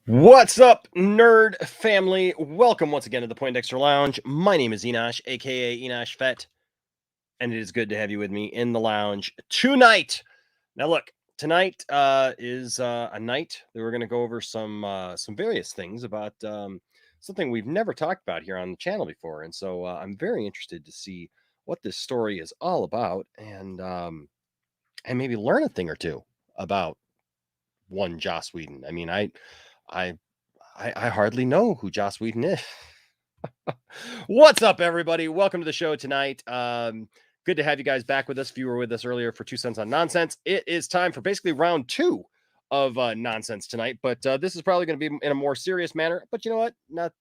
What's up, nerd family? Welcome once again to the Poindexter Lounge. My name is Enosh, aka Enosh Fett, and it is good to have you with me in the lounge tonight. Now, look, tonight is a night that we're going to go over some various things about something we've never talked about here on the channel before, and so I'm very interested to see what this story is all about, and maybe learn a thing or two about one Joss Whedon. I mean, I hardly know who Joss Whedon is. What's up, everybody? Welcome to the show tonight. Good to have you guys back with us. If you were with us earlier for 2 Cents on Nonsense, it is time for basically round 2 of nonsense tonight. But this is probably going to be in a more serious manner. But you know what?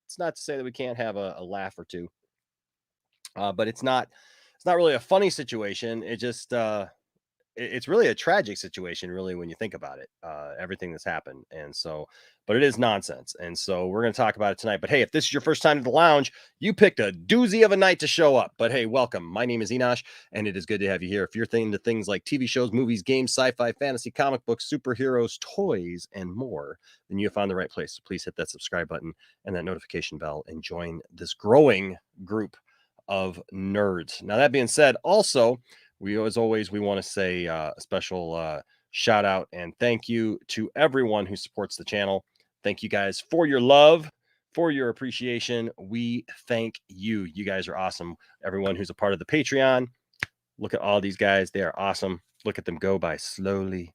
It's not to say that we can't have a laugh or two. But it's not really a funny situation. It just it's really a tragic situation, really, when you think about it, everything that's happened. And so, but it is nonsense. And so we're going to talk about it tonight. But hey, if this is your first time to the lounge, you picked a doozy of a night to show up. But hey, welcome. My name is Enosh, and it is good to have you here. If you're into things like TV shows, movies, games, sci-fi, fantasy, comic books, superheroes, toys, and more, then you have found the right place. So please hit that subscribe button and that notification bell and join this growing group of nerds. Now, that being said, also, we, as always, we want to say a special shout out and thank you to everyone who supports the channel. Thank you guys for your love, for your appreciation. We thank you. You guys are awesome. Everyone who's a part of the Patreon, look at all these guys. They are awesome. Look at them go by slowly.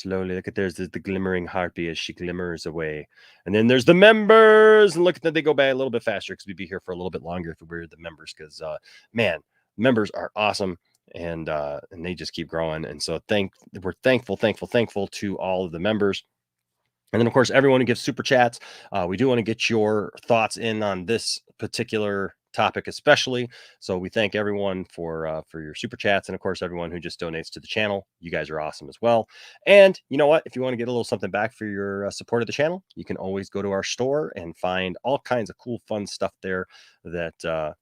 Look at there's the glimmering heartbeat as she glimmers away. And then there's the members. And look at that. They go by a little bit faster because we'd be here for a little bit longer if we were the members. Because, man, members are awesome. And they just keep growing. And so we're thankful to all of the members. And then, of course, everyone who gives super chats. We do want to get your thoughts in on this particular topic, especially. So we thank everyone for your super chats. And of course, everyone who just donates to the channel. You guys are awesome as well. And you know what? If you want to get a little something back for your support of the channel, you can always go to our store and find all kinds of cool, fun stuff there that,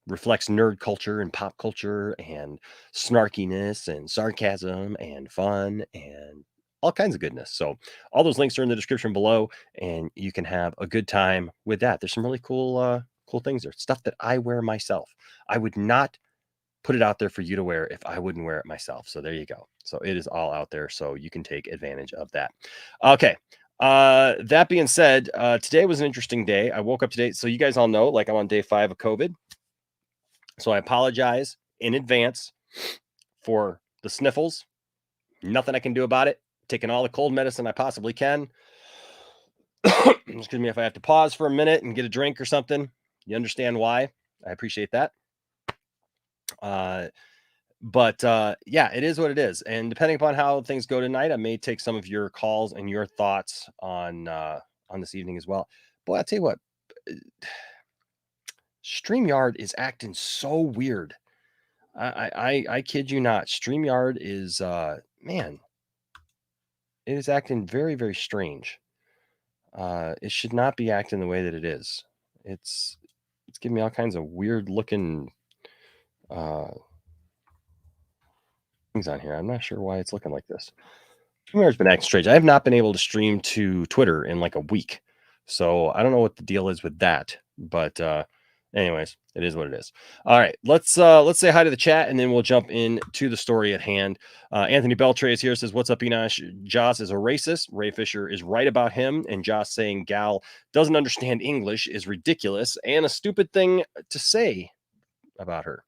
reflects nerd culture and pop culture and snarkiness and sarcasm and fun and all kinds of goodness. So all those links are in the description below, and you can have a good time with that. There's some really cool things there. Stuff that I wear myself. I would not put it out there for you to wear if I wouldn't wear it myself. So there you go. So it is all out there, so you can take advantage of that. Okay. That being said, today was an interesting day. I woke up today. So you guys all know, like, I'm on day 5 of COVID. So I apologize in advance for the sniffles. Nothing I can do about it. Taking all the cold medicine I possibly can. Excuse me if I have to pause for a minute and get a drink or something. You understand why. I appreciate that. But yeah, it is what it is. And depending upon how things go tonight, I may take some of your calls and your thoughts on this evening as well. Boy, I'll tell you what. StreamYard is acting so weird. I kid you not. StreamYard is man, it is acting very, very strange. It should not be acting the way that it is. It's giving me all kinds of weird looking things on here. I'm not sure why it's looking like this. StreamYard's been acting strange. I have not been able to stream to Twitter in like a week. So I don't know what the deal is with that, but anyways, it is what it is. All right, let's say hi to the chat, and then we'll jump into the story at hand. Anthony Beltre is here. Says, "What's up, Enosh? Joss is a racist. Ray Fisher is right about him, and Joss saying Gal doesn't understand English is ridiculous and a stupid thing to say about her."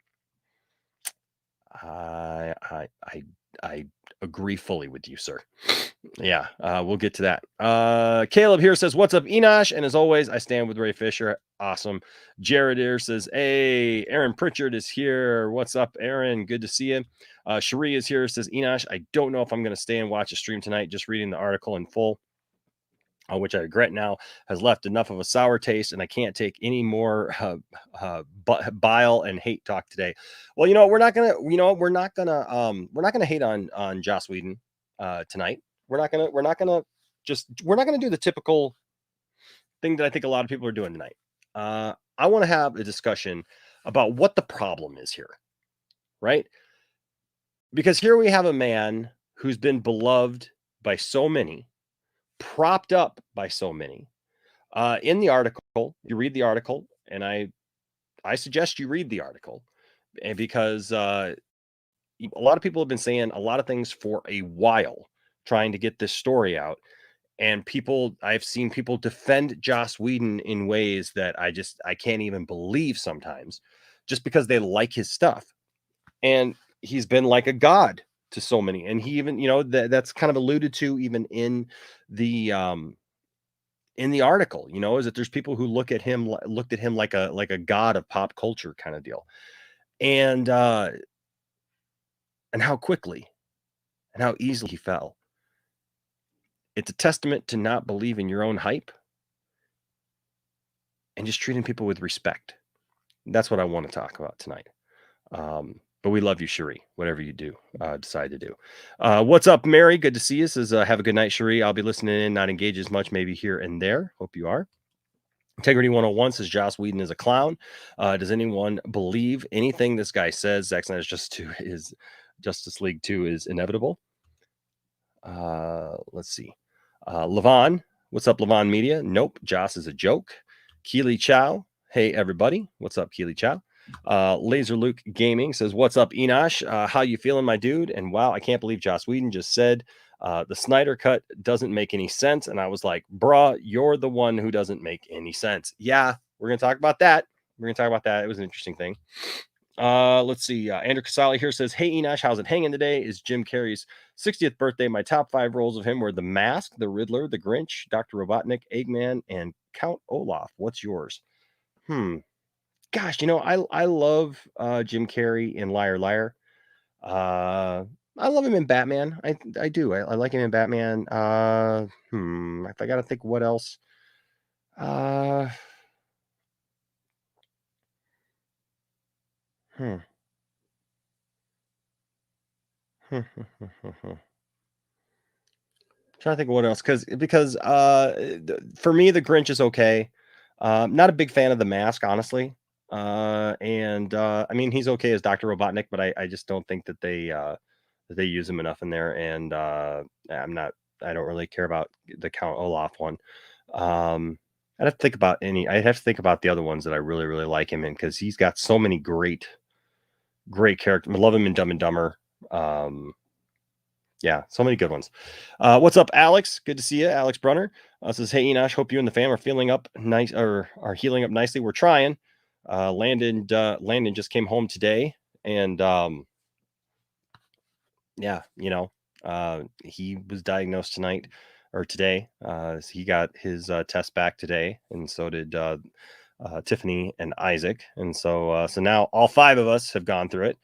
I agree fully with you, sir. Yeah, we'll get to that. Caleb here says, "What's up, Enosh?" And as always, I stand with Ray Fisher. Awesome. Jared here says, "Hey, Aaron Pritchard is here. What's up, Aaron? Good to see you." Cherie is here. Says, "Enosh, I don't know if I'm going to stay and watch a stream tonight. Just reading the article in full, which I regret now, has left enough of a sour taste, and I can't take any more bile and hate talk today." Well, we're not gonna, we're not gonna hate on Joss Whedon tonight. We're not gonna do the typical thing that I think a lot of people are doing tonight. I want to have a discussion about what the problem is here, right? Because here we have a man who's been beloved by so many, propped up by so many. In the article, you read the article, and I suggest you read the article, and because a lot of people have been saying a lot of things for a while, trying to get this story out, and I've seen people defend Joss Whedon in ways that I can't even believe sometimes, just because they like his stuff, and he's been like a god to so many, and he even that's kind of alluded to even in the article, is that there's people who looked at him like a god of pop culture kind of deal. And how quickly and how easily he fell. It's a testament to not believing your own hype and just treating people with respect. That's what I want to talk about tonight. But we love you, Cherie, whatever you do, decide to do. What's up, Mary? Good to see you. Says, have a good night, Cherie. I'll be listening in, not engage as much, maybe here and there. Hope you are. Integrity 101 says Joss Whedon is a clown. Does anyone believe anything this guy says? Zack Snyder's Justice League 2 is inevitable. Let's see. Levon, what's up, Levon Media? Nope, Joss is a joke. Keely Chow, hey everybody, what's up, Keely Chow? Laser Luke Gaming says, "What's up, Enosh? How you feeling, my dude?" And wow, I can't believe Joss Whedon just said the Snyder Cut doesn't make any sense. And I was like, bruh, you're the one who doesn't make any sense. Yeah, we're gonna talk about that. It was an interesting thing. Let's see. Andrew Casali here says, "Hey Enosh, how's it hanging today? Is Jim Carrey's 60th birthday. My top 5 roles of him were The Mask, The Riddler, The Grinch, Dr. Robotnik, Eggman, and Count Olaf. What's yours?" Gosh, I love Jim Carrey in Liar Liar. I love him in Batman. I do. I like him in Batman. If I gotta think what else. Hmm. Trying to think of what else, because for me the Grinch is okay. Not a big fan of The Mask, honestly. And I mean he's okay as Dr. Robotnik, but I just don't think that they use him enough in there. And I don't really care about the Count Olaf one. I'd have to think about the other ones that I really, really like him in, because he's got so many great characters. I love him in Dumb and Dumber. Yeah, so many good ones. What's up, Alex? Good to see you, Alex Brunner. Says, "Hey Enosh, hope you and the fam are feeling up nice, or are healing up nicely. We're trying." Landon just came home today, and yeah, he was diagnosed today. He got his test back today, and so did Tiffany and Isaac. And so now all 5 of us have gone through it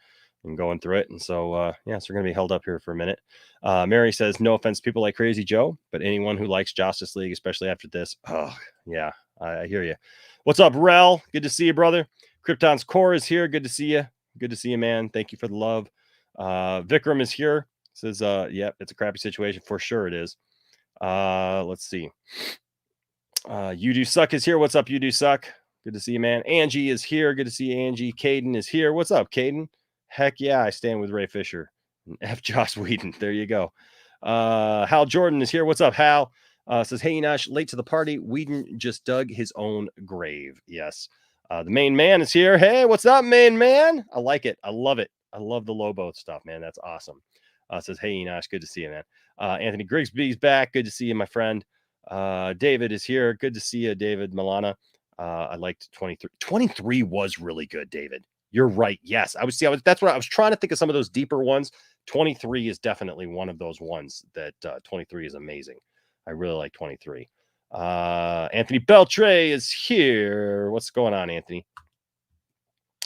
and going through it. And so, so we're going to be held up here for a minute. Mary says, "No offense to people like Crazy Joe, but anyone who likes Justice League, especially after this." Oh, yeah, I hear you. What's up, Rel? Good to see you, brother. Krypton's Core is here. Good to see you. Good to see you, man. Thank you for the love. Vikram is here. Says, "Yep, it's a crappy situation for sure. It is." Let's see. You Do Suck is here. What's up, You Do Suck? Good to see you, man. Angie is here. Good to see you, Angie. Caden is here. What's up, Caden? Heck yeah, I stand with Ray Fisher. F. Joss Whedon. There you go. Hal Jordan is here. What's up, Hal? Says, "Hey, Enosh, late to the party. Whedon just dug his own grave." Yes. The main man is here. Hey, what's up, main man? I like it. I love it. I love the Lobo stuff, man. That's awesome. Says, "Hey, Enosh, good to see you, man." Anthony Grigsby's back. Good to see you, my friend. David is here. Good to see you, David Milana. I liked 23. 23 was really good, David. You're right. Yes. That's what I was trying to think of, some of those deeper ones. 23 is definitely one of those ones that 23 is amazing. I really like 23. Anthony Beltre is here. What's going on, Anthony?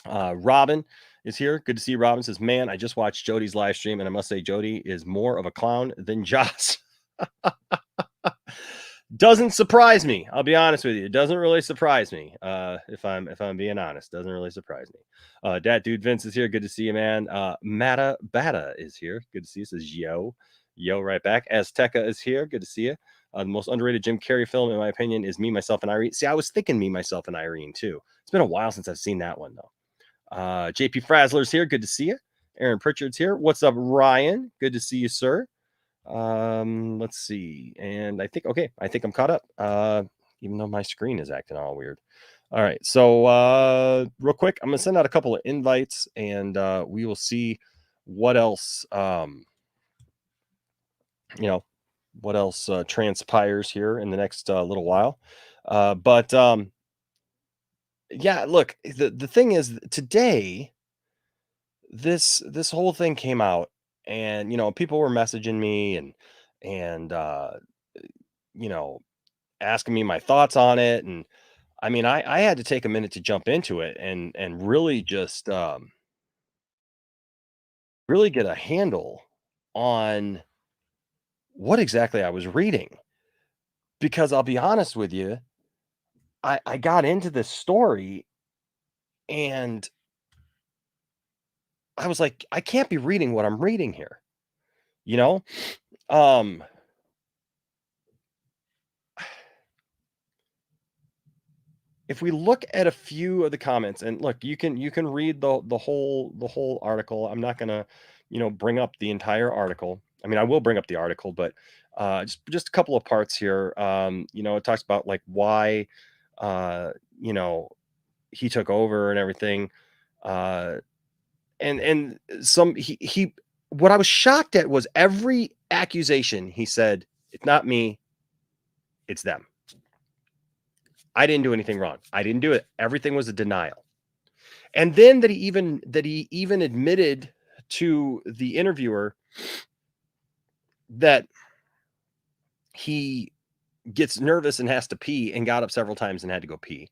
Robin is here. Good to see you. Robin says, man, I just watched Jody's live stream, and I must say Jody is more of a clown than Joss. Doesn't surprise me. I'll be honest with you. It doesn't really surprise me. If I'm being honest, doesn't really surprise me. Dat Dude Vince is here. Good to see you, man. Matta Bata is here. Good to see you. Says yo right back. Azteca is here. Good to see you. The most underrated Jim Carrey film, in my opinion, is Me, Myself, and Irene. See, I was thinking Me, Myself, and Irene too. It's been a while since I've seen that one though. JP Frazzler's here. Good to see you. Aaron Pritchard's here. What's up, Ryan? Good to see you, sir. Let's see. And I think I'm caught up. Even though my screen is acting all weird. All right. So real quick, I'm gonna send out a couple of invites and we will see what else what else transpires here in the next little while. Yeah, look, the thing is today this whole thing came out, and people were messaging me and asking me my thoughts on it. And I mean, I had to take a minute to jump into it and really just really get a handle on what exactly I was reading, because I'll be honest with you, I got into this story and I was like, I can't be reading what I'm reading here, you know? Um, if we look at a few of the comments, and look, you can read the whole article. I'm not gonna, bring up the entire article. I mean, I will bring up the article, but just a couple of parts here. It talks about like why uh, you know, he took over and everything. Uh and some he what I was shocked at was every accusation he said, it's not me, it's them. I didn't do anything wrong. I didn't do it. Everything was a denial. And then that he even admitted to the interviewer that he gets nervous and has to pee and got up several times and had to go pee.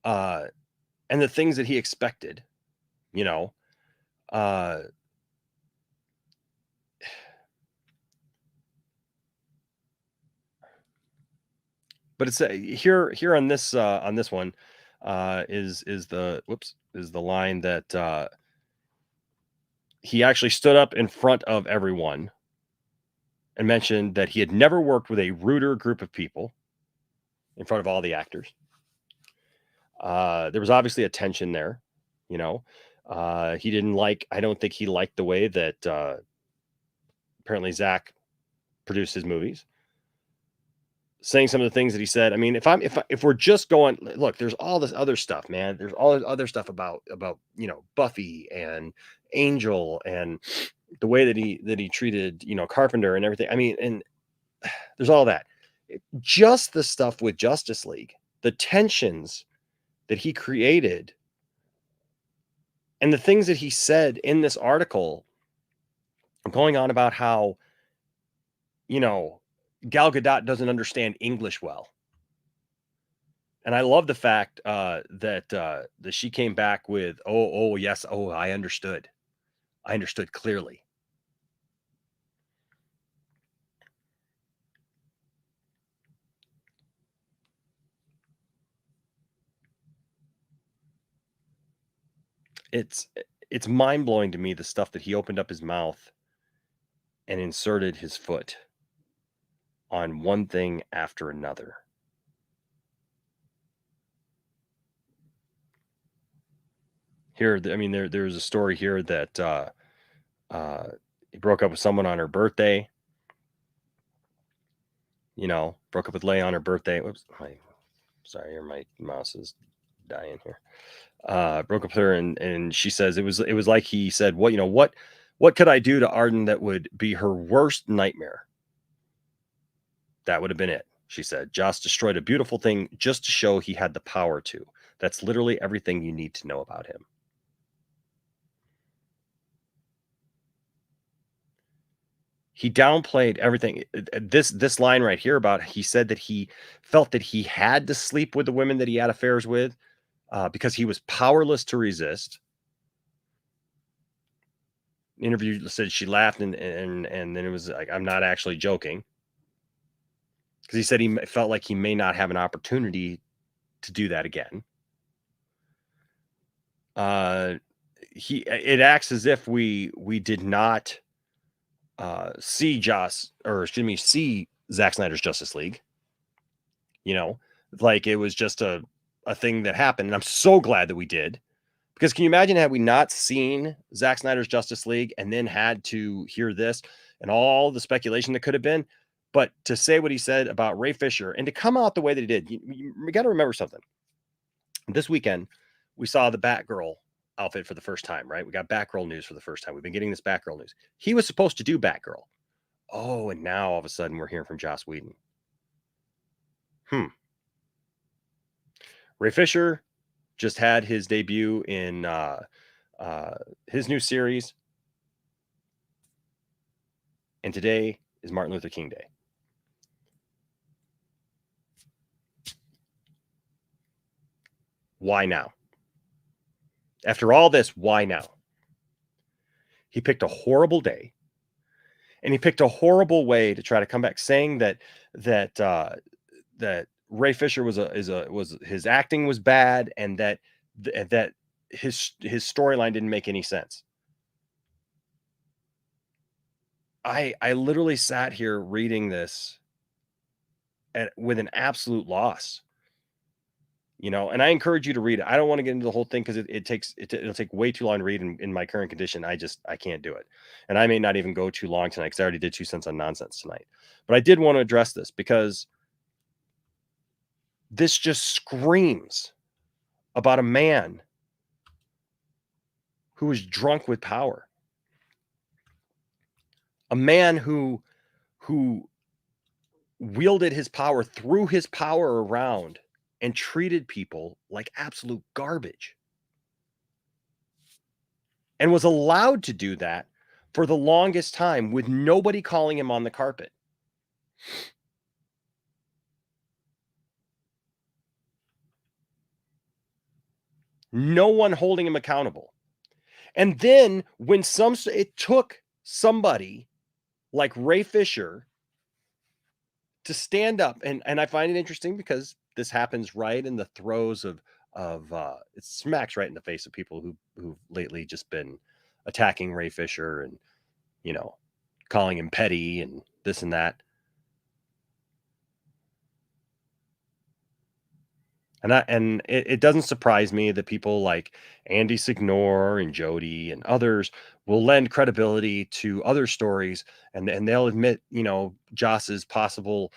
Uh and the things that he expected, you know. Uh but it's here on this one is the line that he actually stood up in front of everyone and mentioned that he had never worked with a ruder group of people in front of all the actors. There was obviously a tension there, you know. He didn't like, I don't think he liked the way that apparently Zach produced his movies. Saying some of the things that he said. I mean, if we're just going, look, there's all this other stuff, man. There's all this other stuff about Buffy and Angel and the way that he treated Carpenter and everything. I mean, and there's all that. Just the stuff with Justice League, the tensions that he created, and the things that he said in this article, going on about how Gal Gadot doesn't understand English well. And I love the fact that she came back with, oh, yes, oh, I understood. I understood clearly. It's mind-blowing to me, the stuff that he opened up his mouth and inserted his foot on one thing after another. Here, I mean, there's a story here that he broke up with someone on her birthday. Broke up with Leia on her birthday. Whoops, sorry, my mouse is dying here. Broke up with her, and she says it was like he said, what could I do to Arden that would be her worst nightmare? That would have been it, she said. Joss destroyed a beautiful thing just to show he had the power to. That's literally everything you need to know about him. He downplayed everything. This line right here about he said that he felt that he had to sleep with the women that he had affairs with because he was powerless to resist. Interview said she laughed and then it was like, I'm not actually joking, because he said he felt like he may not have an opportunity to do that again. It acts as if we did not see Zack Snyder's Justice League. Like it was just a thing that happened, and I'm so glad that we did. Because can you imagine had we not seen Zack Snyder's Justice League and then had to hear this and all the speculation that could have been? But to say what he said about Ray Fisher and to come out the way that he did, you got to remember something. This weekend, we saw the Batgirl outfit for the first time, right? We got Batgirl news for the first time. We've been getting this Batgirl news. He was supposed to do Batgirl. Oh, and now all of a sudden we're hearing from Joss Whedon. Ray Fisher just had his debut in his new series. And today is Martin Luther King Day. Why now? After all this, why now? He picked a horrible day, and he picked a horrible way to try to come back, saying that Ray Fisher was his acting was bad, and that his storyline didn't make any sense. I literally sat here reading this with an absolute loss, and I encourage you to read it. I don't want to get into the whole thing because it'll take way too long to read in my current condition. I can't do it. And I may not even go too long tonight because I already did 2 cents on nonsense tonight. But I did want to address this because this just screams about a man who was drunk with power. A man who wielded his power, threw his power around, and treated people like absolute garbage. And was allowed to do that for the longest time with nobody calling him on the carpet. No one holding him accountable. And then when it took somebody like Ray Fisher to stand up, and I find it interesting because this happens right in the throes of it smacks right in the face of people who've lately just been attacking Ray Fisher and calling him petty and this and that. And it doesn't surprise me that people like Andy Signore and Jody and others will lend credibility to other stories, and they'll admit, Joss's possible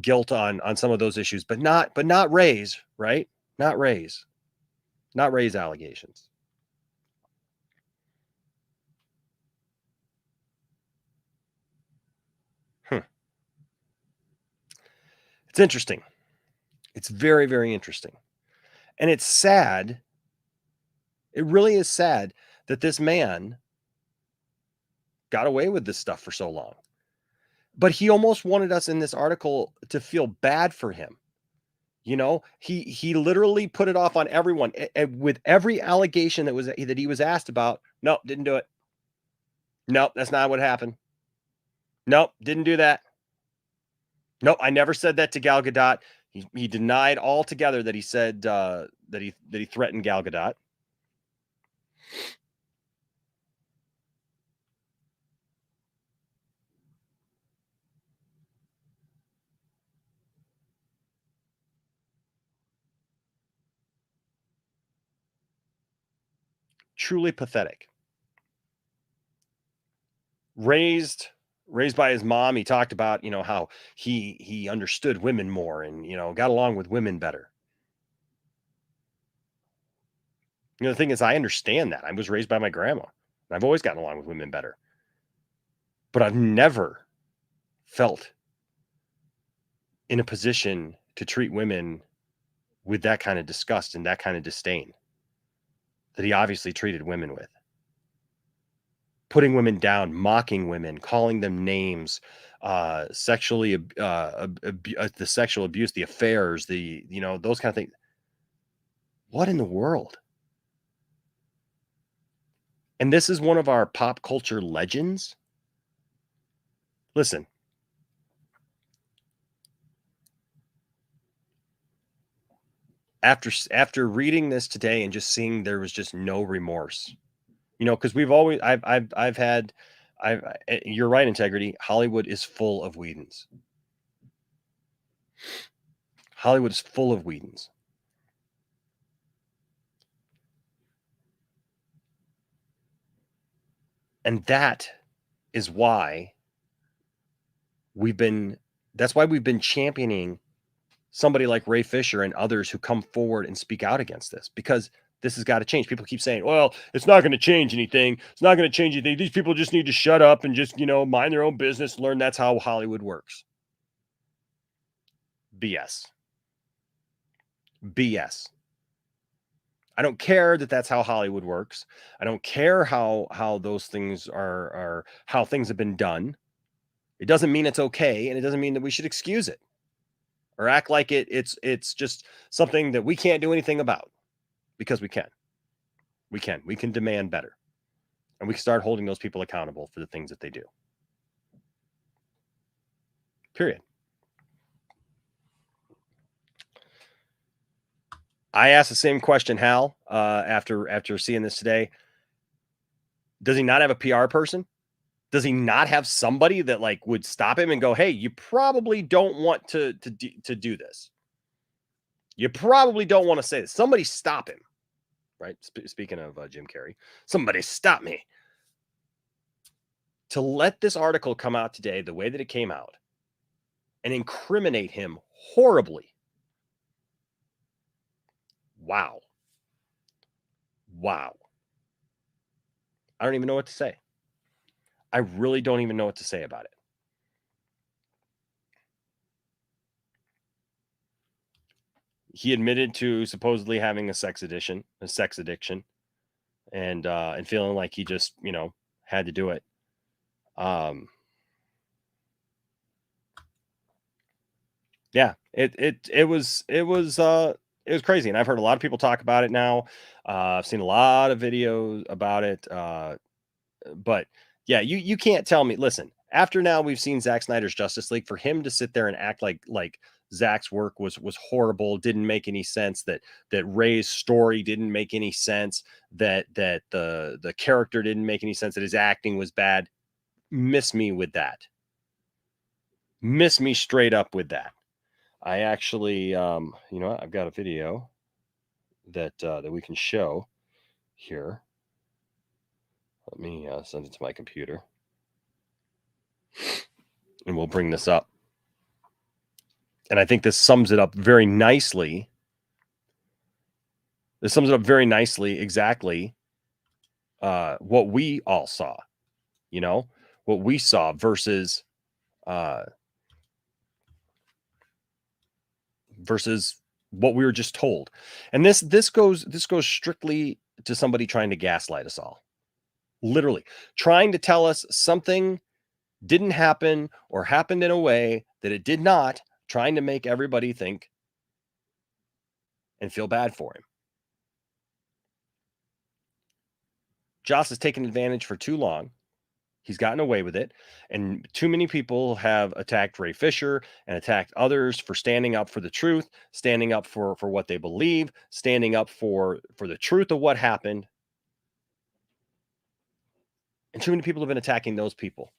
guilt on some of those issues, but not Ray's, right? Not Ray's allegations. It's interesting. It's very, very interesting. And it's sad. It really is sad that this man got away with this stuff for so long. But he almost wanted us in this article to feel bad for him. He literally put it off on everyone with every allegation that he was asked about. Nope, didn't do it. Nope, that's not what happened. Nope, didn't do that. Nope, I never said that to Gal Gadot. He denied altogether that he said that he threatened Gal Gadot. Truly pathetic. Raised by his mom, he talked about, how he understood women more and, got along with women better. The thing is, I understand that. I was raised by my grandma. And I've always gotten along with women better. But I've never felt in a position to treat women with that kind of disgust and that kind of disdain that he obviously treated women with. putting women down, mocking women, calling them names, sexually, the sexual abuse, the affairs, those kind of things. What in the world? And this is one of our pop culture legends. Listen, after reading this today and just seeing there was just no remorse, because we've always, I've had, you're right, Integrity. Hollywood is full of Whedon's. Hollywood is full of Whedon's. And that is why that's why we've been championing somebody like Ray Fisher and others who come forward and speak out against this, because this has got to change. People keep saying, well, it's not going to change anything. It's not going to change anything. These people just need to shut up and just, mind their own business, learn that's how Hollywood works. BS. BS. I don't care that that's how Hollywood works. I don't care how those things are how things have been done. It doesn't mean it's okay, and it doesn't mean that we should excuse it or act like it's just something that we can't do anything about, because we can. We can demand better, and we can start holding those people accountable for the things that they do. Period. I asked the same question, Hal, after seeing this today. Does he not have a PR person? Does he not have somebody that would stop him and go, hey, you probably don't want to do this. You probably don't want to say this. Somebody stop him, right? Speaking of Jim Carrey, somebody stop me. To let this article come out today the way that it came out and incriminate him horribly. Wow. I don't even know what to say. I really don't even know what to say about it. He admitted to supposedly having a sex addiction, and feeling like he just, had to do it. Yeah, it was crazy, and I've heard a lot of people talk about it now. I've seen a lot of videos about it. But yeah, you can't tell me. Listen, after now we've seen Zack Snyder's Justice League, for him to sit there and act like Zack's work was horrible, didn't make any sense, that Ray's story didn't make any sense, that the character didn't make any sense, that his acting was bad. Miss me with that. Miss me straight up with that. I actually, I've got a video that we can show here. Let me send it to my computer, and we'll bring this up. And I think this sums it up very nicely. Exactly what we all saw, what we saw versus what we were just told. And this goes strictly to somebody trying to gaslight us all. Literally trying to tell us something didn't happen or happened in a way that it did not, trying to make everybody think and feel bad for him. Joss has taken advantage for too long. He's gotten away with it. And too many people have attacked Ray Fisher and attacked others for standing up for the truth, standing up for what they believe, standing up for the truth of what happened. And too many people have been attacking those people.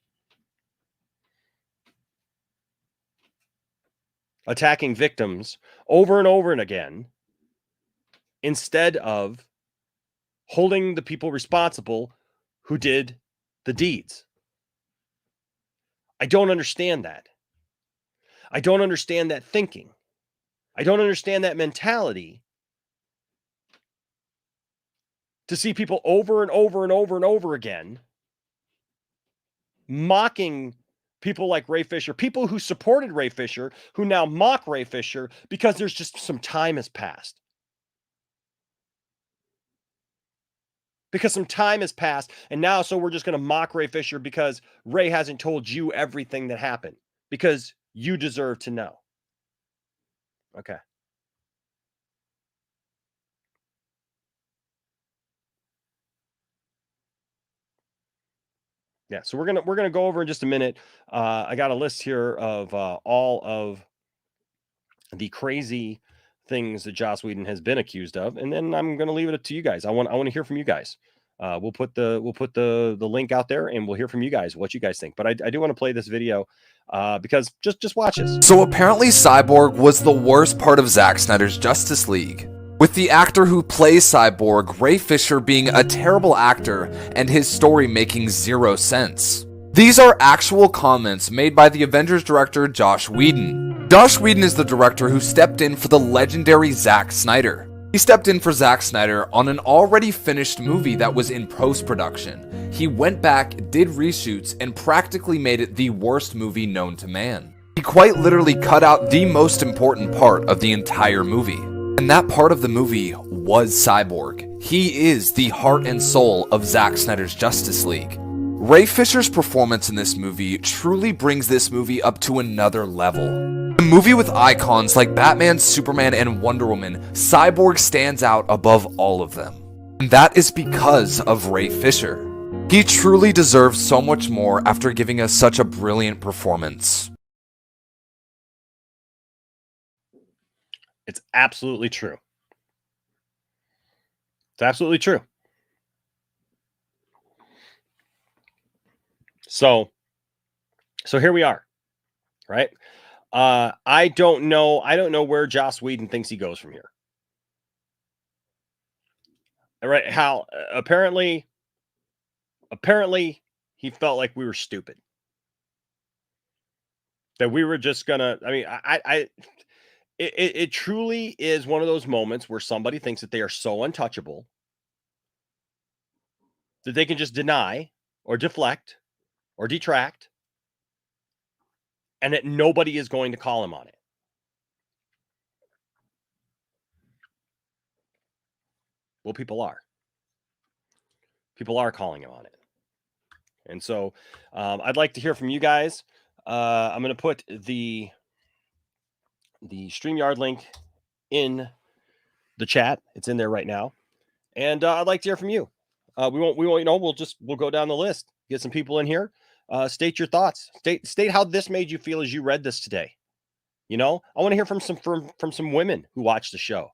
Attacking victims over and over and again, instead of holding the people responsible who did the deeds. I don't understand that. I don't understand that thinking. I don't understand that mentality to see people over and over and over and over again mocking people like Ray Fisher, people who supported Ray Fisher, who now mock Ray Fisher because there's just some time has passed. because some time has passed, and now so we're just going to mock Ray Fisher because Ray hasn't told you everything that happened because you deserve to know. Okay. Yeah, so we're gonna go over in just a minute. I got a list here of all of the crazy things that Joss Whedon has been accused of, and then I'm gonna leave it up to you guys. I want to hear from you guys. We'll put the link out there, and we'll hear from you guys what you guys think. But I do want to play this video because just watch this. So apparently, Cyborg was the worst part of Zack Snyder's Justice League, with the actor who plays Cyborg, Ray Fisher, being a terrible actor and his story making zero sense. These are actual comments made by the Avengers director Joss Whedon. Joss Whedon is the director who stepped in for the legendary Zack Snyder. He stepped in for Zack Snyder on an already finished movie that was in post-production. He went back, did reshoots, and practically made it the worst movie known to man. He quite literally cut out the most important part of the entire movie. And that part of the movie was Cyborg. He is the heart and soul of Zack Snyder's Justice League. Ray Fisher's performance in this movie truly brings this movie up to another level. A movie with icons like Batman, Superman, and Wonder Woman, Cyborg stands out above all of them. And that is because of Ray Fisher. He truly deserves so much more after giving us such a brilliant performance. It's absolutely true. It's absolutely true. So here we are, right? I don't know where Joss Whedon thinks he goes from here. All right, Hal, apparently he felt like we were stupid. That we were just gonna, I mean, it truly is one of those moments where somebody thinks that they are so untouchable that they can just deny or deflect or detract, and that nobody is going to call him on it. Well, people are. People are calling him on it. And so I'd like to hear from you guys. I'm going to put the StreamYard link in the chat. It's in there right now. And I'd like to hear from you. We won't, we'll go down the list, get some people in here. State your thoughts. State how this made you feel as you read this today. You know, I want to hear from some women who watch the show.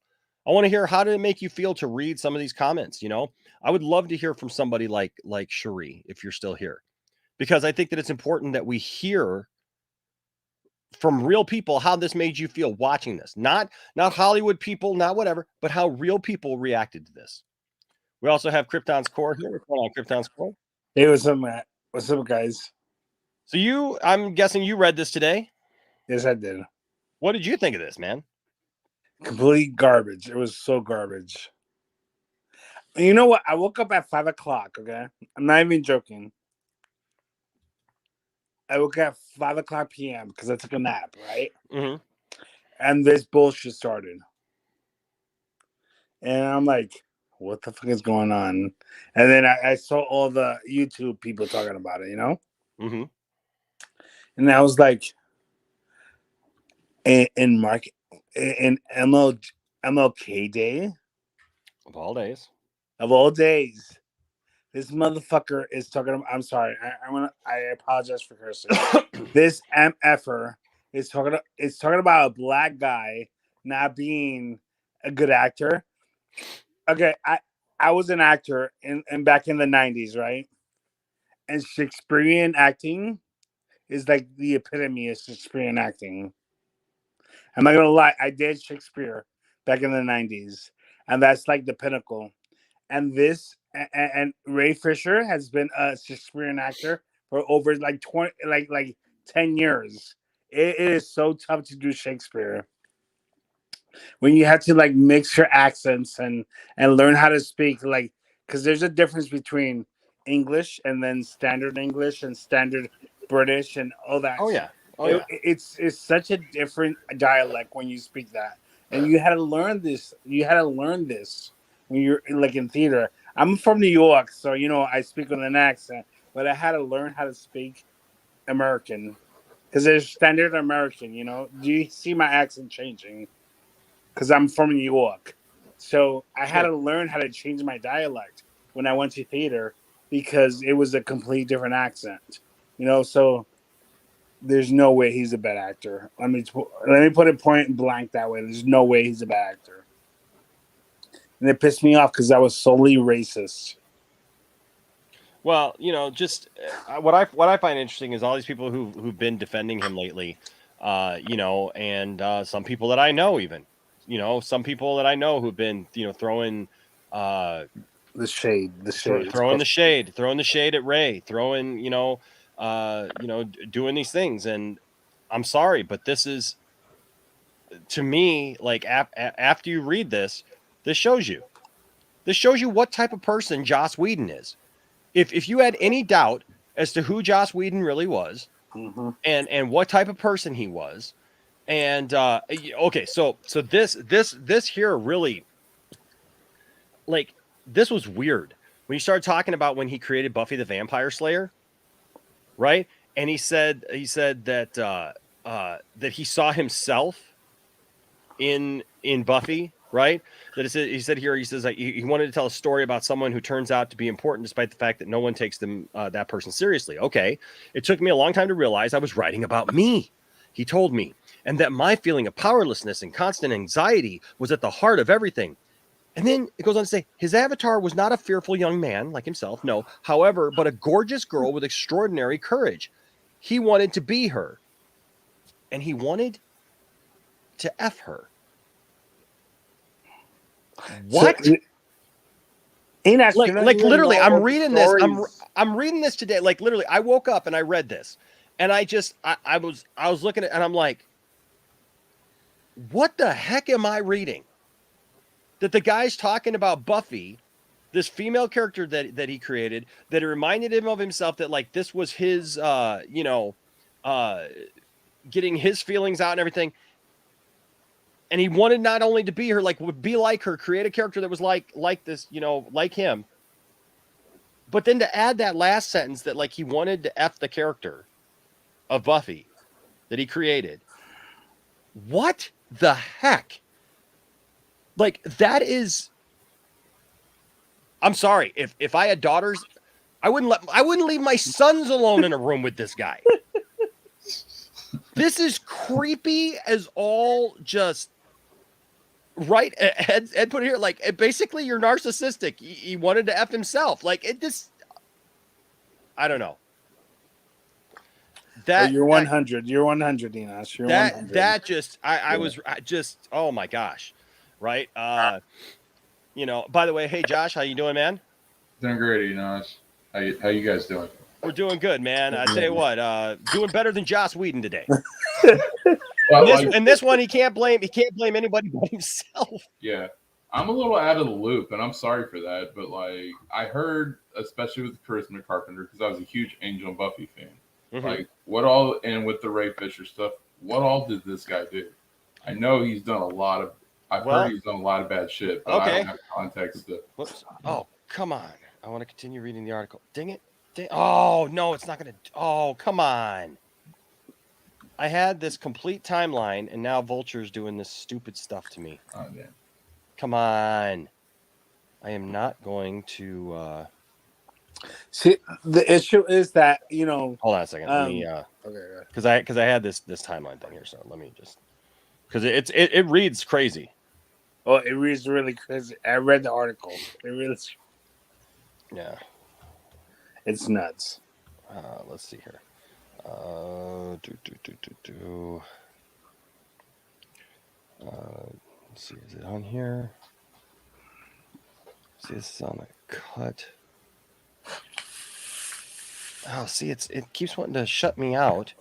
I want to hear, how did it make you feel to read some of these comments? You know, I would love to hear from somebody like Cherie, if you're still here, because I think that it's important that we hear from real people how this made you feel watching this. Not Hollywood people, not whatever, but how real people reacted to this. We also have Krypton's Core here. What's going on, Krypton's Core? Hey, what's up, Matt? What's up, guys? So I'm guessing you read this today? Yes, I did. What did you think of this, man? Complete garbage. It was so garbage. And you know what? I woke up at 5 o'clock, okay? I'm not even joking. I woke up at 5 o'clock p.m. because I took a nap, right? Mm-hmm. And this bullshit started. And I'm like, what the fuck is going on? And then I saw all the YouTube people talking about it, you know? Mm-hmm. And I was like, in MLK Day Of all days. of all days, this motherfucker is talking about, I'm sorry, I apologize for cursing. This MFer is talking about a black guy not being a good actor. Okay, I was an actor in back in the 90s, right? And Shakespearean acting is like the epitome of Shakespearean acting. I'm not gonna lie, I did Shakespeare back in the 90s, and that's like the pinnacle. And this and Ray Fisher has been a Shakespearean actor for over like 20 like 10 years. It is so tough to do Shakespeare when you have to like mix your accents and learn how to speak, like, because there's a difference between English and then standard English and standard British and all that. Oh yeah. Oh yeah. It's such a different dialect when you speak that, and you had to learn this. You had to learn this when you're like in theater. I'm from New York, so I speak with an accent, but I had to learn how to speak American because there's standard American. Do you see my accent changing? Because I'm from New York, so I had Sure. to learn how to change my dialect when I went to theater because it was a complete different accent. So there's no way he's a bad actor. Let me put it point blank that way. There's no way he's a bad actor, and it pissed me off because that was solely racist. Well, just what I find interesting is all these people who've been defending him lately, and some people that I know even, some people that I know who've been, throwing, The shade. throwing the shade at Ray, throwing, doing these things, and I'm sorry, but this is, to me, like after you read this, this shows you what type of person Joss Whedon is. If you had any doubt as to who Joss Whedon really was, Mm-hmm. and what type of person he was, and okay, so this here really, like, this was weird when you started talking about when he created Buffy the Vampire Slayer, right? And he said that that he saw himself in Buffy, right? That he said here, he says that he wanted to tell a story about someone who turns out to be important despite the fact that no one takes them that person seriously. Okay, it took me a long time to realize I was writing about me, he told me, and that my feeling of powerlessness and constant anxiety was at the heart of everything. And then it goes on to say his avatar was not a fearful young man like himself, no, however, but a gorgeous girl with extraordinary courage. He wanted to be her, and he wanted to F her. What? So, like literally, I'm reading this. I'm reading this today. Like literally, I woke up and I read this, and I was looking at it and I'm like, what the heck am I reading? That the guy's talking about Buffy, this female character that he created, that it reminded him of himself, that like this was his getting his feelings out and everything. And he wanted not only to be her, like would be like her, create a character that was like this, like him. But then to add that last sentence that like he wanted to F the character of Buffy that he created. What the heck? Like that is, I'm sorry. If I had daughters, I wouldn't leave my sons alone in a room with this guy. This is creepy as all just. Right, Ed put it here, like basically you're narcissistic. He wanted to F himself. Like it just, I don't know. You're 100. You're 100, Enos. You're 100. That just, I was just, oh my gosh, right? By the way, hey Josh, how you doing, man? Doing great, Enos. How you guys doing? We're doing good, man. I tell you what, doing better than Joss Whedon today. And this one, he can't blame anybody but himself. Yeah, I'm a little out of the loop, and I'm sorry for that. But like, I heard, especially with Charisma Carpenter, because I was a huge Angel and Buffy fan. Mm-hmm. Like, and with the Ray Fisher stuff, what all did this guy do? I know he's done a lot of. Heard he's done a lot of bad shit, but I don't have context to. Whoops. Oh, come on! I want to continue reading the article. Dang it! Oh no, it's not gonna. Oh, come on! I had this complete timeline, and now Vulture's doing this stupid stuff to me. Oh, yeah. Come on. I am not going to... See, the issue is that, Hold on a second. Let me... Okay. Because I had this timeline thing here, so let me just... Because it reads crazy. Oh, it reads really crazy. I read the article. It really... Yeah. It's nuts. Let's see here. Let's see, is it on here? See, this is on the cut. Oh, see, it keeps wanting to shut me out,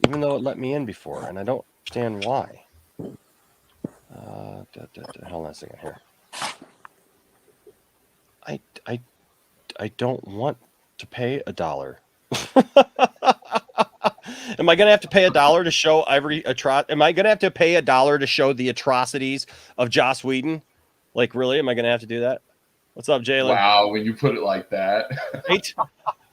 even though it let me in before, and I don't understand why. Hold on a second here. I don't want to pay $1. Am I going to have to pay $1 to show every Am I going to have to pay $1 to show the atrocities of Joss Whedon? Like, really? Am I going to have to do that? What's up, Jalen? Wow, when you put it like that. Right?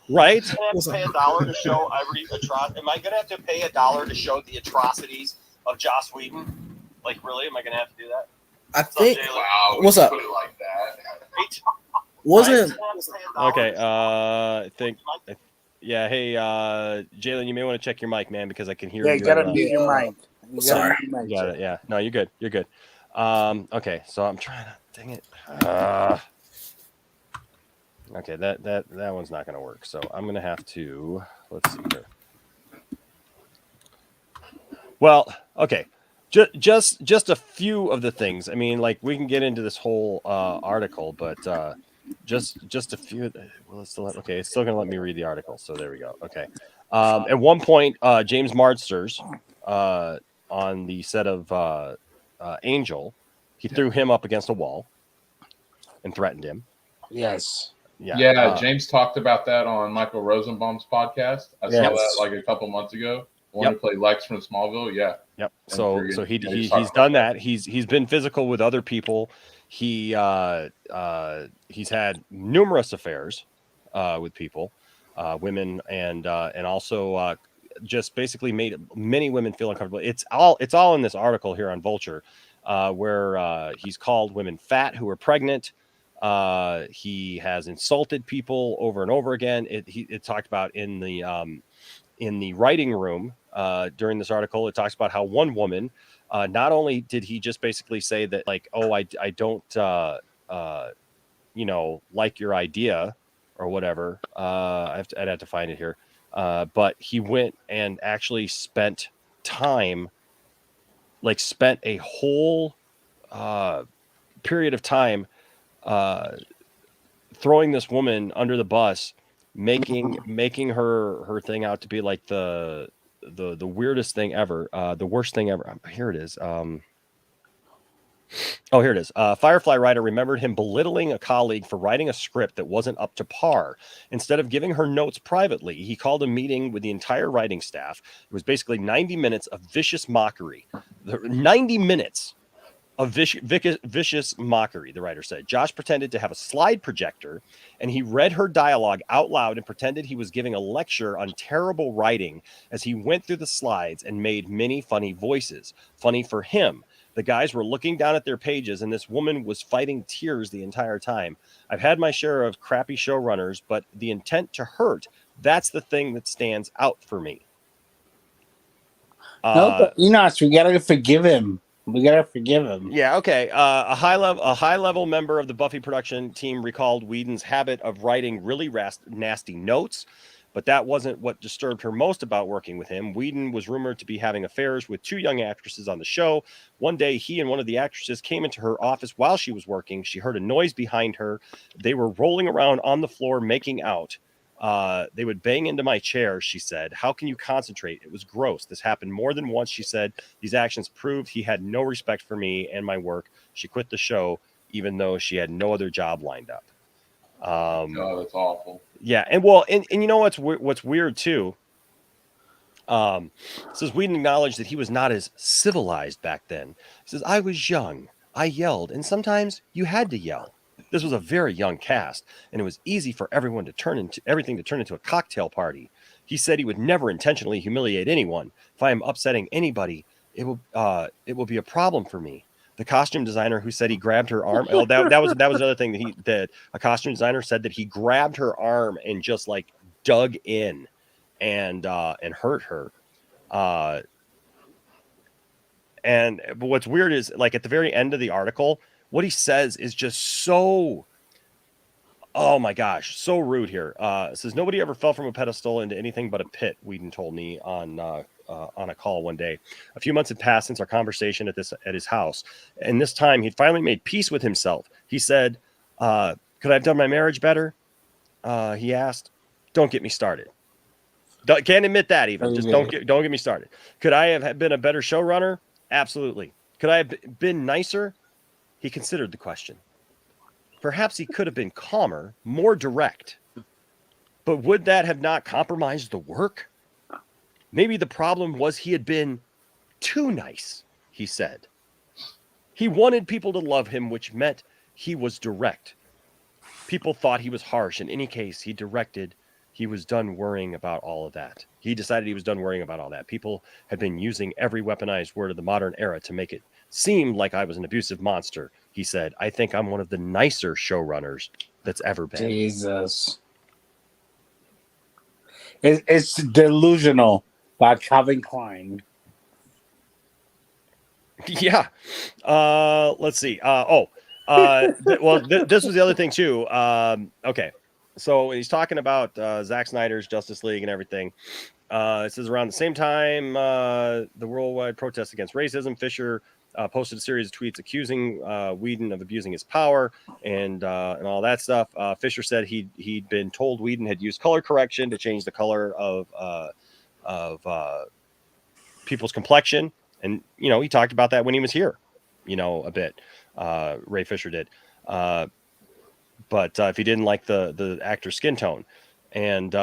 Right? I'm gonna have to pay $1 to show every atrocity. Am I gonna have to pay $1 to show the atrocities of Joss Whedon? Like, really? Am I gonna have to do that? I think. Wow, when What's you up? put it like that. Right? Wasn't Okay. I think. Yeah. Hey, Jalen, you may want to check your mic, man, because I can hear Yeah, you. you gotta mute your mic. You Sorry. gotta mute your mic, Got it. Yeah. No, you're good. You're good. Okay. So I'm trying to. Dang it. Okay. That one's not gonna work. So I'm gonna have to. Let's see here. Well, okay. Just a few of the things. I mean, like we can get into this whole article, but just a few. Well, it's still okay. It's still gonna let me read the article. So there we go. Okay. At one point, James Marsters on the set of Angel, he threw him up against a wall and threatened him. Yes. Yeah, James talked about that on Michael Rosenbaum's podcast. I saw that like a couple months ago. One to play Lex from Smallville. Yeah. Yep. So he's done that. He's been physical with other people. He's had numerous affairs with people, women, and also just basically made many women feel uncomfortable. It's all in this article here on Vulture, where he's called women fat who are pregnant. He has insulted people over and over again. It talked about in the writing room during this article. It talks about how one woman, not only did he just basically say that, like, oh, I don't like your idea or whatever. I'd have to find it here. But he went and actually spent a whole period of time throwing this woman under the bus, making her thing out to be like the weirdest thing ever, the worst thing ever. Here it is. Here it is. Firefly writer remembered him belittling a colleague for writing a script that wasn't up to par. Instead of giving her notes privately, he called a meeting with the entire writing staff. It was basically 90 minutes of vicious mockery. 90 minutes of vicious mockery, the writer said. Josh pretended to have a slide projector, and he read her dialogue out loud and pretended he was giving a lecture on terrible writing as he went through the slides and made many funny voices. Funny for him. The guys were looking down at their pages, and this woman was fighting tears the entire time. I've had my share of crappy showrunners, but the intent to hurt, that's the thing that stands out for me. No, but Enosh, we gotta forgive him. Yeah, okay. A high level member of the Buffy production team recalled Whedon's habit of writing really nasty notes, but that wasn't what disturbed her most about working with him. Whedon was rumored to be having affairs with two young actresses on the show. One day, he and one of the actresses came into her office while she was working. She heard a noise behind her. They were rolling around on the floor, making out. They would bang into my chair, she said. How can you concentrate? It was gross. This happened more than once, she said. These actions proved he had no respect for me and my work. She quit the show, even though she had no other job lined up. Oh, that's awful. Yeah, and you know what's weird too? Says Whedon acknowledged that he was not as civilized back then. He says, I was young. I yelled, and sometimes you had to yell. This was a very young cast, and it was easy for everything to turn into a cocktail party. He said he would never intentionally humiliate anyone. If I am upsetting anybody, it will be a problem for me. The costume designer who said he grabbed her arm. Oh, that was another thing that a costume designer said, that he grabbed her arm and just like dug in and hurt her. But what's weird is, like, at the very end of the article, what he says is just so, oh my gosh, so rude here. It says, nobody ever fell from a pedestal into anything but a pit, Whedon told me on a call one day. A few months had passed since our conversation at his house, and this time he'd finally made peace with himself. He said, could I have done my marriage better? He asked. Don't get me started. Can't admit that even. Just don't get me started. Could I have been a better showrunner? Absolutely. Could I have been nicer? He considered the question. Perhaps he could have been calmer, more direct. But would that have not compromised the work? Maybe the problem was he had been too nice, he said. He wanted people to love him, which meant he was direct. People thought he was harsh. In any case, he was done worrying about all of that. He decided he was done worrying about all that. People had been using every weaponized word of the modern era to make it seem like I was an abusive monster. He said, I think I'm one of the nicer showrunners that's ever been. Jesus. It's Delusional by Calvin Klein. Yeah. Let's see. This was the other thing too. Okay. So he's talking about Zack Snyder's Justice League and everything. It says around the same time, the worldwide protest against racism, Fisher posted a series of tweets accusing Whedon of abusing his power and all that stuff. Fisher said he'd been told Whedon had used color correction to change the color of people's complexion. And, he talked about that when he was here, a bit. Ray Fisher did. But if he didn't like the actor's skin tone. And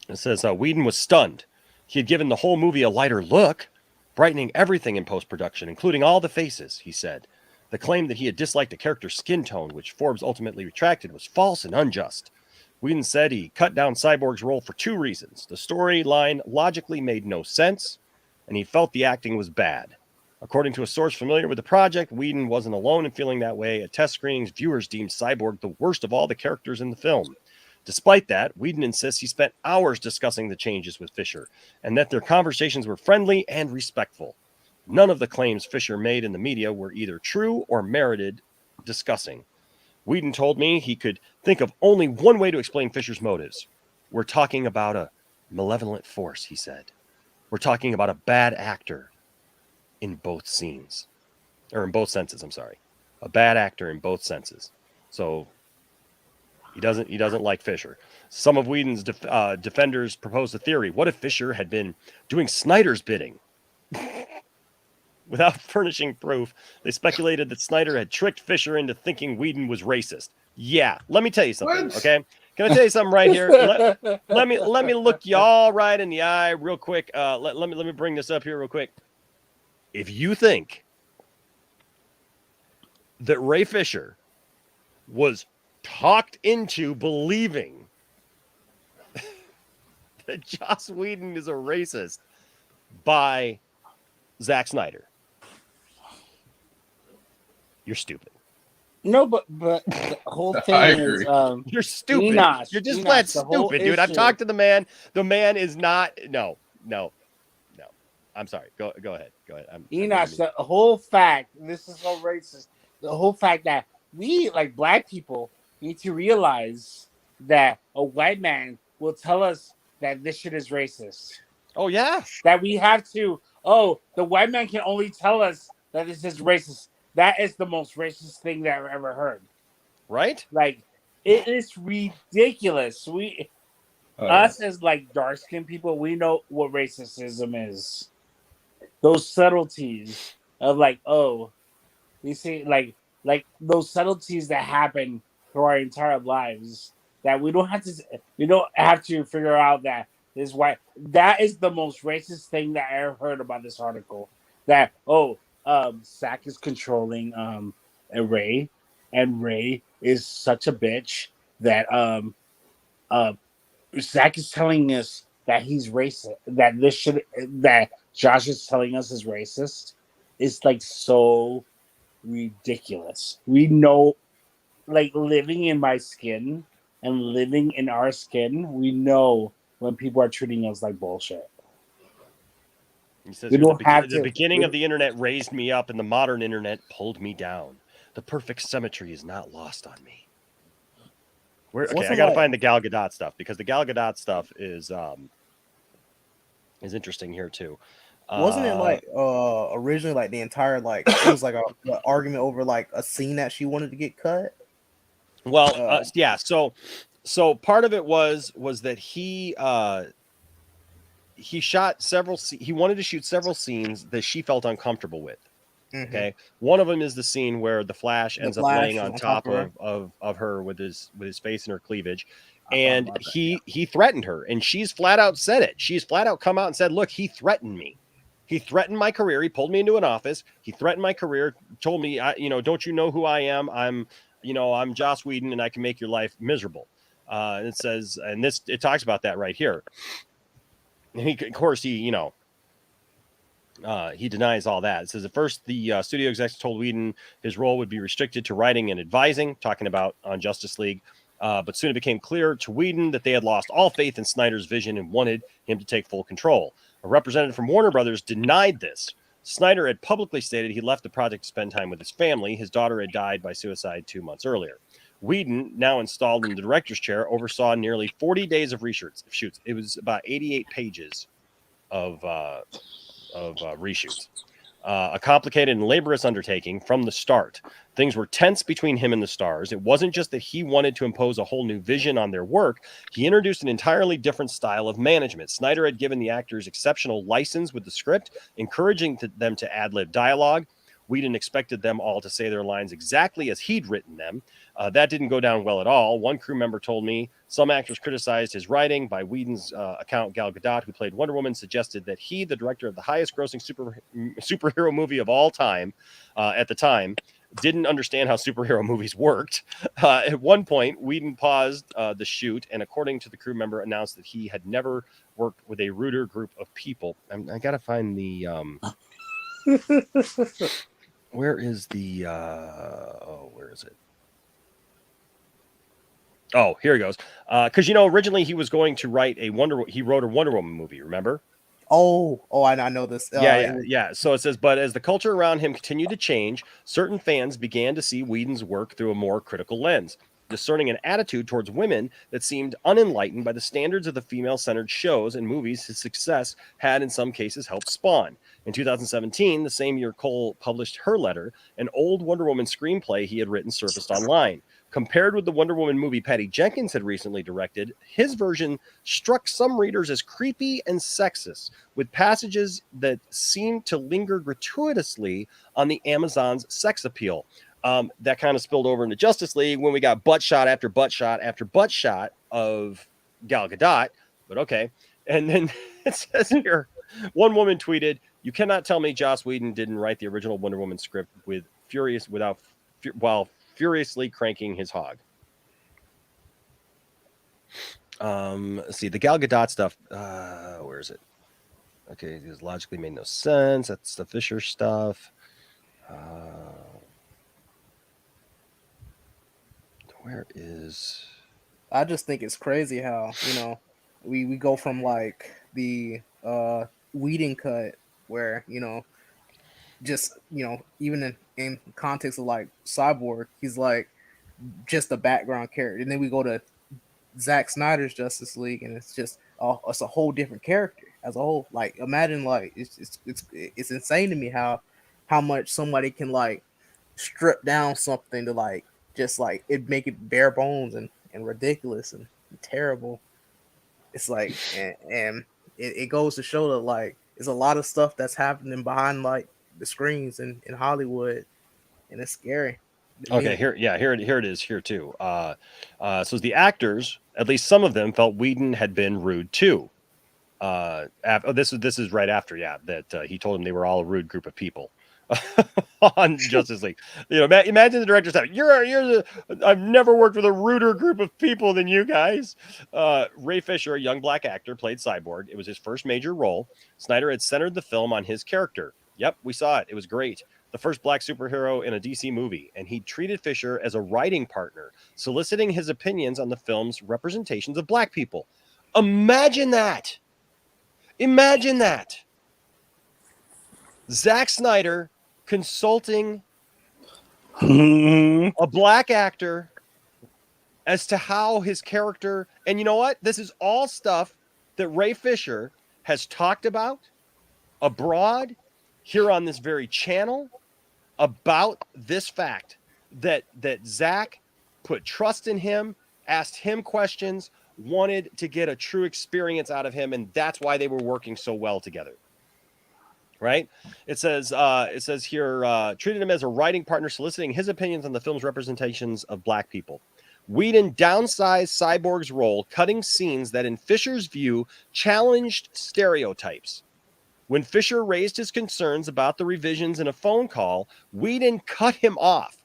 it says Whedon was stunned. He had given the whole movie a lighter look, brightening everything in post-production, including all the faces, he said. The claim that he had disliked the character's skin tone, which Forbes ultimately retracted, was false and unjust. Whedon said he cut down Cyborg's role for two reasons. The storyline logically made no sense, and he felt the acting was bad. According to a source familiar with the project, Whedon wasn't alone in feeling that way. At test screenings, viewers deemed Cyborg the worst of all the characters in the film. Despite that, Whedon insists he spent hours discussing the changes with Fisher, and that their conversations were friendly and respectful. None of the claims Fisher made in the media were either true or merited discussing. Whedon told me he could think of only one way to explain Fisher's motives. We're talking about a malevolent force, he said. We're talking about a bad actor in both scenes. Or in both senses, I'm sorry. A bad actor in both senses. So he doesn't like Fisher. Some of Whedon's defenders proposed a theory. What if Fisher had been doing Snyder's bidding? Without furnishing proof, they speculated that Snyder had tricked Fisher into thinking Whedon was racist. Yeah, let me tell you something, What? okay? Can I tell you something right here? Let me look y'all right in the eye real quick. Let me bring this up here real quick. If you think that Ray Fisher was talked into believing that Joss Whedon is a racist by Zack Snyder, you're stupid. No, but the whole thing I is agree. You're stupid. Enosh, You're just Enosh, flat the whole stupid, dude. I've issue- talked to the man. The man is not. No. I'm sorry. Go ahead. Enosh, the whole fact, this is so racist. The whole fact that we, like black people, need to realize that a white man will tell us that this shit is racist. Oh yeah. That we have to. Oh, the white man can only tell us that this is racist. That is the most racist thing that I've ever heard. Right. Like, it is ridiculous. Us as like dark skinned people, we know what racism is. Those subtleties of like, oh, you see, like those subtleties that happen through our entire lives that we don't have to figure out that this white. That is the most racist thing that I ever heard about this article. That Zack is controlling Ray, and Ray is such a bitch that Zack is telling us that he's racist. That Josh is telling us is racist. It's like so ridiculous. We know, like living in my skin and living in our skin, we know when people are treating us like bullshit. He says We here, don't have the to- beginning of the internet raised me up, and the modern internet pulled me down. The perfect symmetry is not lost on me. I Wasn't gotta like- find the Gal Gadot stuff because the Gal Gadot stuff is interesting here too. Wasn't it like originally like the entire like it was like an argument over like a scene that she wanted to get cut? Well, yeah. So part of it was that he shot several. He wanted to shoot several scenes that she felt uncomfortable with. Mhm. Okay, one of them is the scene where the Flash ends up laying Flash on on top top of her with his face and her cleavage, I thought and about that, he threatened her, and she's flat out said it. She's flat out come out and said, "Look, he threatened me. He threatened my career. He pulled me into an office. He threatened my career. Told me, don't you know who I am? I'm Joss Whedon and I can make your life miserable. And it says, and it talks about that right here. And he denies all that. It says at first the studio execs told Whedon his role would be restricted to writing and advising, talking about on Justice League. But soon it became clear to Whedon that they had lost all faith in Snyder's vision and wanted him to take full control. A representative from Warner Brothers denied this. Snyder had publicly stated he left the project to spend time with his family. His daughter had died by suicide 2 months earlier. Whedon, now installed in the director's chair, oversaw nearly 40 days of reshoots. It was about 88 pages of reshoots. A complicated and laborious undertaking from the start. Things were tense between him and the stars. It wasn't just that he wanted to impose a whole new vision on their work. He introduced an entirely different style of management. Snyder had given the actors exceptional license with the script, encouraging them to ad-lib dialogue. Whedon expected them all to say their lines exactly as he'd written them. That didn't go down well at all. One crew member told me some actors criticized his writing. By Whedon's account, Gal Gadot, who played Wonder Woman, suggested that he, the director of the highest-grossing superhero movie of all time at the time, didn't understand how superhero movies worked. At one point, Whedon paused the shoot, and according to the crew member, announced that he had never worked with a ruder group of people. I got to find the... where is the... where is it? Oh, here he goes. Because, originally he was going to write he wrote a Wonder Woman movie, remember? I know this. Yeah. So it says, but as the culture around him continued to change, certain fans began to see Whedon's work through a more critical lens, discerning an attitude towards women that seemed unenlightened by the standards of the female-centered shows and movies his success had in some cases helped spawn. In 2017, the same year Cole published her letter, an old Wonder Woman screenplay he had written surfaced online. Compared with the Wonder Woman movie Patty Jenkins had recently directed, his version struck some readers as creepy and sexist, with passages that seemed to linger gratuitously on the Amazon's sex appeal. That kind of spilled over into Justice League when we got butt shot after butt shot after butt shot of Gal Gadot. But okay. And then it says here, one woman tweeted, "You cannot tell me Joss Whedon didn't write the original Wonder Woman script while furiously cranking his hog." Let's see, the Gal Gadot stuff. Where is it? Okay, this logically made no sense. That's the Fisher stuff. Where is... I just think it's crazy how, we go from like the Whedon cut where, just, even in context of like Cyborg, he's like just a background character. And then we go to Zack Snyder's Justice League and it's just, it's a whole different character as a whole. Like, imagine, like, it's insane to me how much somebody can like strip down something to like, just like it make it bare bones and ridiculous and terrible. It's like, and it goes to show that like there's a lot of stuff that's happening behind like the screens in Hollywood, and it's scary. Okay, here it is here too. So the actors, at least some of them, felt Whedon had been rude too. This is right after that he told them they were all a rude group of people. On Justice League, imagine the director saying, I've never worked with a ruder group of people than you guys." Ray Fisher, a young black actor, played Cyborg. It was his first major role. Snyder had centered the film on his character. Yep, we saw it. It was great. The first black superhero in a DC movie, and he treated Fisher as a writing partner, soliciting his opinions on the film's representations of black people. Imagine that. Zack Snyder consulting a black actor as to how his character, and you know what? This is all stuff that Ray Fisher has talked about abroad here on this very channel about this fact that Zack put trust in him, asked him questions, wanted to get a true experience out of him, and that's why they were working so well together. Right? It says here, treated him as a writing partner, soliciting his opinions on the film's representations of black people. Whedon downsized Cyborg's role, cutting scenes that, in Fisher's view, challenged stereotypes. When Fisher raised his concerns about the revisions in a phone call, Whedon cut him off.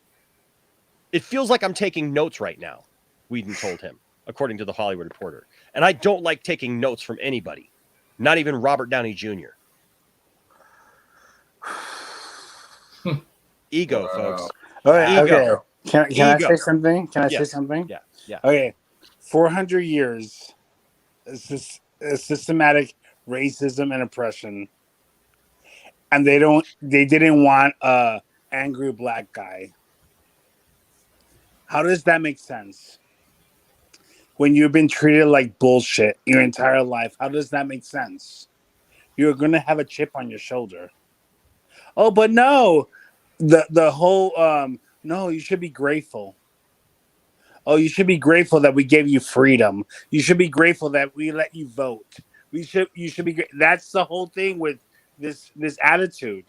It feels like I'm taking notes right now, Whedon told him, according to the Hollywood Reporter. And I don't like taking notes from anybody, not even Robert Downey Jr. Ego, Wow. folks. Okay, Ego. okay. Can I Ego. say something? Can I say Yes. something? Yeah. Okay, 400 years. It's just a systematic racism and oppression, and they didn't want a angry black guy. How does that make sense? When you've been treated like bullshit your entire life, how does that make sense? You're gonna have a chip on your shoulder. Oh, but no, the whole no, you should be grateful. Oh, you should be grateful that we gave you freedom. You should be grateful that we let you vote. You should be. That's the whole thing with this attitude,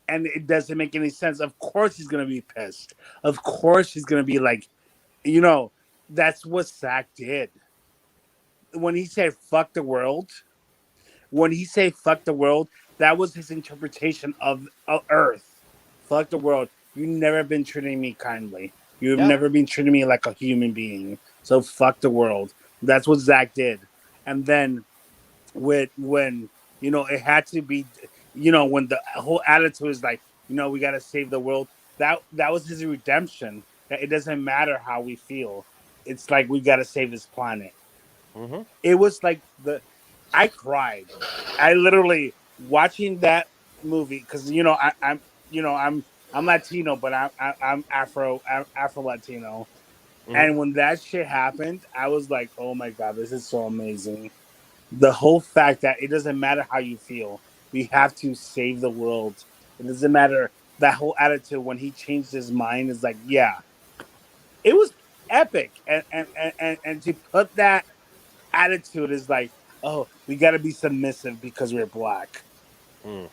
and it doesn't make any sense. Of course, he's gonna be pissed. Of course, he's gonna be like, you know, that's what Zach did when he said "fuck the world." When he said "fuck the world," that was his interpretation of Earth. Fuck the world. You've never been treating me kindly. You've never been treating me like a human being. So fuck the world. That's what Zach did. And then when it had to be, when the whole attitude is like, we gotta save the world. That was his redemption. That it doesn't matter how we feel. It's like we gotta save this planet. Mm-hmm. It was like I cried. I literally watching that movie because I'm Latino, but I'm Afro Latino, Mm-hmm. and when that shit happened, I was like, oh my god, this is so amazing. The whole fact that it doesn't matter how you feel, we have to save the world. It doesn't matter. That whole attitude when he changed his mind is like, yeah, it was epic, and to put that attitude is like, oh, we got to be submissive because we're black. I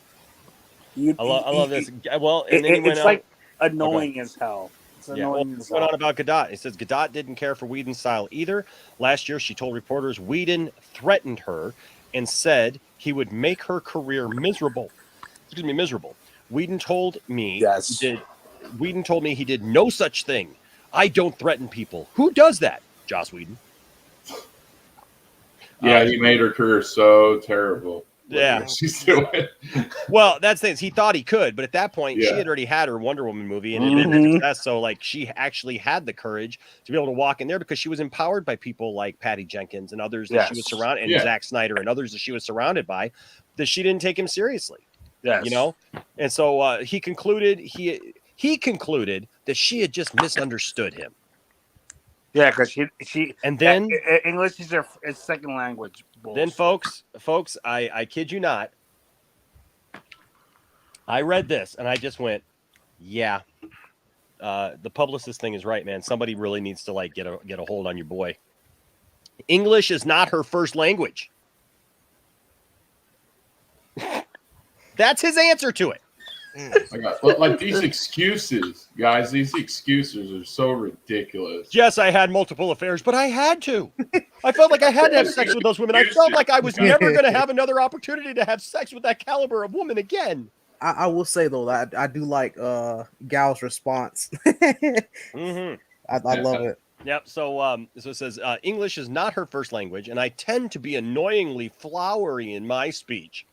love this. Well, and It, then he went it's on. like annoying as hell. It's annoying as He went hell. on about Gadot. He says Gadot didn't care for Whedon's style either. Last year, she told reporters Whedon threatened her and said he would make her career miserable. Excuse me, miserable. Whedon told me Yes. Whedon told me he did no such thing. I don't threaten people. Who does that? Joss Whedon. Yeah, he made her career so terrible. Yeah. She's doing. Well, that's the thing. He thought he could, but at that point, she had already had her Wonder Woman movie, and it had been a success. So, like, she actually had the courage to be able to walk in there because she was empowered by people like Patty Jenkins and others that she was surrounded, and Zack Snyder and others that she was surrounded by, that she didn't take him seriously. Yes. And so he concluded that she had just misunderstood him. Yeah, because she and then English is her second language. Then, folks, I kid you not, I read this and I just went, yeah, the publicist thing is right, man. Somebody really needs to like get a hold on your boy. English is not her first language. That's his answer to it. Like these excuses, guys, these excuses are so ridiculous. Yes, I had multiple affairs, but I had to. I felt like I had to have sex with those women. I felt like I was never going to have another opportunity to have sex with that caliber of woman again. I will say, though, that I do like Gal's response. Mm-hmm. I love it. Yep. So it says English is not her first language, and I tend to be annoyingly flowery in my speech.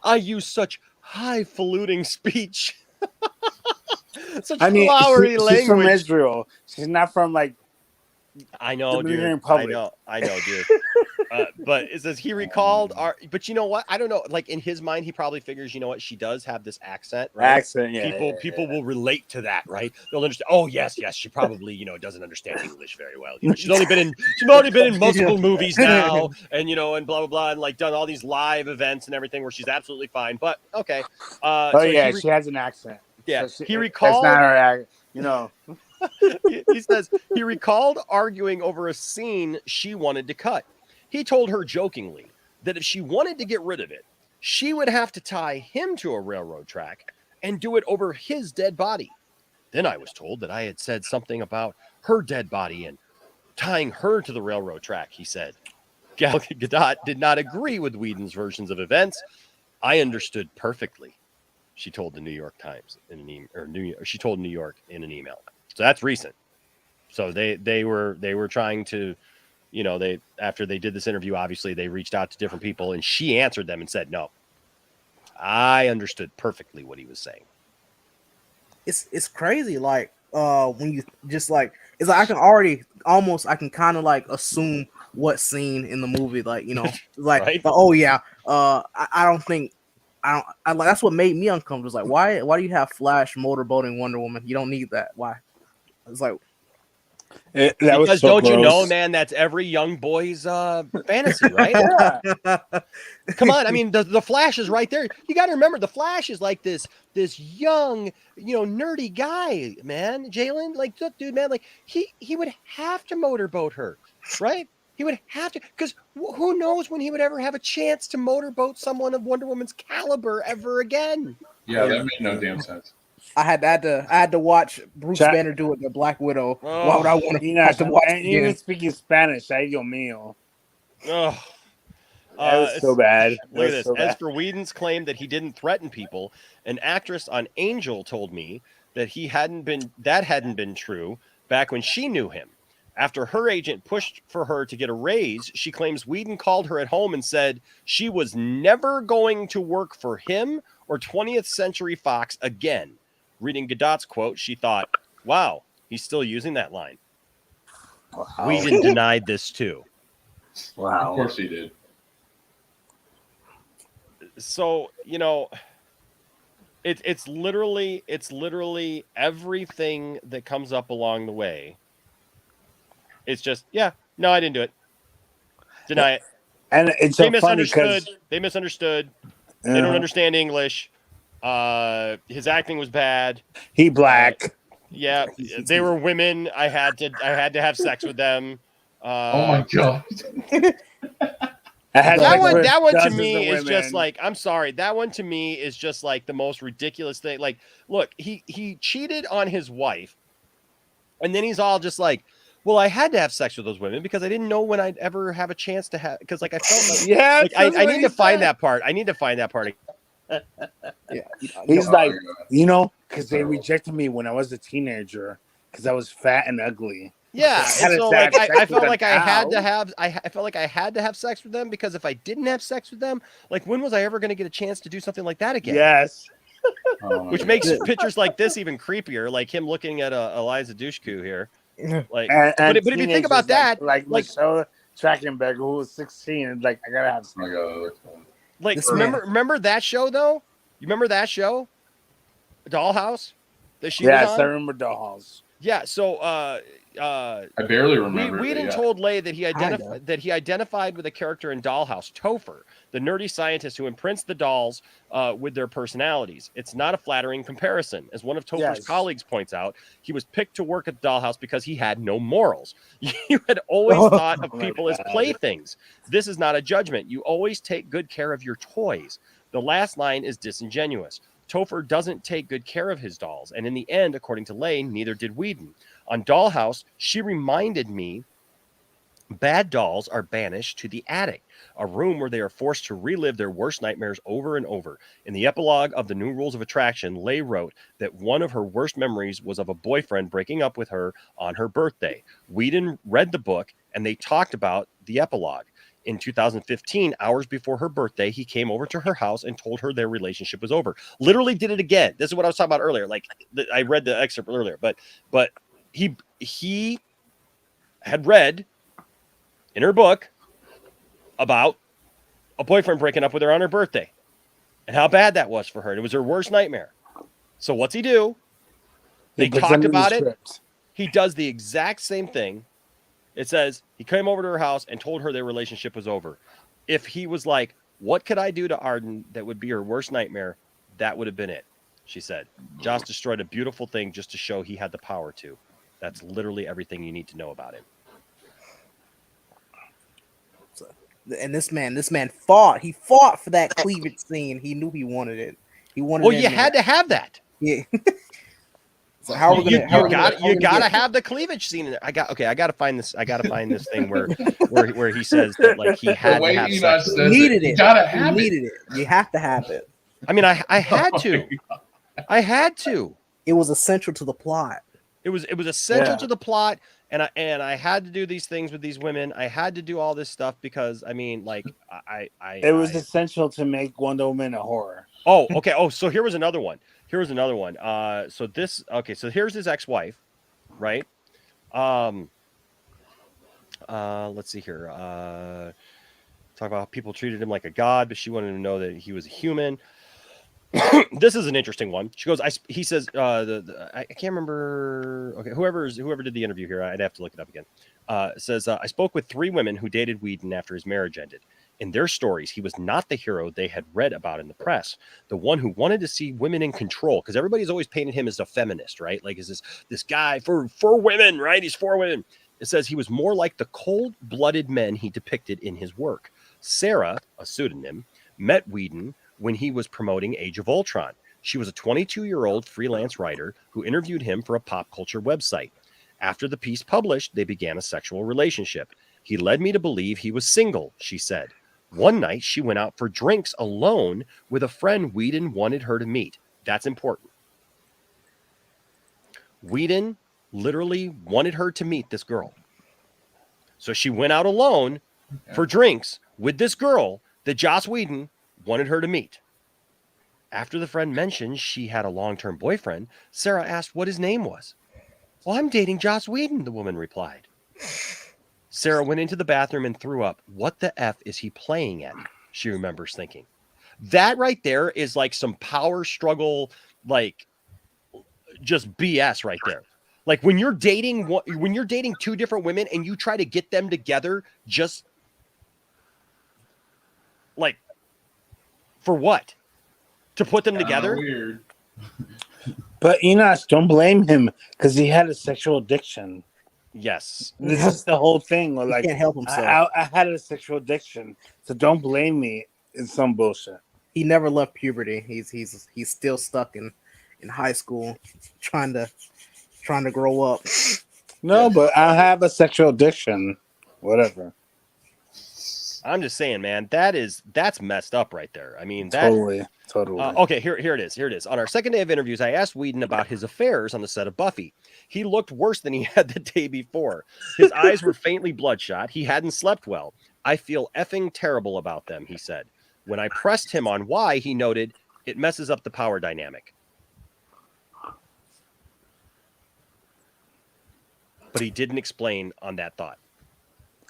I use such highfalutin speech. Flowery language. She's from Israel. She's not from like. I know, dude. Republic. I know, dude. But it says he recalled but you know what? I don't know. Like in his mind, he probably figures, you know what? She does have this accent, right? People will relate to that, right? They'll understand. Oh, yes. She probably, doesn't understand English very well. She's only been in multiple movies now, and and blah blah blah, and like done all these live events and everything where she's absolutely fine. But okay. She has an accent. Yeah, so he recalled. That's not her accent, He says he recalled arguing over a scene she wanted to cut. He told her jokingly that if she wanted to get rid of it, she would have to tie him to a railroad track and do it over his dead body. Then I was told that I had said something about her dead body and tying her to the railroad track, he said. Gal Gadot did not agree with Whedon's versions of events. I understood perfectly. She told the New York Times in an email, or she told New York in an email. So that's recent. So they were trying to, you know, after they did this interview, obviously they reached out to different people, and she answered them and said, "No, I understood perfectly what he was saying." It's crazy. Like when you just like, it's like I can already almost, I can kind of like assume what scene in the movie, like, you know, like, Right? but, oh yeah, I don't think. I like, that's what made me uncomfortable. It's like, why do you have Flash motorboating Wonder Woman? You don't need that. Why? It's like, That Because was so don't you know, gross. man, that's every young boy's fantasy, right? Yeah. Come on, I mean, the Flash is right there. You got to remember, the Flash is like this young, you know, nerdy guy, man. Jalen, like, look, dude, man, like he would have to motorboat her, right? He would have to, because who knows when he would ever have a chance to motorboat someone of Wonder Woman's caliber ever again. Yeah, that made no damn sense. I had to watch Bruce Chat- Banner do it to Black Widow. Oh, Why would I want to You know, have to watch and it even again? speaking Spanish, ay Dios mío. Oh, That was so bad. Look at this. So As bad. for Whedon's claim that he didn't threaten people, an actress on Angel told me that hadn't been true back when she knew him. After her agent pushed for her to get a raise, she claims Whedon called her at home and said she was never going to work for him or 20th Century Fox again. Reading Godot's quote, she thought, wow, he's still using that line. Wow. Whedon denied this too. Wow. Of course he did. So, you know, it's literally everything that comes up along the way. It's just, yeah, no, I didn't do it. Deny it. And it's so funny because They misunderstood. They don't understand English. His acting was bad. he black. Yeah, they were women. I had to have sex with them. Oh my god. I had sex with That one to dozens me of is just women. like, I'm sorry. That one to me is just like the most ridiculous thing. Like, look, he cheated on his wife, and then he's all just like, well, I had to have sex with those women because I didn't know when I'd ever have a chance to have, because like I felt like, Yeah, like I need to find that part. I need to find that part. Yeah, He's like, you know, because they rejected me when I was a teenager because I was fat and ugly. Yeah, I had and to so have like sex I with felt them like I had to now. have I felt like I had to have sex with them because if I didn't have sex with them, like when was I ever going to get a chance to do something like that again? Yes. Oh my Which God. makes pictures like this even creepier, like him looking at Eliza Dushku here. Like, And but if you think about that, like like- Michelle Trachtenberg, who was 16, and like, I gotta have sex. Oh my God, that looks fun. like This man- remember that show though? You remember that show, Dollhouse, that she Yes, was I on? remember Dollhouse. Yeah. So I barely remember. it, Whedon but yeah. told Lay that he Kinda. identified with a character in Dollhouse, Topher, the nerdy scientist who imprints the dolls with their personalities. It's not a flattering comparison. As one of Topher's Yes. colleagues points out, he was picked to work at Dollhouse because he had no morals. You had always thought of Oh my people as God. playthings. This is not a judgment. You always take good care of your toys. The last line is disingenuous. Topher doesn't take good care of his dolls, and in the end, according to Lane, neither did Whedon. On Dollhouse, she reminded me bad dolls are banished to the attic, a room where they are forced to relive their worst nightmares over and over. In the epilogue of The New Rules of Attraction, Lay wrote that one of her worst memories was of a boyfriend breaking up with her on her birthday. Whedon read the book, and they talked about the epilogue. In 2015, hours before her birthday, he came over to her house and told her their relationship was over. Literally did it again. This is what I was talking about earlier. Like I read the excerpt earlier, but he had read in her book about a boyfriend breaking up with her on her birthday and how bad that was for her. It was her worst nightmare. So what's he do? They He puts talked them in the about it. script. He does the exact same thing. It says he came over to her house and told her their relationship was over. If he was like, what could I do to Arden that would be her worst nightmare? That would have been it. She said, Joss destroyed a beautiful thing just to show he had the power to. That's literally everything you need to know about him. And this man fought. He fought for that cleavage scene. He knew he wanted it. He wanted. Well, it you in had to have that. there. Yeah. So how are we You gonna? gotta have the cleavage scene in there. I gotta find this. I gotta find this thing where he says that like he had The way to have Enoch sex. says You needed You it. gotta You have it. needed it. You have to have it. I mean, I had to. I had to. It was essential to the plot. It was essential to the plot, and I had to do these things with these women. I had to do all this stuff because I mean, like it was essential to make Wonder Woman a horror. Oh, okay. Oh, so here was another one. So here's his ex-wife, right? Let's see here. Talk about how people treated him like a god, but she wanted to know that he was a human. This is an interesting one. She goes, he says, I can't remember. Okay, whoever did the interview here, I'd have to look it up again. Says, I spoke with 3 women who dated Whedon after his marriage ended. In their stories, he was not the hero they had read about in the press. The one who wanted to see women in control, because everybody's always painted him as a feminist, right? Like, is this guy for women, right? He's for women. It says he was more like the cold-blooded men he depicted in his work. Sarah, a pseudonym, met Whedon when he was promoting Age of Ultron. She was a 22-year-old freelance writer who interviewed him for a pop culture website. After the piece published, they began a sexual relationship. He led me to believe he was single, she said. One night, she went out for drinks alone with a friend Whedon wanted her to meet. That's important. Whedon literally wanted her to meet this girl. So she went out alone for drinks with this girl that Joss Whedon wanted her to meet. After the friend mentioned she had a long-term boyfriend, Sarah asked what his name was. Well, I'm dating Joss Whedon, the woman replied. Sarah went into the bathroom and threw up. What the F is he playing at? She remembers thinking. That right there is like some power struggle, like just BS right there. Like when you're dating 2 different women and you try to get them together, just like for what? To put them together? Weird. But Enosh, don't blame him because he had a sexual addiction. Yes. This is the whole thing. Like, He can't help himself. I had a sexual addiction, so don't blame me. It's some bullshit. He never left puberty. He's still stuck in high school, trying to grow up. No, but I have a sexual addiction. Whatever. I'm just saying, man, that's messed up right there. I mean, that Totally. Okay, here it is. On our second day of interviews, I asked Whedon about his affairs on the set of Buffy. He looked worse than he had the day before. His eyes were faintly bloodshot. He hadn't slept well. I feel effing terrible about them, he said. When I pressed him on why, he noted, it messes up the power dynamic. But he didn't explain on that thought.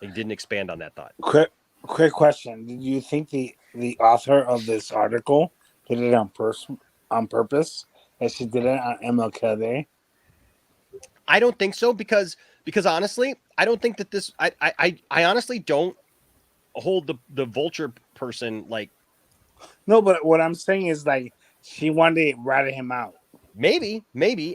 He didn't expand on that thought. Quick question. Did you think the author of this article did it on purpose? As she did it on MLK Day? I don't think so because honestly, I don't think that this. I honestly don't hold the Vulture person like. No, but what I'm saying is like she wanted to rat him out. Maybe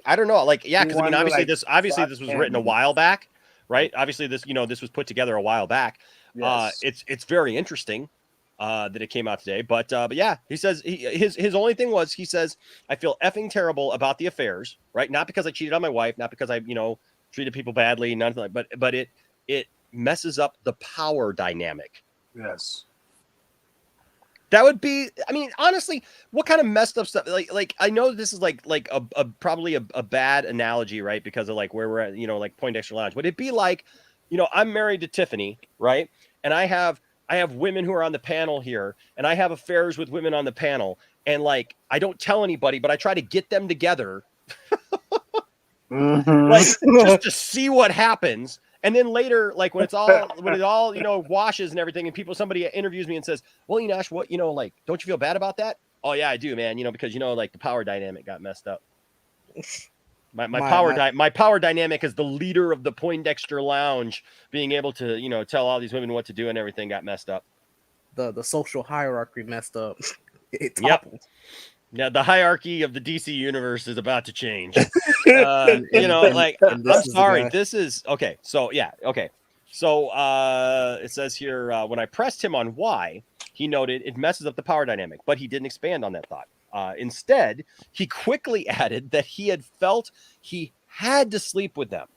I don't know. Like, yeah, because I mean, obviously like, this was written a while back, right? Obviously, this was put together a while back. Yes. It's very interesting that it came out today, but yeah, he says his only thing was, he says, I feel effing terrible about the affairs, right? Not because I cheated on my wife, not because I treated people badly, nothing like, but it messes up the power dynamic. Yes. That would be, I mean, honestly, what kind of messed up stuff? Like I know this is like a probably a bad analogy, right? Because of like where we're at, like Poindexter Lounge. Would it be like, I'm married to Tiffany, right? And I have women who are on the panel here, and I have affairs with women on the panel, and like I don't tell anybody, but I try to get them together, like just to see what happens. And then later, like when it all washes and everything, and somebody interviews me and says, "Well, Enosh, what like, don't you feel bad about that?" Oh yeah, I do, man. Because like the power dynamic got messed up. My power dynamic as the leader of the Poindexter Lounge, being able to tell all these women what to do and everything, got messed up. The social hierarchy messed up. It toppled. Yep. Yeah, the hierarchy of the DC universe is about to change. Like, I'm sorry. This is okay. So yeah, okay. So it says here, when I pressed him on why, he noted it messes up the power dynamic, but he didn't expand on that thought. Instead, he quickly added that he had felt he had to sleep with them,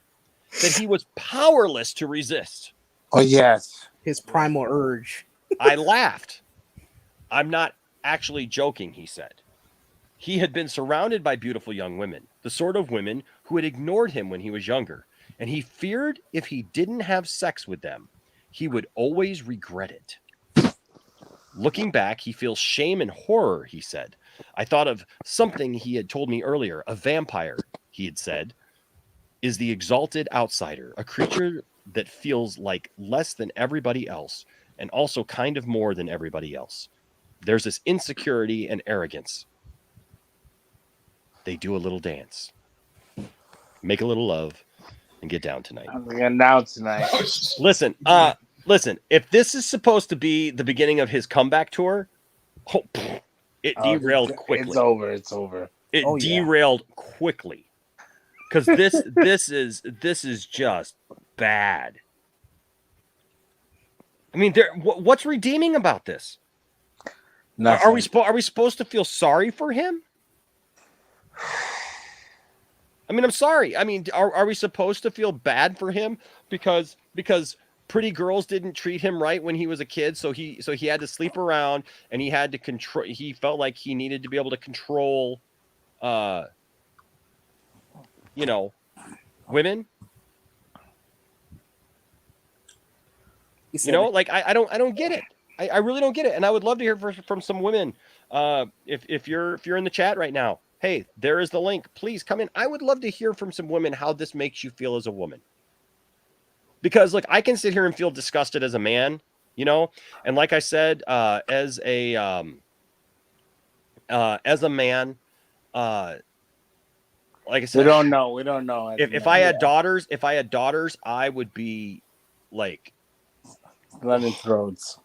that he was powerless to resist. Oh, yes. His primal urge. I laughed. I'm not actually joking, he said. He had been surrounded by beautiful young women, the sort of women who had ignored him when he was younger, and he feared if he didn't have sex with them, he would always regret it. Looking back, he feels shame and horror, he said. I thought of something he had told me earlier. A vampire, he had said, is the exalted outsider, a creature that feels like less than everybody else and also kind of more than everybody else. There's this insecurity and arrogance. They do a little dance, make a little love, and get down tonight. I'm getting down tonight. Listen, if this is supposed to be the beginning of his comeback tour, it derailed quickly. It's over. It derailed quickly. Because this is just bad. I mean, what's redeeming about this? Nothing. Are we supposed to feel sorry for him? I mean, I'm sorry. I mean, are we supposed to feel bad for him because pretty girls didn't treat him right when he was a kid, so he had to sleep around and he had to control. He felt like he needed to be able to control, women. Like I don't get it. I really don't get it, and I would love to hear from some women. If you're in the chat right now, hey, there is the link. Please come in. I would love to hear from some women how this makes you feel as a woman. Because look, I can sit here and feel disgusted as a man, and like I said, as a man, like I said, we don't know. If I had daughters, I would be like running throats.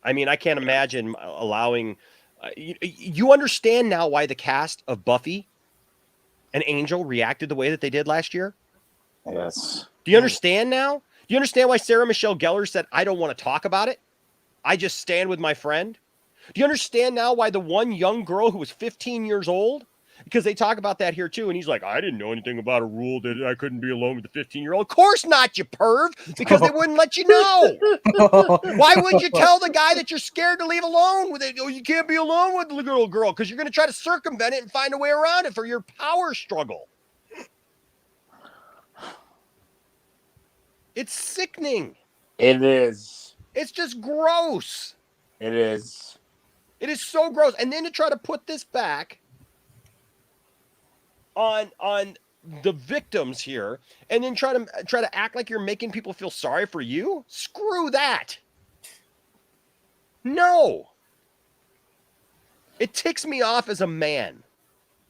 I mean, I can't imagine allowing. You understand now why the cast of Buffy and Angel reacted the way that they did last year? Yes. Do you understand now? Do you understand why Sarah Michelle Gellar said, I don't want to talk about it? I just stand with my friend? Do you understand now why the one young girl who was 15 years old, because they talk about that here too, and he's like, I didn't know anything about a rule that I couldn't be alone with the 15-year-old. Of course not, you perv, because they wouldn't let you know. Why would you tell the guy that you're scared to leave alone with it? Oh, you can't be alone with the little girl because you're going to try to circumvent it and find a way around it for your power struggle. It's sickening. It is. It's just gross. It is. It is so gross. And then to try to put this back on the victims here, and then try to act like you're making people feel sorry for you. Screw that. No. It ticks me off as a man.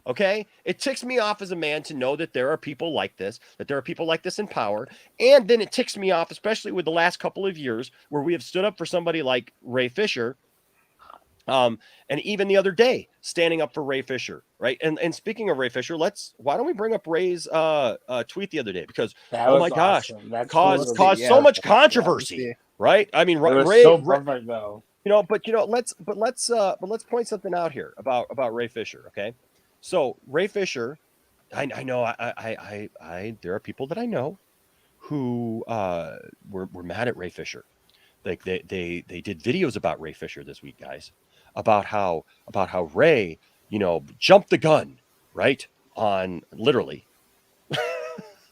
Okay? It ticks me off as a man to know that there are people like this, in power. And then it ticks me off, especially with the last couple of years where we have stood up for somebody like Ray Fisher. And even the other day, standing up for Ray Fisher, right? And speaking of Ray Fisher, why don't we bring up Ray's tweet the other day? Because oh my gosh, awesome. caused so much controversy, right? I mean, Ray, so perfect though. let's point something out here about Ray Fisher, okay? So Ray Fisher, I know I there are people that I know who were mad at Ray Fisher. Like they did videos about Ray Fisher this week, guys, about how Ray, jumped the gun, right? On literally.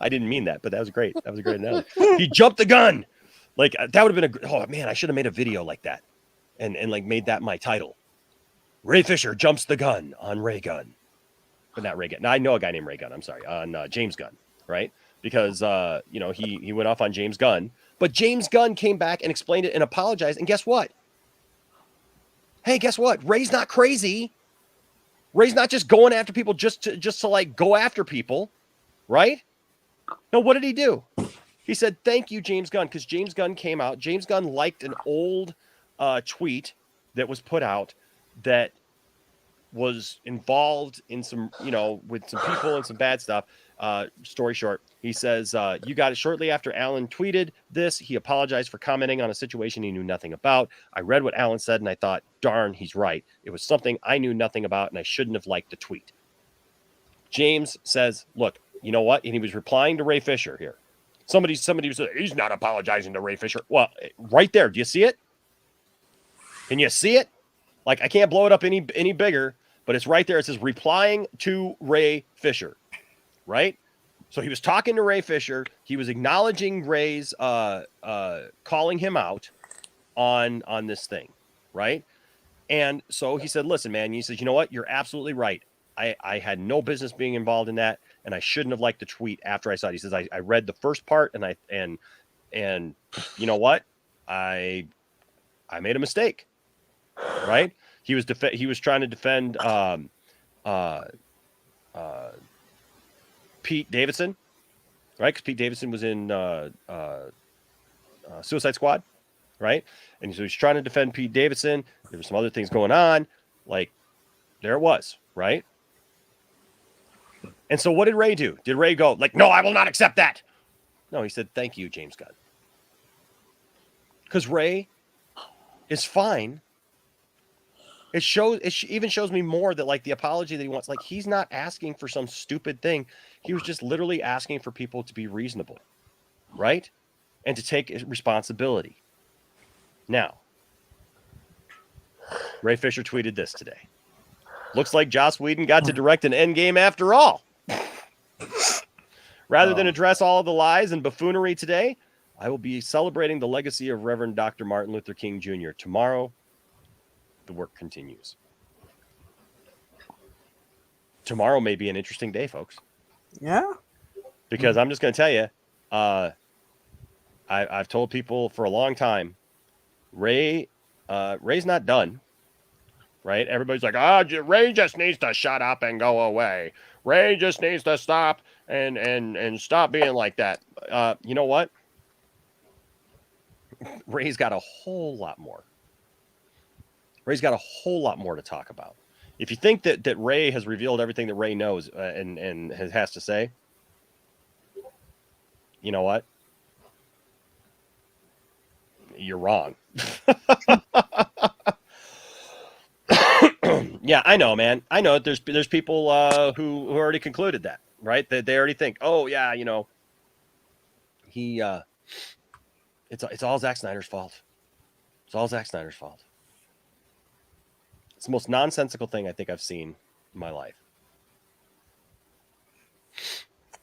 I didn't mean that, but that was great. That was a great analogy. He jumped the gun. Like that would have been oh man, I should have made a video like that and like made that my title. Ray Fisher jumps the gun on Ray Gunn. But not Ray Gunn. Now I know a guy named Ray Gunn, I'm sorry, on James Gunn, right? Because he went off on James Gunn. But James Gunn came back and explained it and apologized. And guess what? Hey, guess what? Ray's not crazy. Ray's not just going after people just to like go after people, right? No, what did he do? He said, thank you, James Gunn, because James Gunn came out. James Gunn liked an old tweet that was put out that was involved in some, with some people and some bad stuff. Story short, he says, you got it. Shortly after Alan tweeted this, he apologized for commenting on a situation he knew nothing about. I read what Alan said and I thought, darn, he's right. It was something I knew nothing about and I shouldn't have liked the tweet. James says, look, you know what? And he was replying to Ray Fisher here. Somebody said, he's not apologizing to Ray Fisher. Well, right there. Do you see it? Can you see it? Like, I can't blow it up any bigger, but it's right there. It says replying to Ray Fisher, right? So he was talking to Ray Fisher. He was acknowledging Ray's calling him out on this thing, right? And so he said, listen, man, he says, you know what? You're absolutely right. I had no business being involved in that, and I shouldn't have liked the tweet after I saw it. He says, I read the first part, and you know what? I made a mistake, right? He was trying to defend Pete Davidson, right? Because Pete Davidson was in Suicide Squad, right? And so he's trying to defend Pete Davidson. There were some other things going on. Like, there it was, right? And so what did Ray do? Did Ray go, like, no, I will not accept that? No, he said, thank you, James Gunn. Because Ray is fine. It even shows me more that, like, the apology that he wants, like, he's not asking for some stupid thing. He was just literally asking for people to be reasonable, right? And to take responsibility. Now, Ray Fisher tweeted this today. Looks like Joss Whedon got to direct an Endgame after all. Rather than address all of the lies and buffoonery today, I will be celebrating the legacy of Reverend Dr. Martin Luther King Jr. Tomorrow, the work continues. Tomorrow may be an interesting day, folks. Yeah. Because I'm just going to tell you, I've told people for a long time, Ray's not done, right? Everybody's like, Ray just needs to shut up and go away. Ray just needs to stop and stop being like that. You know what? Ray's got a whole lot more. Ray's got a whole lot more to talk about. If you think that Ray has revealed everything that Ray knows and has to say, you know what? You're wrong. Yeah, I know, man. I know there's people who already concluded that, right? That they already think, oh yeah, you know, he it's all Zack Snyder's fault. It's all Zack Snyder's fault. It's the most nonsensical thing I think I've seen in my life.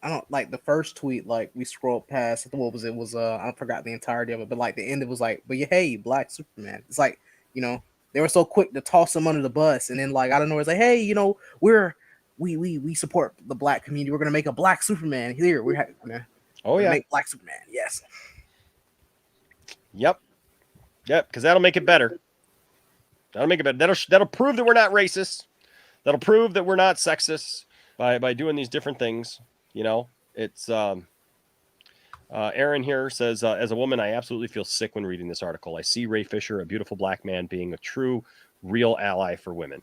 I don't like the first tweet. Like, we scrolled past. What was it? Was I forgot the entirety of it, but like the end, it was like, but hey, Black Superman. It's like, you know, they were so quick to toss him under the bus, and then like I don't know, it's like, hey, you know, we support the Black community. We're gonna make a Black Superman here. We're make Black Superman. Yes. Yep. Because that'll make it better. That'll make it better. That'll prove that we're not racist. That'll prove that we're not sexist by doing these different things. You know, it's Aaron here says, as a woman, I absolutely feel sick when reading this article. I see Ray Fisher, a beautiful Black man, being a true, real ally for women.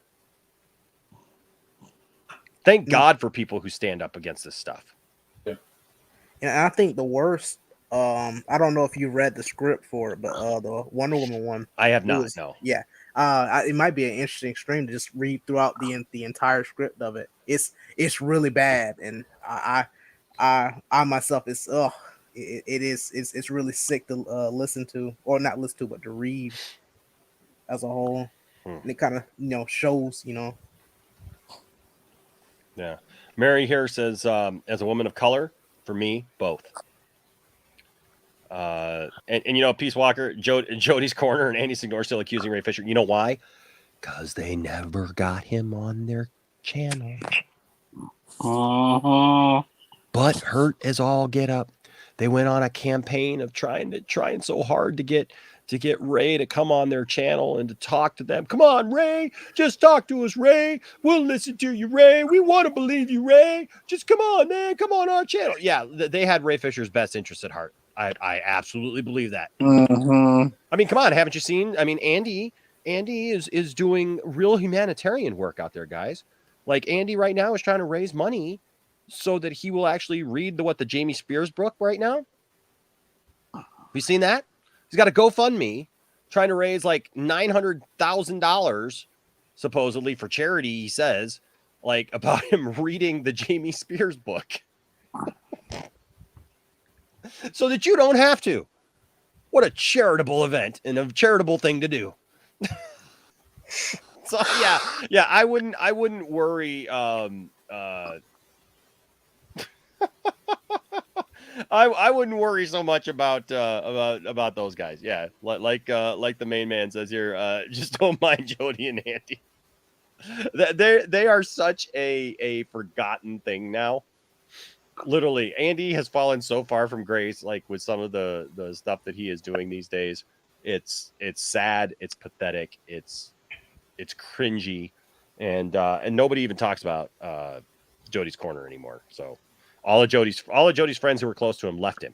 Thank God for people who stand up against this stuff. Yeah. And I think the worst, I don't know if you read the script for it, but the Wonder Woman one. I have not, no. Yeah. It might be an interesting stream to just read throughout the entire script of it. It's really bad, and I myself it's really sick to listen to, or not listen to, but to read as a whole. And it kind of, you know, shows, you know. Yeah. Mary here says, as a woman of color, for me, both. And you know, Peace Walker, Jody's Corner, and Andy Signor still accusing Ray Fisher. You know why? Because they never got him on their channel. But hurt as all get up. They went on a campaign of trying so hard to get Ray to come on their channel and to talk to them. Come on, Ray, just talk to us, Ray. We'll listen to you, Ray. We want to believe you, Ray. Just come on, man. Come on our channel. Yeah, they had Ray Fisher's best interest at heart. I absolutely believe that. I mean, come on, haven't you seen? I mean, Andy is doing real humanitarian work out there, guys. Like, Andy right now is trying to raise money so that he will actually read the Jamie Spears book right now. Have you seen that? He's got a GoFundMe trying to raise like $900,000 supposedly for charity, he says, like, about him reading the Jamie Spears book. So that you don't have to. What a charitable event and a charitable thing to do. So yeah, I wouldn't worry. I wouldn't worry so much about those guys. Yeah, like the main man says here. Just don't mind Jody and Andy. They are such a forgotten thing now. Literally, Andy has fallen so far from grace, like with some of the stuff that he is doing these days. It's sad, it's pathetic, it's cringy, and nobody even talks about Jody's corner anymore. So all of Jody's friends who were close to him left him.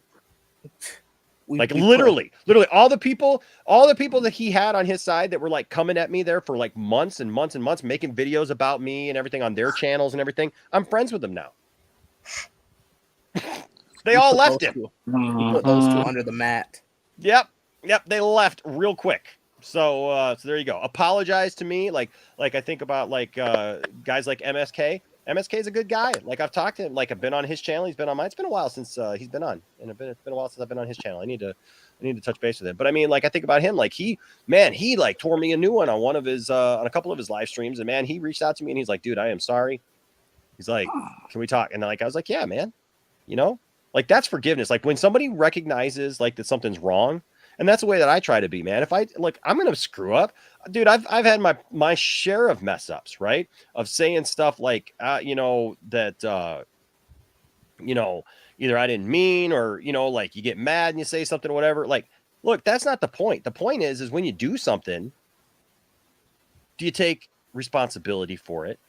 Literally all the people that he had on his side that were like coming at me there for like months and months and months, making videos about me and everything on their channels and everything. I'm friends with them now. They all left him. We put those two under the mat. Yep, they left real quick. So there you go. Apologize to me, like I think about like guys like MSK. MSK is a good guy. Like I've talked to him. Like I've been on his channel. He's been on mine. It's been a while since he's been on, and it's been a while since I've been on his channel. I need to touch base with him. But I mean, like I think about him. Like he like tore me a new one on one of his on a couple of his live streams, and man, he reached out to me and he's like, dude, I am sorry. He's like, can we talk? And like I was like, yeah, man. You know, like that's forgiveness. Like when somebody recognizes like that something's wrong. And that's the way that I try to be, man. If I'm going to screw up, dude, I've had my share of mess ups, right? Of saying stuff like, that, either I didn't mean, or, like you get mad and you say something or whatever. Like, look, that's not the point. The point is when you do something, do you take responsibility for it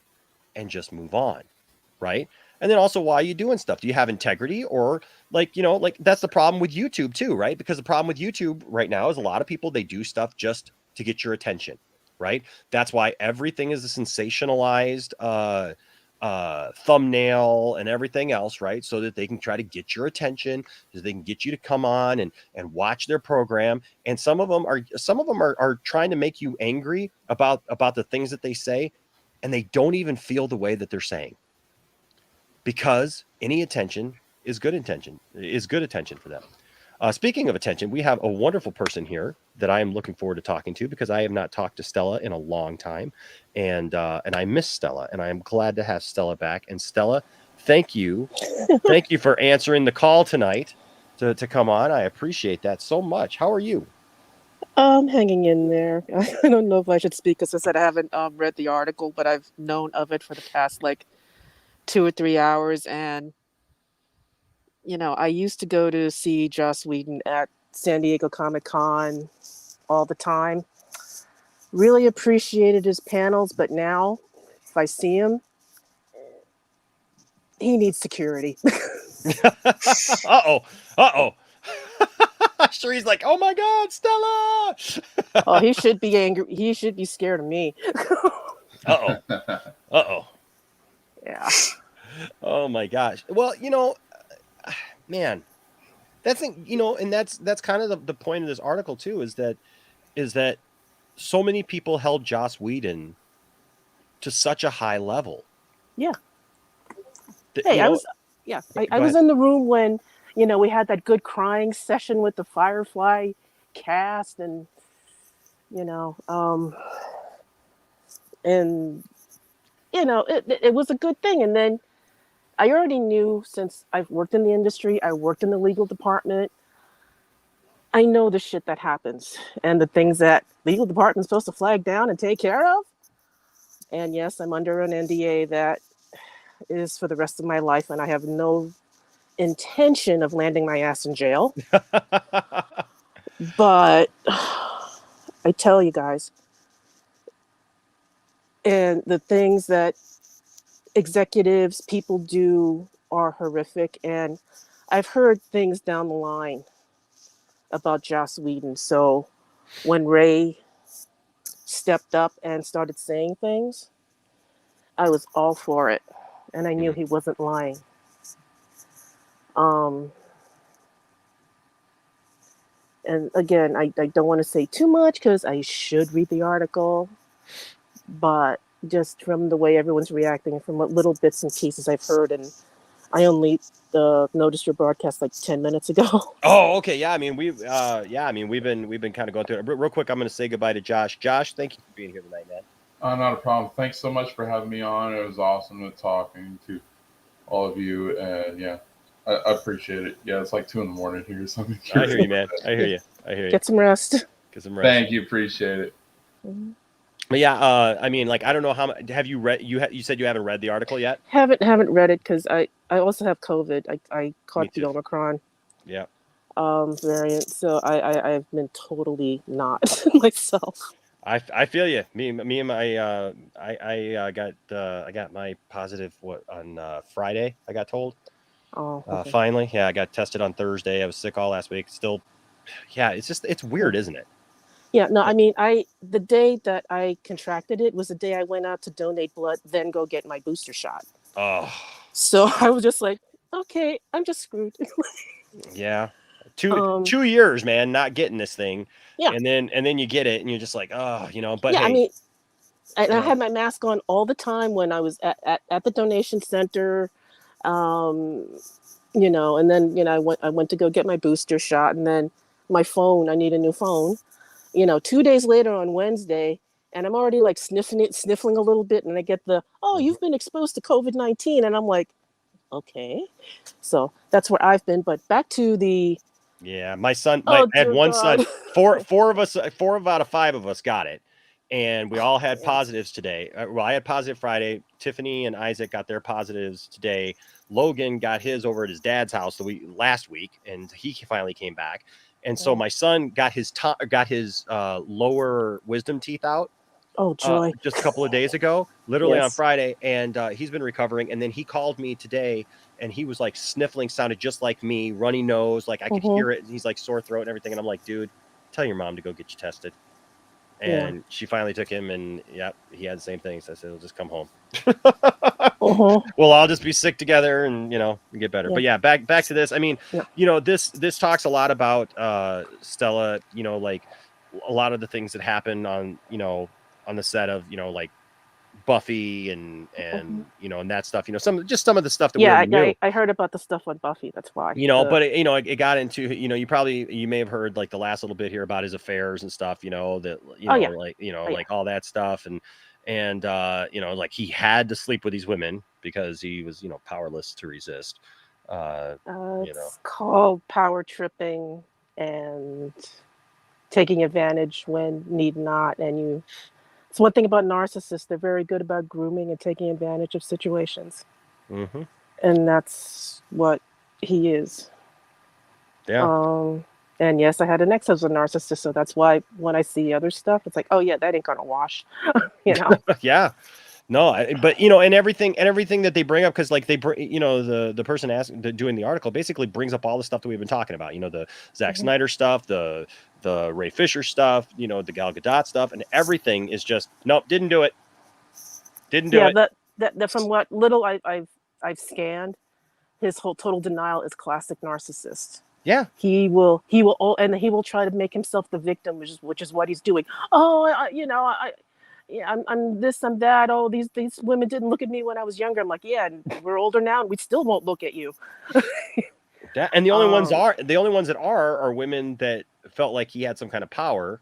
and just move on, right? And then also, why are you doing stuff? Do you have integrity? Or like that's the problem with YouTube too, right? Because the problem with YouTube right now is a lot of people, they do stuff just to get your attention, right? That's why everything is a sensationalized thumbnail and everything else, right? So that they can try to get your attention, so they can get you to come on and watch their program. And some of them are trying to make you angry about the things that they say, and they don't even feel the way that they're saying. Because any attention is good attention for them. Speaking of attention, we have a wonderful person here that I am looking forward to talking to, because I have not talked to Stella in a long time, and I miss Stella, and I am glad to have Stella back. And Stella, thank you for answering the call tonight to come on. I appreciate that so much. How are you? I'm hanging in there. I don't know if I should speak, because I said I haven't read the article, but I've known of it for the past 2 or 3 hours. And I used to go to see Joss Whedon at San Diego Comic-Con all the time. Really appreciated his panels, but now if I see him, he needs security. Uh-oh. Sure, he's like, oh my God, Stella. Oh, he should be angry. He should be scared of me. Uh-oh. Yeah. Oh my gosh. Well, man, that's and that's kind of the point of this article too, is that so many people held Joss Whedon to such a high level. Yeah. I was in the room when we had that good crying session with the Firefly cast, and it was a good thing. And then I already knew, since I've worked in the industry, I worked in the legal department, I know the shit that happens and the things that legal department's supposed to flag down and take care of. And yes, I'm under an NDA that is for the rest of my life, and I have no intention of landing my ass in jail. But I tell you guys, and the things that executives, people do are horrific. And I've heard things down the line about Joss Whedon. So when Ray stepped up and started saying things, I was all for it. And I knew he wasn't lying. And again, I don't want to say too much, because I should read the article. But just from the way everyone's reacting, from what little bits and pieces I've heard, and I only noticed your broadcast like 10 minutes ago. Oh, okay. Yeah, I mean we've been kind of going through it. Real quick, I'm going to say goodbye to Josh. Josh, thank you for being here tonight, man. Not a problem. Thanks so much for having me on. It was awesome talking to all of you, and yeah, I appreciate it. Yeah, it's like 2 a.m. here or something. I hear you, man. I hear you. Get some rest. Thank you. Appreciate it. Mm-hmm. But yeah, I mean, like, I don't know how have you read? You said you haven't read the article yet. Haven't read it because I also have COVID. I caught the Omicron. Yeah. Variant. So I've been totally not myself. I feel you. Me and my I got my positive on Friday. I got told. Oh. Okay. Finally, yeah, I got tested on Thursday. I was sick all last week. Still, yeah, it's weird, isn't it? Yeah, no, I mean, the day that I contracted it was the day I went out to donate blood, then go get my booster shot. Oh. So I was just like, okay, I'm just screwed. Yeah. 2 years, man, not getting this thing. Yeah. And then you get it and you're just like, oh, but yeah, hey. I mean, and I had my mask on all the time when I was at the donation center. And then, I went to go get my booster shot, and then my phone, I need a new phone. 2 days later on Wednesday, and I'm already like sniffling a little bit, and I get you've been exposed to COVID-19, and I'm like, okay. So that's where I've been. But back to the my son. I had one son. Four out of 5 of us got it, and we all had positives today. Well, I had positive Friday. Tiffany and Isaac got their positives today. Logan got his over at his dad's house last week, and he finally came back. And so my son got his lower wisdom teeth out. Oh, joy! Just a couple of days ago, literally on Friday, and he's been recovering. And then he called me today, and he was like sniffling, sounded just like me, runny nose, like I could hear it. And he's like sore throat and everything. And I'm like, dude, tell your mom to go get you tested. And she finally took him, and he had the same thing. So I said, "We'll just come home. We'll all just be sick together, and get better." But back to this. I mean, this talks a lot about Stella. Like a lot of the things that happen on the set of like Buffy and and that stuff. Some of the stuff that we knew. I heard about the stuff on Buffy. That's why. But it got into you may have heard like the last little bit here about his affairs and stuff. Like all that stuff and like he had to sleep with these women because he was powerless to resist. It's called power tripping and taking advantage when need not, and it's one thing about narcissists. They're very good about grooming and taking advantage of situations. Mm-hmm. And that's what he is. Yeah. And yes, I had an ex who's a narcissist, so that's why when I see other stuff, it's like, oh yeah, that ain't gonna wash. Yeah. No, but and everything that they bring up, because like they bring, the person doing the article basically brings up all the stuff that we've been talking about. The Zack Snyder stuff, the Ray Fisher stuff, the Gal Gadot stuff, and everything is just nope, didn't do it. Yeah, that from what little I've scanned, his whole total denial is classic narcissist. Yeah, he will try to make himself the victim, which is what he's doing. I'm this, I'm that. Oh, these women didn't look at me when I was younger. I'm like, yeah, and we're older now, and we still won't look at you. And the only ones that are women that felt like he had some kind of power.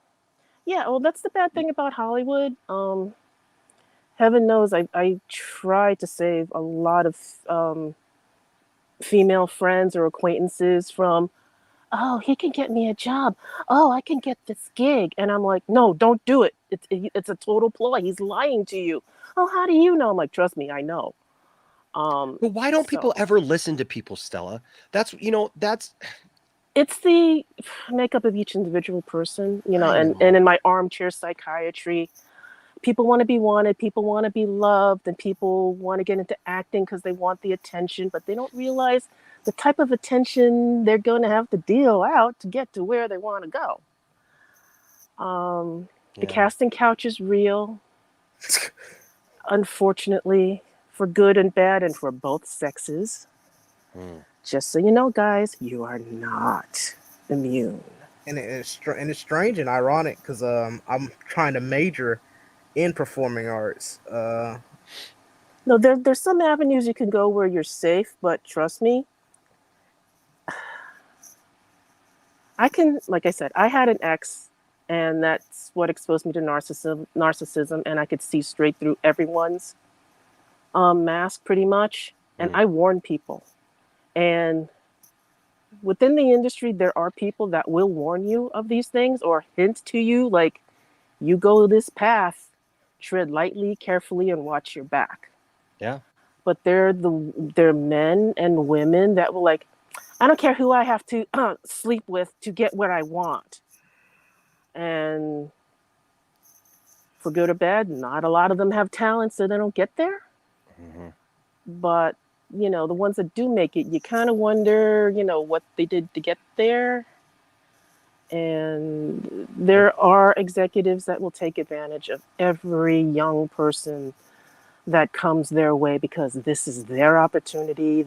Yeah, well, that's the bad thing about Hollywood. Heaven knows I try to save a lot of female friends or acquaintances from, oh, he can get me a job. Oh, I can get this gig. And I'm like, no, don't do it. It's a total ploy. He's lying to you. Oh, how do you know? I'm like, trust me, I know. But why don't people ever listen to people, Stella? It's the makeup of each individual person, and in my armchair psychiatry, people want to be wanted, people want to be loved, and people want to get into acting because they want the attention, but they don't realize the type of attention they're going to have to deal out to get to where they want to go. The casting couch is real, unfortunately, for good and bad, and for both sexes. Just so you know, guys, you are not immune. And it's strange and ironic because I'm trying to major in performing arts. No, there's some avenues you can go where you're safe, but trust me, like I said, I had an ex, and that's what exposed me to narcissism, and I could see straight through everyone's mask pretty much. And I warn people. And within the industry, there are people that will warn you of these things or hint to you, like, you go this path, tread lightly, carefully, and watch your back. Yeah. But they're men and women that will, like, I don't care who I have to sleep with to get what I want. And for good or bad, not a lot of them have talent, so they don't get there. But, you know, the ones that do make it, you kind of wonder, you know, what they did to get there. And there are executives that will take advantage of every young person that comes their way because this is their opportunity.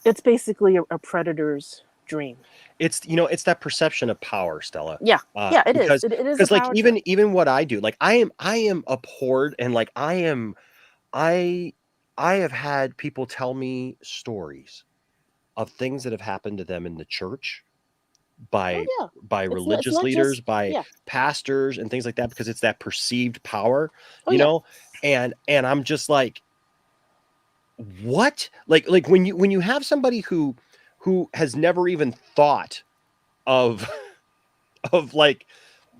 It's basically a predator's dream. It's, you know, it's that perception of power, Stella. Yeah, it because, is. It is because a like power even what I do, like I am abhorred, and like I have had people tell me stories of things that have happened to them in the church by religious not leaders, just- by yeah. pastors and things like that, because it's that perceived power, Oh, you yeah. know, and I'm just like, what? Like when you have somebody who has never even thought of of like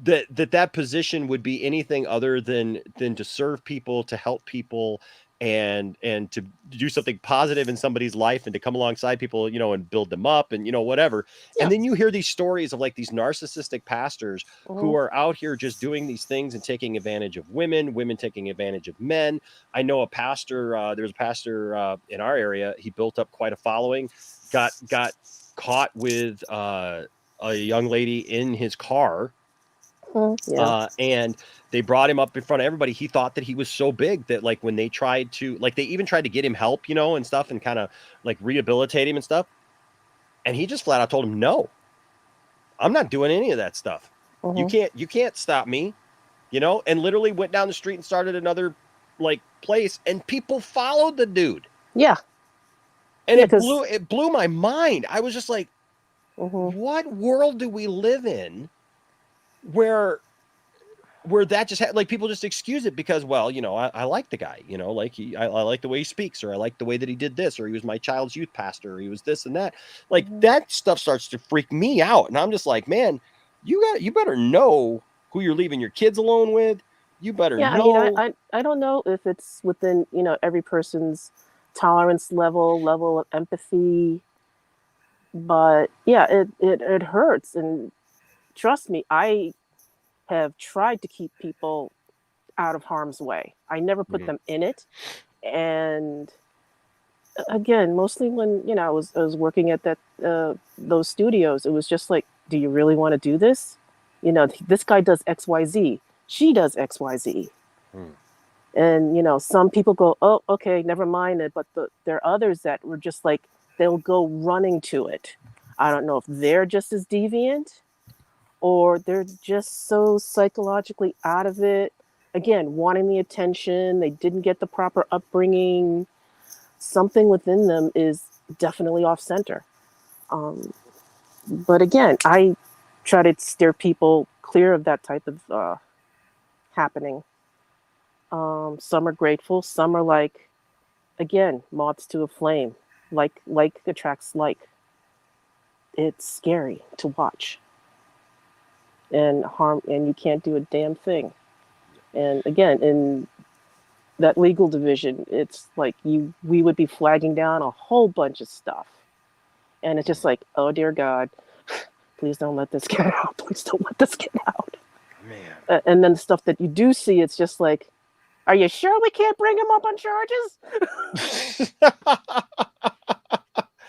that position would be anything other than to serve people, to help people, and to do something positive in somebody's life, and to come alongside people, you know, and build them up, and, you know, whatever. Yeah. And then you hear these stories of like these narcissistic pastors who are out here just doing these things and taking advantage of women taking advantage of men. I know a pastor, there's a pastor in our area. He built up quite a following, got caught with a young lady in his car. And they brought him up in front of everybody. He thought that he was so big that, like, when they tried to, like, they even tried to get him help, you know, and stuff, and kind of like rehabilitate him and stuff. And he just flat out told him, no, I'm not doing any of that stuff. You can't stop me, you know, and literally went down the street and started another like place, and people followed the dude. Yeah. And Yeah, it blew my mind. I was just like, what world do we live in where that just like people just excuse it because, well, you know, I like the guy, you know, like I like the way he speaks, or I like the way that he did this, or he was my child's youth pastor, or he was this and that. Like that stuff starts to freak me out, and I'm just like, man, you better know who you're leaving your kids alone with. You better know. I mean, I don't know if it's within, you know, every person's tolerance level of empathy, but yeah, it hurts. And trust me, I have tried to keep people out of harm's way. I never put them in it. And again, mostly when, you know, I was working at that those studios, it was just like, do you really want to do this? You know, this guy does XYZ. She does XYZ. And, you know, some people go, oh, okay, never mind it. But there are others that were just like, they'll go running to it. I don't know if they're just as deviant, or they're just so psychologically out of it. Again, wanting the attention, they didn't get the proper upbringing. Something within them is definitely off center. But again, I try to steer people clear of that type of happening. Some are grateful, some are like, again, moths to a flame. Like attracts like. It's scary to watch. And you can't do a damn thing. And again, in that legal division, it's like we would be flagging down a whole bunch of stuff. And it's just like, oh dear God, please don't let this get out. Please don't let this get out. Man. And then the stuff that you do see, it's just like, are you sure we can't bring him up on charges?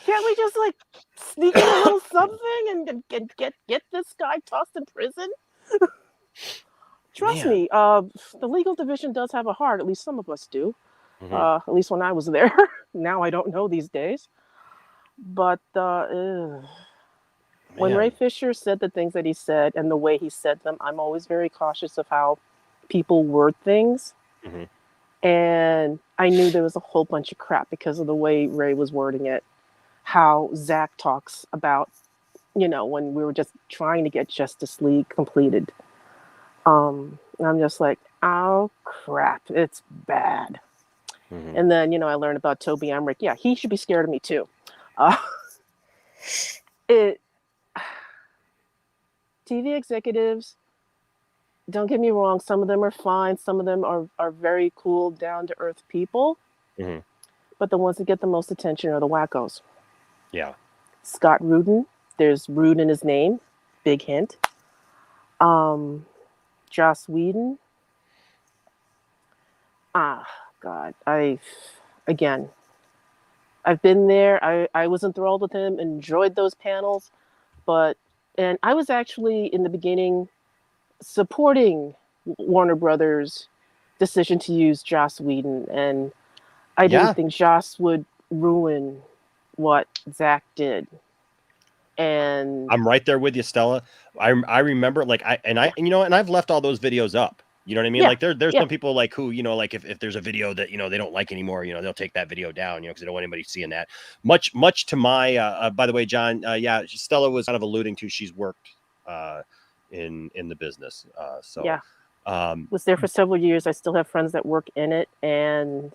Can't we just like sneak in a little something and get this guy tossed in prison? Trust me, the legal division does have a heart. At least some of us do. At least when I was there. Now I don't know these days. But when Ray Fisher said the things that he said and the way he said them, I'm always very cautious of how people word things. And I knew there was a whole bunch of crap because of the way Ray was wording it. How Zach talks about, when we were just trying to get Justice League completed. And I'm just like, oh crap, it's bad. Mhm. And then, I learned about Toby Emmerich. Yeah, he should be scared of me too. TV executives, don't get me wrong, some of them are fine. Some of them are very cool, down-to-earth people. Mhm. But the ones that get the most attention are the wackos. Yeah. Scott Rudin, there's Rude in his name, big hint. Joss Whedon. God, I've been there. I was enthralled with him, enjoyed those panels, and I was actually in the beginning supporting Warner Brothers' decision to use Joss Whedon, and I Yeah. didn't think Joss would ruin what Zach did. And I'm right there with you, Stella. I remember and I've left all those videos up. You know what I mean? Yeah, Like there's yeah. some people like who, like if there's a video that, they don't like anymore, they'll take that video down, because they don't want anybody seeing that. Much to my, by the way, John, yeah, Stella was kind of alluding to, she's worked in the business. So yeah. Was there for several years. I still have friends that work in it, and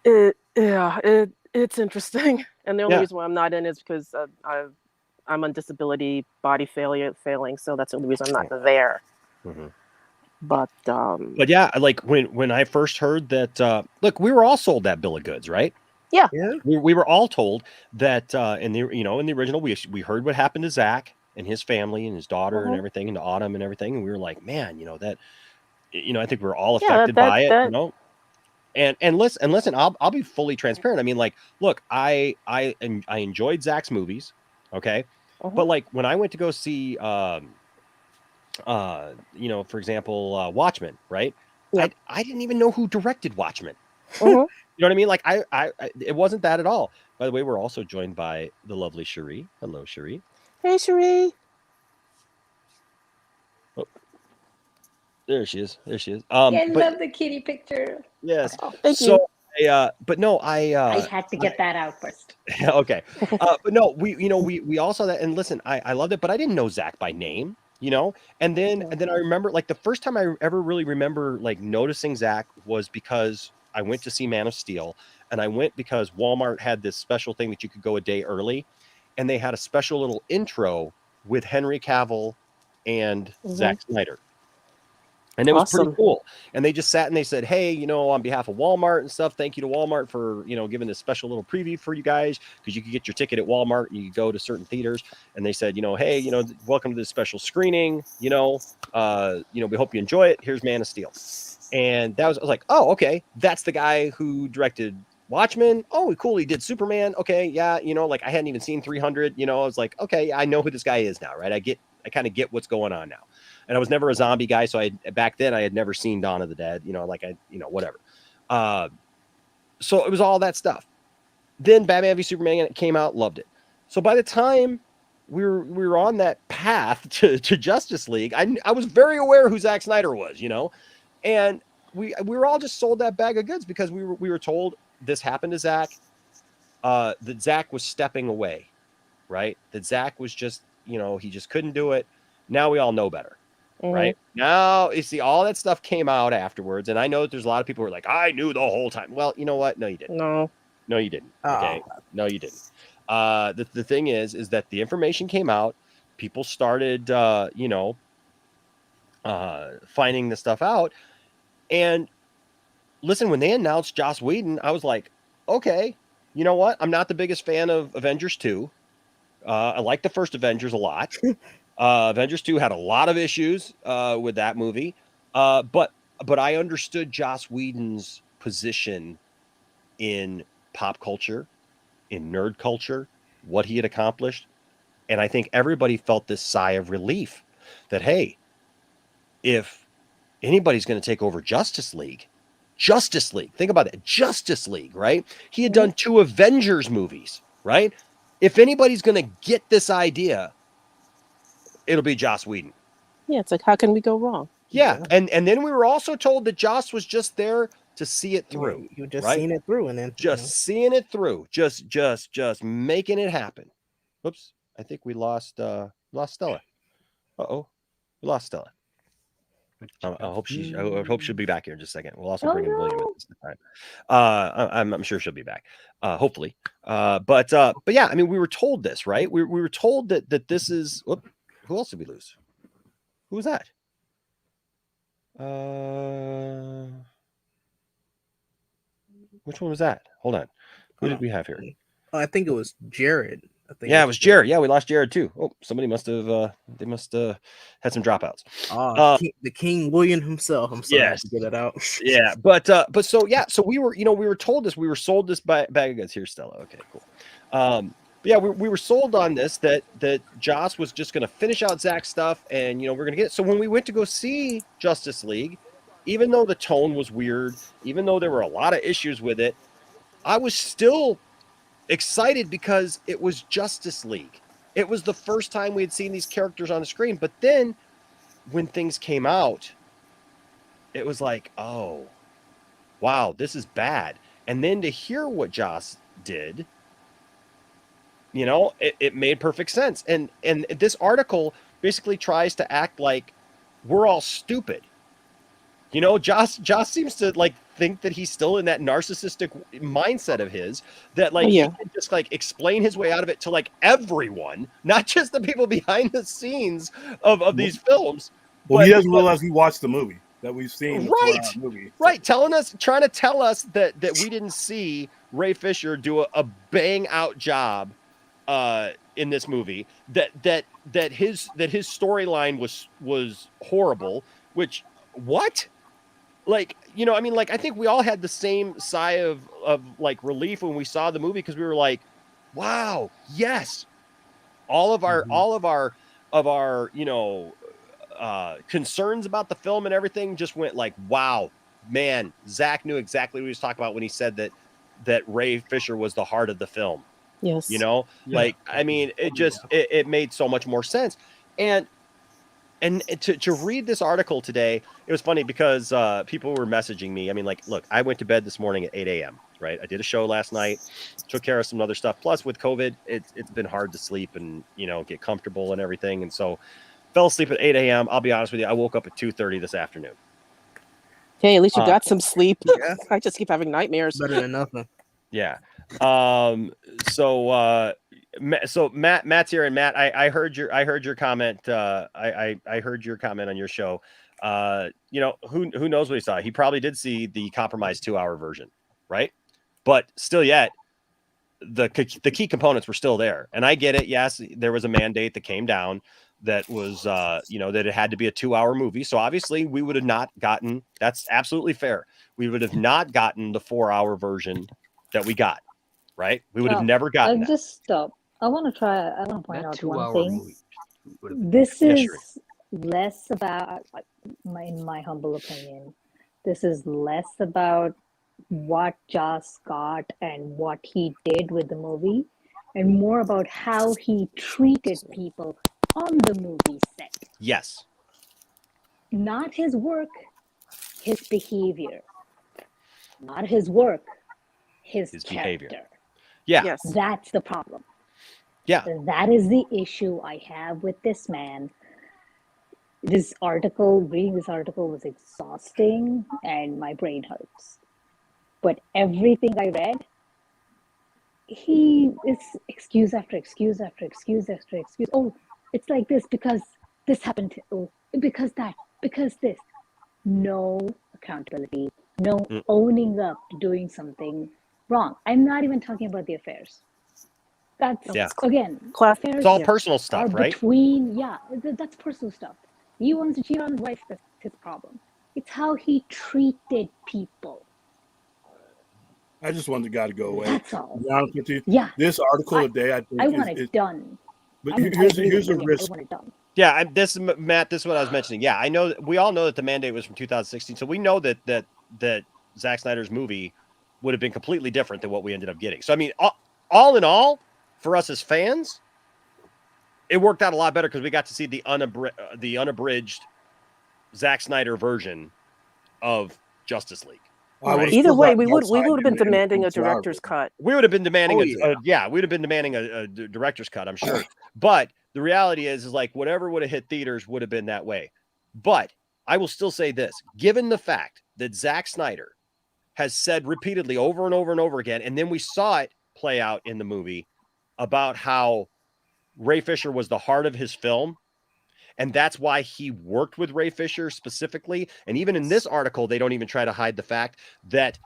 it's interesting. And the only reason why I'm not in it is because I'm on disability, body failing, so that's the only reason I'm not there. Mhm. But yeah, like when I first heard that, look, we were all sold that bill of goods, right? Yeah. We were all told that in the original, we heard what happened to Zach and his family and his daughter and everything, and to Autumn and everything, and we were like, man, that, I think we're all affected by it, And listen, I'll be fully transparent. I mean, like, look, I enjoyed Zach's movies, okay, but like when I went to go see, for example, Watchmen, right? Yep. I didn't even know who directed Watchmen. Mhm. You know what I mean? Like I it wasn't that at all. By the way, we're also joined by the lovely Cherie. Hello, Cherie. Hey, Cherie. Oh, there she is. There she is. I but love the kitty picture. yes. Oh, thank you. But no, I had to get that out first. Okay. But no, we all saw that, and listen, I loved it, but I didn't know Zach by name, and then I remember, like, the first time I ever really remember like noticing Zach was because I went to see Man of Steel, and I went because Walmart had this special thing that you could go a day early, and they had a special little intro with Henry Cavill and Zack Snyder. And it was pretty cool. And they just sat and they said, hey, on behalf of Walmart and stuff, thank you to Walmart for, giving this special little preview for you guys, because you could get your ticket at Walmart and you could go to certain theaters. And they said, hey, welcome to this special screening. We hope you enjoy it. Here's Man of Steel. And I was like, oh, okay. That's the guy who directed Watchmen. Oh, cool. He did Superman. Okay. Yeah. Like I hadn't even seen 300, I was like, okay, I know who this guy is now. Right. I kind of get what's going on now. And I was never a zombie guy. So back then I had never seen Dawn of the Dead, whatever. So it was all that stuff. Then Batman v Superman came out, loved it. So by the time we were on that path to Justice League, I was very aware who Zack Snyder was, and we were all just sold that bag of goods because we were told this happened to Zach, that Zach was stepping away, right? That Zach was just, he just couldn't do it. Now we all know better. Right now, you see, all that stuff came out afterwards, and I know that there's a lot of people who are like, I knew the whole time. Well, you know what? No, you didn't. No, you didn't. Okay, no, you didn't. The thing is that the information came out. People started, finding this stuff out. And listen, when they announced Joss Whedon, I was like, okay, you know what? I'm not the biggest fan of Avengers 2. I like the first Avengers a lot. Avengers 2 had a lot of issues with that movie, but I understood Joss Whedon's position in pop culture, in nerd culture, what he had accomplished, and I think everybody felt this sigh of relief that, hey, if anybody's going to take over Justice League, think about it, Justice League, right? He had done 2 Avengers movies, right? If anybody's going to get this idea, it'll be Joss Whedon. Yeah, it's like, how can we go wrong? Yeah, and then we were also told that Joss was just there to see it through. You're just right? seeing it through, and then Just seeing it through, just making it happen. Oops, I think we lost Stella. Uh-oh, we lost Stella. I hope she'll be back here in just a second. We'll also bring in William at this time. I'm sure she'll be back, hopefully. But yeah, I mean, we were told this, right? We were told that this is. Whoop, who else did we lose? Who was that? Which one was that? Hold on. Who did we have here? I think it was Jared. Yeah, it was Jared. Yeah, we lost Jared too. Oh, somebody must have. They must have had some dropouts. The King William himself. I'm sorry Yes. to get it out. Yeah, but so yeah, so we were told this. We were sold this bag of goods here, Stella. Okay, cool. But yeah, we were sold on this that Joss was just going to finish out Zack's stuff, and we're going to get it. So when we went to go see Justice League, even though the tone was weird, even though there were a lot of issues with it, I was still excited because it was Justice League. It was the first time we had seen these characters on the screen. But then when things came out, it was like, oh, wow, this is bad. And then to hear what Joss did, it made perfect sense. And this article basically tries to act like we're all stupid. Joss seems to think that he's still in that narcissistic mindset of his that he can just explain his way out of it to everyone, not just the people behind the scenes of these films. Well, he doesn't realize he watched the movie that we've seen. Right. Trying to tell us that we didn't see Ray Fisher do a bang out job in this movie, that his storyline was horrible, which what? I think we all had the same sigh of relief when we saw the movie, because we were like, wow, yes. All of our concerns about the film and everything just went wow, man, Zack knew exactly what he was talking about when he said that Ray Fisher was the heart of the film. Yes. I mean, it made so much more sense. And to read this article today, it was funny because people were messaging me. I mean, look, I went to bed this morning at 8 a.m., right? I did a show last night, took care of some other stuff. Plus, with COVID, it's been hard to sleep and, get comfortable and everything. And so fell asleep at 8 a.m. I'll be honest with you. I woke up at 2:30 this afternoon. Hey, at least you got some sleep. Yeah. I just keep having nightmares. Better than nothing. Yeah. So Matt's here, and Matt, I heard your comment. I heard your comment on your show. Who knows what he saw? He probably did see the compromised 2-hour version, right? But still yet, the key components were still there. And I get it. Yes, there was a mandate that came down that was, that it had to be a 2-hour movie. So obviously we would have not gotten, that's absolutely fair. We would have not gotten the 4-hour version that we got, right? We would have never gotten that. Just stop. I want to point out one thing. Movie. This is less about, in my humble opinion, this is less about what Joss got and what he did with the movie, and more about how he treated people on the movie set. Yes. Not his work, his behavior. Not his work, his character. Behavior. Yeah. Yes. That's the problem. Yeah. That is the issue I have with this man. Reading this article was exhausting and my brain hurts. But everything I read, he is excuse after excuse after excuse after excuse. Oh, it's like this because this happened. Oh, because that, because this. No accountability, no owning up to doing something wrong. I'm not even talking about the affairs. That's again, affairs. It's all personal stuff, right? That's personal stuff. He wants to cheat on his wife. That's his problem. It's how he treated people. I just want the guy to go away. That's all. To be honest with you, Yeah. this article today, I think I want it done. But here's a risk. I want it done. Yeah, Matt. This is what I was mentioning. Yeah, I know. We all know that the mandate was from 2016, so we know that Zack Snyder's movie would have been completely different than what we ended up getting. So I mean, all in all, for us as fans, it worked out a lot better because we got to see the unabridged Zack Snyder version of Justice League. Either way, we would have been demanding a director's cut. We would have been demanding Oh, we would have been demanding a director's cut, I'm sure. But the reality is like whatever would have hit theaters would have been that way. But I will still say this, given the fact that Zack Snyder has said repeatedly over and over and over again, and then we saw it play out in the movie about how Ray Fisher was the heart of his film. And that's why he worked with Ray Fisher specifically. And even in this article, they don't even try to hide the fact that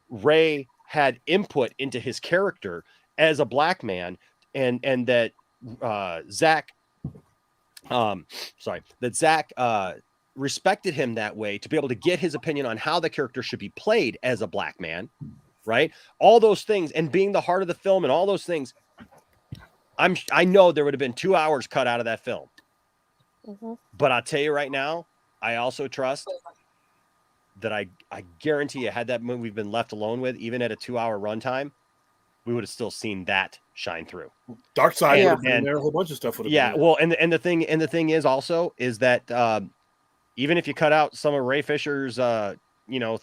Ray had input into his character as a black man, and that Zack respected him that way to be able to get his opinion on how the character should be played as a black man, right? All those things, and being the heart of the film and all those things. I know there would have been 2 hours cut out of that film. But I'll tell you right now, I also trust that I guarantee you, had that movie been left alone with, even at a 2-hour runtime, we would have still seen that shine through. Dark Side would have been there, a whole bunch of stuff would have been there. Well, and the thing is also is that even if you cut out some of Ray Fisher's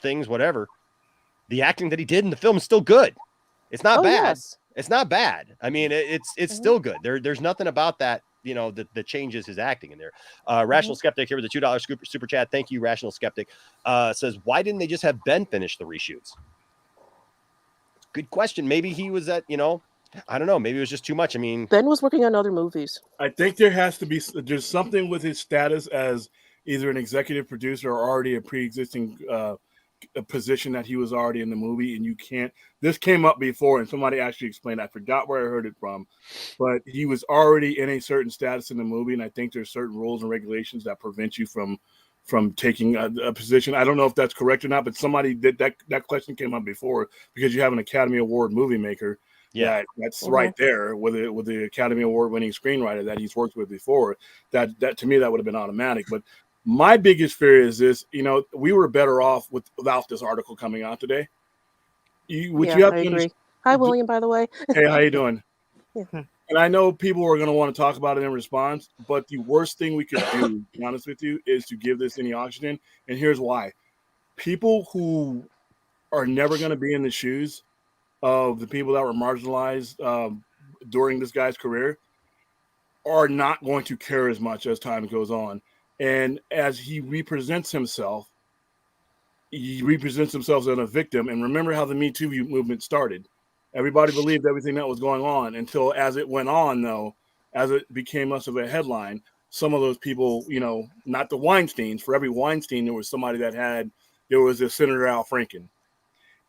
things, whatever, the acting that he did in the film is still good. It's not bad. Yes. It's not bad. I mean, it's still good. There's nothing about that, that changes his acting in there. Rational Skeptic here with a $2 super chat. Thank you, Rational Skeptic. Says, why didn't they just have Ben finish the reshoots? Good question. Maybe he was at, I don't know. Maybe it was just too much. I mean, Ben was working on other movies. I think there's something with his status as either an executive producer or already a pre-existing a position that he was already in the movie, and you can't. This came up before, and somebody actually explained. I forgot where I heard it from, but he was already in a certain status in the movie, and I think there's certain rules and regulations that prevent you from taking a position. I don't know if that's correct or not, but somebody did that question came up before because you have an Academy Award movie maker. Yeah, that's right there with the Academy Award winning screenwriter that he's worked with before. That to me that would have been automatic, but. My biggest fear is this, we were better off without this article coming out today. I agree. Hi, William, by the way. Hey, how you doing? Yeah. And I know people are going to want to talk about it in response, but the worst thing we could do, to be honest with you, is to give this any oxygen. And here's why. People who are never going to be in the shoes of the people that were marginalized during this guy's career are not going to care as much as time goes on. And as he represents himself as a victim. And remember how the Me Too movement started. Everybody believed everything that was going on until as it went on, though, as it became less of a headline, some of those people, not the Weinsteins. For every Weinstein, there was somebody there was a Senator Al Franken.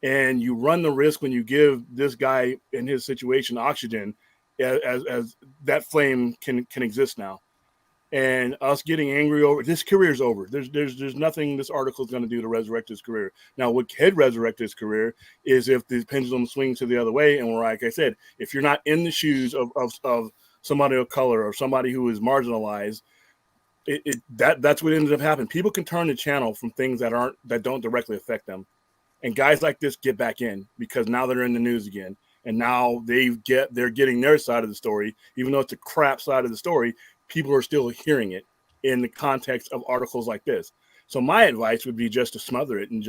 And you run the risk when you give this guy in his situation oxygen as that flame can exist now. And us getting angry over this career's over. There's nothing this article is going to do to resurrect his career. Now, what could resurrect his career is if the pendulum swings to the other way. And like I said, if you're not in the shoes of somebody of color or somebody who is marginalized, that's what ended up happening. People can turn the channel from things that don't directly affect them. And guys like this get back in because now they're in the news again. And now they're getting their side of the story, even though it's a crap side of the story. People are still hearing it in the context of articles like this. So my advice would be just to smother it and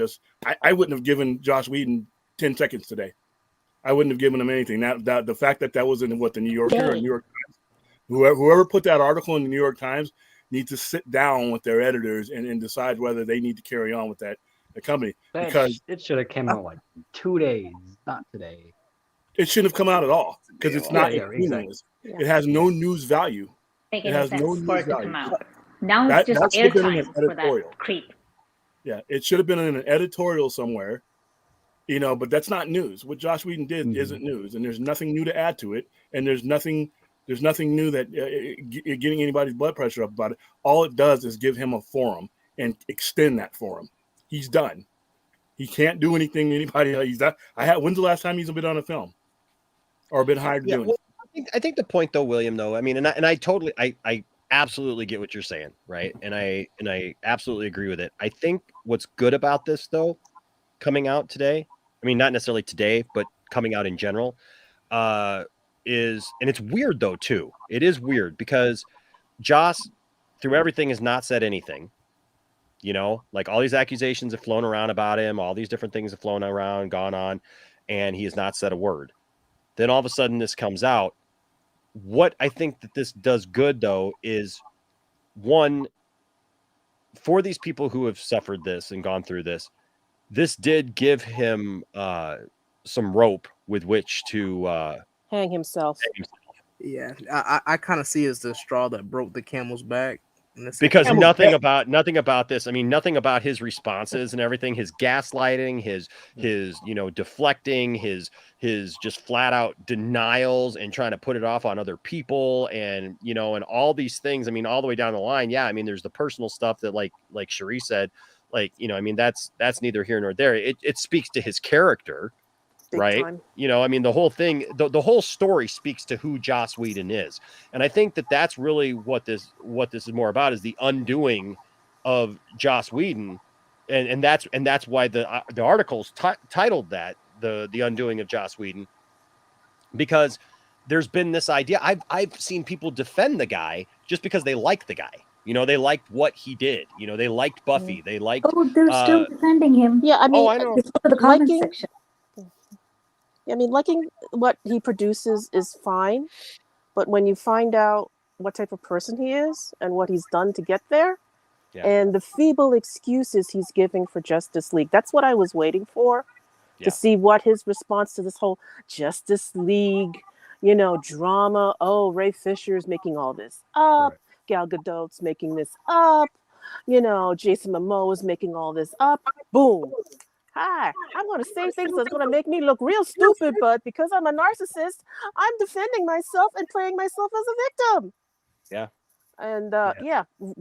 I wouldn't have given Joss Whedon 10 seconds today. I wouldn't have given him anything. That the fact that was in the New Yorker or New York Times, whoever put that article in the New York Times needs to sit down with their editors and decide whether they need to carry on with the company. Because it should have come out like 2 days, not today. It shouldn't have come out at all because it's not. Exactly. It has no news value. It has no news value. Now it's just airtime for that creep. Yeah, it should have been in an editorial somewhere, but that's not news. What Joss Whedon did isn't news, and there's nothing new to add to it, and there's nothing new that getting anybody's blood pressure up about it. All it does is give him a forum and extend that forum. He's done. He can't do anything to anybody else. He's not. When's the last time he's been on a film or been hired to do anything? I think the point though, William, though, I mean, and I totally, I absolutely get what you're saying. Right. And I absolutely agree with it. I think what's good about this though, coming out today, I mean, not necessarily today, but coming out in general, is, and it's weird though, too. It is weird because Joss through everything has not said anything. You know, like all these accusations have flown around about him, all these different things have flown around, gone on, and he has not said a word. Then all of a sudden this comes out. What I think that this does good, though, is one, for these people who have suffered this and gone through this, this did give him some rope with which to Hang himself. Yeah, I kind of see it as the straw that broke the camel's back. Because nothing about this. I mean, nothing about his responses and everything, his gaslighting, his deflecting, his just flat out denials and trying to put it off on other people, and and all these things. I mean, all the way down the line. Yeah, I mean, there's the personal stuff that like Cherie said, I mean, that's neither here nor there. It speaks to his character. Big Right. time. I mean, the whole thing, the whole story speaks to who Joss Whedon is. And I think that that's really what this is more about, is the undoing of Joss Whedon. And that's why the article's titled that, the undoing of Joss Whedon, because there's been this idea. I've seen people defend the guy just because they like the guy. They liked what he did. They liked Buffy. They liked. Oh, they're still defending him. Yeah, I mean, I know. Just go to the comment section. I mean, liking what he produces is fine, but when you find out what type of person he is and what he's done to get there, and the feeble excuses he's giving for Justice League, that's what I was waiting for, to see what his response to this whole Justice League, drama. Oh, Ray Fisher's making all this up. Right. Gal Gadot's making this up. Jason Momoa is making all this up. Boom. Hi, I'm going to say things that's going to make me look real stupid, but because I'm a narcissist, I'm defending myself and playing myself as a victim. Yeah. And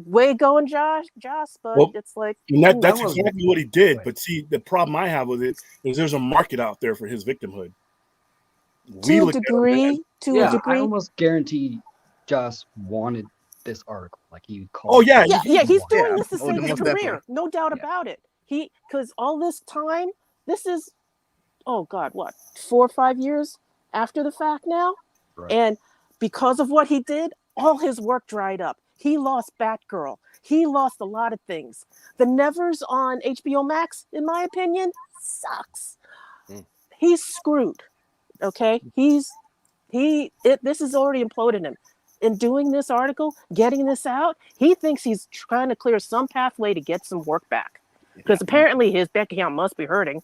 way going, Josh, but it's like that's exactly what he did. But see, the problem I have with it is there's a market out there for his victimhood. To a degree. I almost guarantee Joss wanted this article. Like he called. Oh yeah, he's doing this to save his career, no doubt about it. Because all this time, this is, oh God, what, 4 or 5 years after the fact now? Right. And because of what he did, all his work dried up. He lost Batgirl. He lost a lot of things. The Nevers on HBO Max, in my opinion, sucks. He's screwed. Okay? This is already imploded him. In doing this article, getting this out, he thinks he's trying to clear some pathway to get some work back. Because apparently his bank account must be hurting.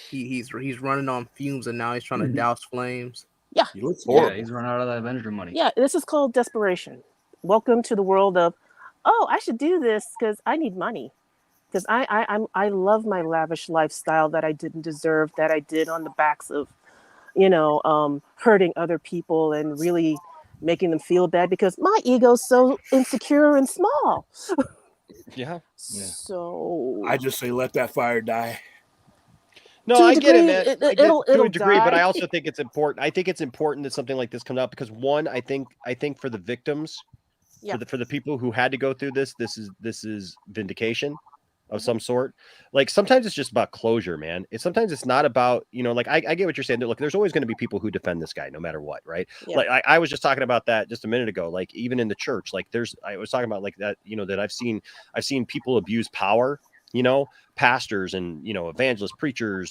He's running on fumes, and now he's trying to douse flames. Yeah. He's running out of that Avenger money. Yeah, this is called desperation. Welcome to the world of, I should do this because I need money. Because I love my lavish lifestyle that I didn't deserve, that I did on the backs of, hurting other people and really making them feel bad because my ego's so insecure and small. Yeah. So I just say let that fire die. No, I get it, man. It'll to a degree, die. but I also think it's important. I think it's important that something like this comes out because one, I think for the victims, for the people who had to go through this is vindication of some sort. Like sometimes it's just about closure, man. Sometimes it's not about, like I get what you're saying. Look, there's always going to be people who defend this guy no matter what, right? Yeah. Like I was just talking about that just a minute ago. Like even in the church, like I was talking about like that, that I've seen people abuse power, pastors and evangelists, preachers,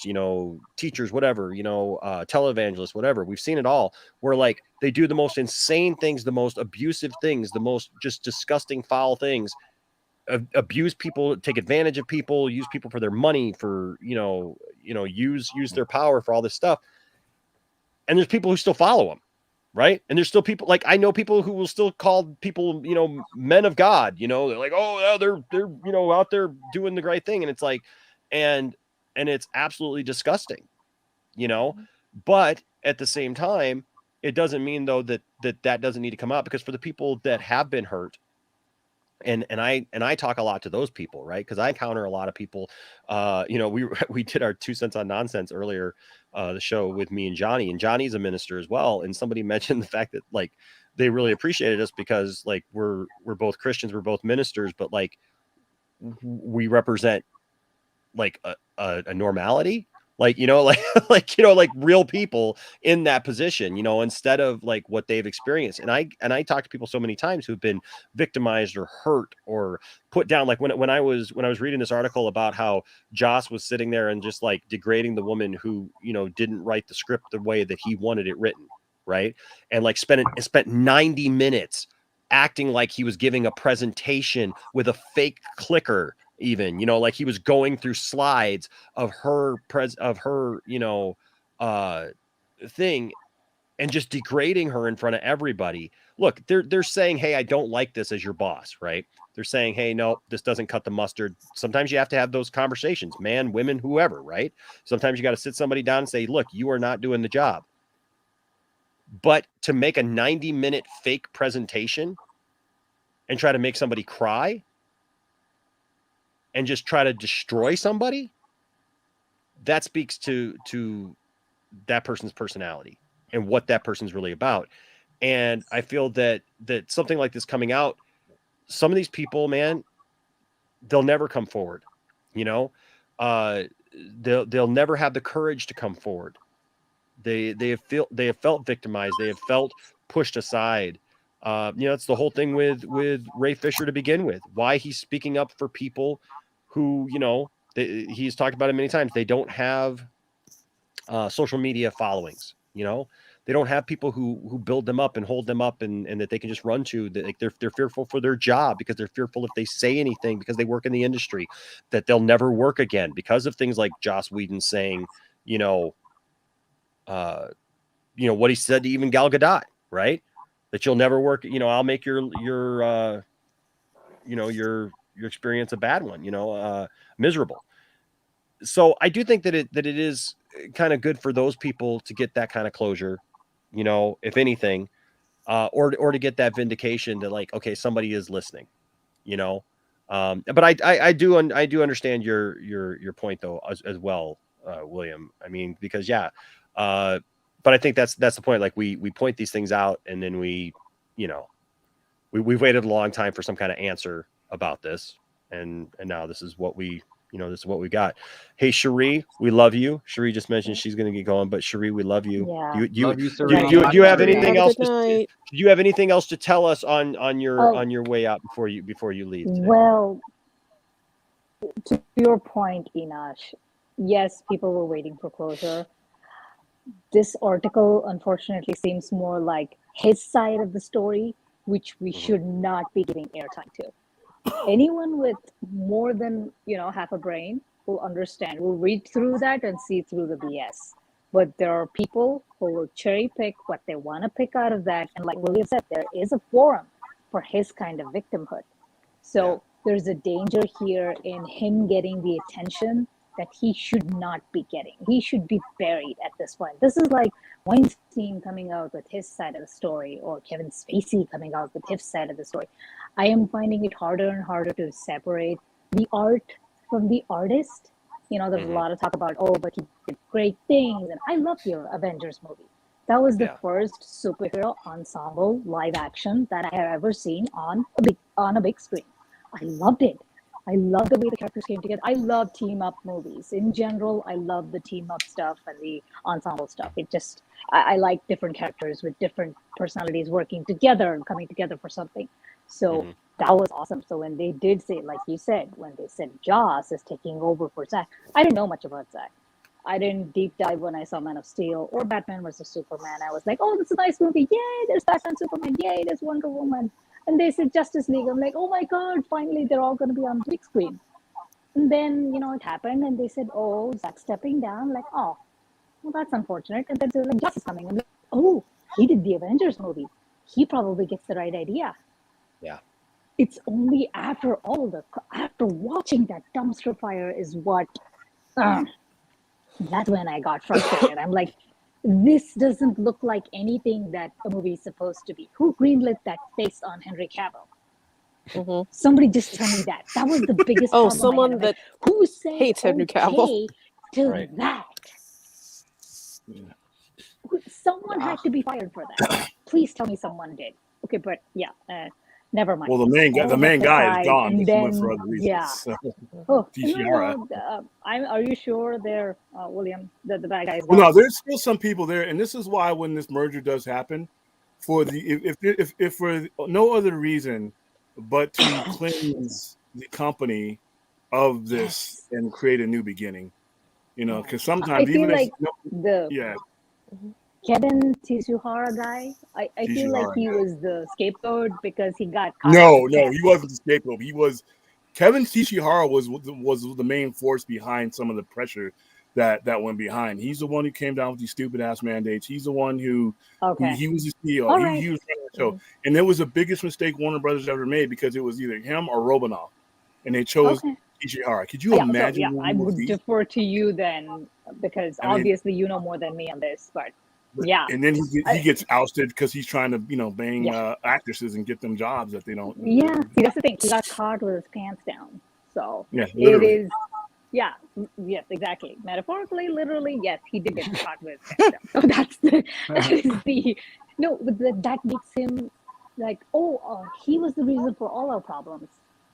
teachers, whatever, televangelists, whatever. We've seen it all, where like they do the most insane things, the most abusive things, the most just disgusting, foul things. Abuse people, take advantage of people, use people for their money, for use their power for all this stuff. And there's people who still follow them, right? And there's still people, like I know people who will still call people, men of God. They're like, oh, they're out there doing the right thing, and it's like, and it's absolutely disgusting, But at the same time, it doesn't mean though that doesn't need to come out, because for the people that have been hurt. And I talk a lot to those people, right? Because I encounter a lot of people. We did our 2 cents on nonsense earlier, the show with me and Johnny's a minister as well. And somebody mentioned the fact that like they really appreciated us because like we're both Christians, we're both ministers, but like we represent like a normality, like, like real people in that position, instead of like what they've experienced. And I talk to people so many times who've been victimized or hurt or put down. Like when I was reading this article about how Joss was sitting there and just like degrading the woman who, didn't write the script the way that he wanted it written. Right. And like spent 90 minutes acting like he was giving a presentation with a fake clicker, even, like he was going through slides of her thing, and just degrading her in front of everybody. Look, they're saying, hey, I don't like this as your boss, right? They're saying, hey, no, this doesn't cut the mustard. Sometimes you have to have those conversations, man, women, whoever, right? Sometimes you got to sit somebody down and say, look, you are not doing the job. But to make a 90-minute fake presentation and try to make somebody cry and just try to destroy somebody, that speaks to that person's personality and what that person's really about. And I feel that something like this coming out, some of these people, man, they'll never come forward. They'll never have the courage to come forward. They have felt victimized. They have felt pushed aside. It's the whole thing with Ray Fisher to begin with. Why he's speaking up for people who, he's talked about it many times. They don't have social media followings. They don't have people who build them up and hold them up and that they can just run to. That, like, they're fearful for their job because they're fearful if they say anything, because they work in the industry, that they'll never work again because of things like Joss Whedon saying, what he said to even Gal Gadot, right? That you'll never work. I'll make your experience a bad one. Miserable. So I do think that it is kind of good for those people to get that kind of closure, if anything, or to get that vindication that, like, okay, somebody is listening, but I do understand your point though, as well, William. I mean, because but I think that's the point. Like we point these things out, and then we've waited a long time for some kind of answer about this, and now this is what we got. Hey, Cherie, we love you. Cherie just mentioned she's going to get going, but Cherie, we love you. Yeah. Do you have anything else? Do you have anything else to tell us on your way out before you leave today? Well, to your point, Enosh, yes, people were waiting for closure. This article, unfortunately, seems more like his side of the story, which we should not be giving airtime to. Anyone with more than half a brain will understand, will read through that and see through the BS. But there are people who will cherry pick what they want to pick out of that. And like William said, there is a forum for his kind of victimhood. So there's a danger here in him getting the attention that he should not be getting. He should be buried at this point. This is like Weinstein coming out with his side of the story, or Kevin Spacey coming out with his side of the story. I am finding it harder and harder to separate the art from the artist. There's a lot of talk about, but he did great things. And I love your Avengers movie. That was the first superhero ensemble live action that I have ever seen on a big screen. I loved it. I love the way the characters came together. I love team up movies. In general, I love the team up stuff and the ensemble stuff. I like different characters with different personalities working together and coming together for something. So that was awesome. So when they did say, like you said, when they said Joss is taking over for Zack, I didn't know much about Zack. I didn't deep dive when I saw Man of Steel or Batman vs. Superman. I was like, oh, this is a nice movie. Yay, there's Batman, Superman. Yay, there's Wonder Woman. And they said Justice League. I'm like, oh my God, finally they're all going to be on the big screen. And then, it happened and they said, oh, Zack's stepping down. Like, oh, well, that's unfortunate. And then they're like, Justice coming. I'm like, oh, he did the Avengers movie. He probably gets the right idea. Yeah. It's only after watching that dumpster fire is what, that's when I got frustrated. I'm like, this doesn't look like anything that a movie is supposed to be. Who greenlit that face on Henry Cavill? Somebody just tell me that. That was the biggest problem. Someone that who said hates Henry Cavill to that? Someone had to be fired for that. Please tell me someone did. Okay, but Never mind. Well, the main All guy aside, is gone, and but he went then for other reasons. yeah. So, Oh Tishihara. no, are you sure they're William, the bad guy is Well, gone? no, there's still some people there, and this is why when this merger does happen, for the if for no other reason but to cleanse the company of this and create a new beginning, you know, because I sometimes feel even like if the Kevin Tsuhara guy, I feel like Tishihara, he was the scapegoat because he got caught no, with his he wasn't the scapegoat. He was Kevin Tishihara was the main force behind some of the pressure that went behind. He's the one who came down with these stupid ass mandates. He's the one who he was the CEO. All He right. was running the show, and it was the biggest mistake Warner Brothers ever made because it was either him or Robinov, and they chose Ishihara. Could you imagine? So, I would defer to you then because obviously you know more than me on this, but yeah. And then he gets ousted because he's trying to bang actresses and get them jobs that they don't. Yeah, see that's the thing. He got caught with his pants down. So literally. It is. Yeah. Yes. Exactly. Metaphorically, literally, yes, he did get caught with his pants down. So that is the no. But that makes him like, he was the reason for all our problems.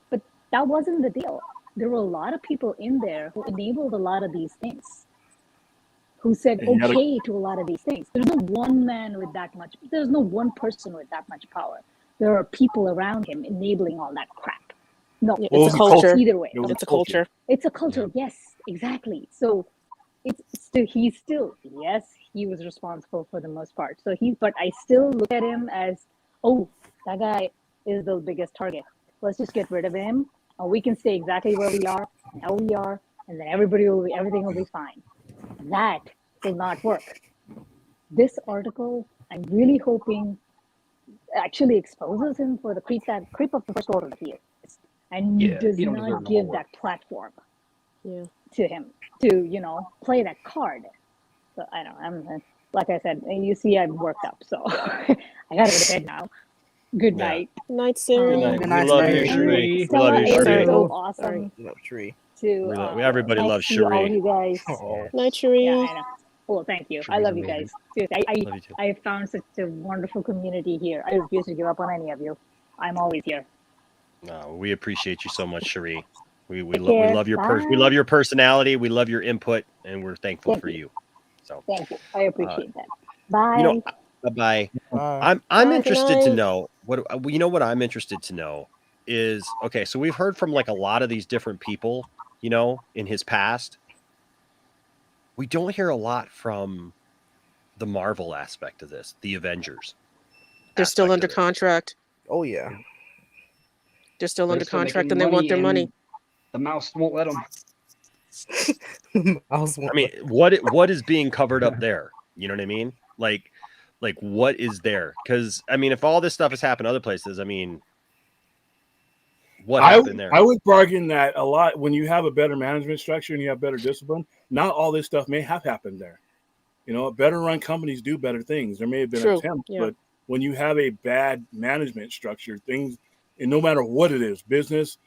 But that wasn't the deal. There were a lot of people in there who enabled a lot of these things, who said okay to a lot of these things. There's no one man with that much. There's no one person with that much power. There are people around him enabling all that crap. No, it's a culture. Either way, it's a culture. It's a culture. Yeah. Yes, exactly. So he's still yes, he was responsible for the most part. So but I still look at him as that guy is the biggest target. Let's just get rid of him, and we can stay exactly where we are, how we are, and then everything will be fine. That will not work. This article, I'm really hoping, actually exposes him for the creep of the first order he is, and does not give that platform to him to play that card. So I don't know. I'm like I said, you see, I'm worked up, so I gotta go to bed now. Good night. Night, Siri. Good night. We love you, Shri. We love you, Stella, Shri. it was so awesome Everybody nice loves to see all Shri. you guys. Night, Shri. Yeah, I know. Well, thank you. I love you guys. Seriously, Love you too. I have found such a wonderful community here. I refuse to give up on any of you. I'm always here. No, we appreciate you so much, Shri. We Take love care. we love your personality. We love your input, and we're thankful Thank for you. you. So Thank you. I appreciate that. Bye. bye. Bye. I'm Bye, interested good to night. know what I'm interested to know is okay. So we've heard from like a lot of these different people, in his past. We don't hear a lot from the Marvel aspect of this, the Avengers. They're still aspect under of it. contract. Oh yeah. They're still under still contract, making and they want their and money. The mouse won't let them. I mean, what is being covered up there? You know what I mean? Like what is there? Because I mean, if all this stuff has happened other places, I mean, what happened there? I would bargain that a lot when you have a better management structure and you have better discipline, not all this stuff may have happened there. Better run companies do better things. There may have been attempts, but when you have a bad management structure, things, and no matter what it is, business,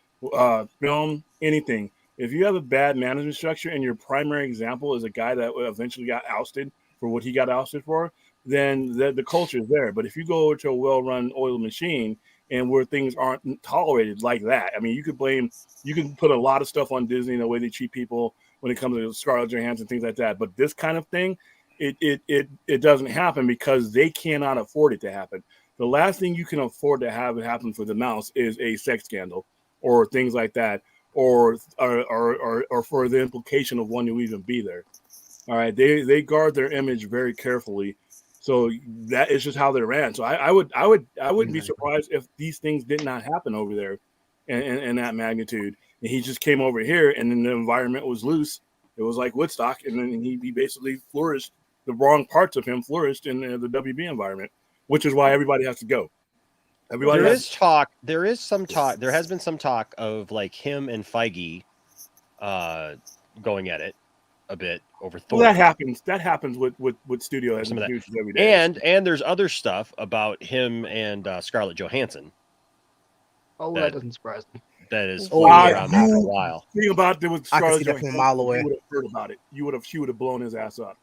film, anything, if you have a bad management structure and your primary example is a guy that eventually got ousted for what he got ousted for, then the culture is there. But if you go over to a well-run oiled machine and where things aren't tolerated like that, I mean, you can put a lot of stuff on Disney and the way they treat people when it comes to Scarlett Johansson and things like that. But this kind of thing, it doesn't happen because they cannot afford it to happen. The last thing you can afford to have happen for the mouse is a sex scandal or things like that, or for the implication of one to even be there. All right, they guard their image very carefully. So that is just how they ran. So I wouldn't be surprised if these things did not happen over there in that magnitude. And he just came over here and then the environment was loose. It was like Woodstock. And then he basically flourished. The wrong parts of him flourished in the WB environment, which is why everybody has to go. There is talk. There is some talk. There has been some talk of like him and Feige going at it a bit over Thor. Well, that happens with studio heads and producers every day. And there's other stuff about him and Scarlett Johansson. Oh, that doesn't surprise me. That is floating around there for a while. Think about it with Scarlett Johansson. From a mile away. You would have heard about it. She would have blown his ass up.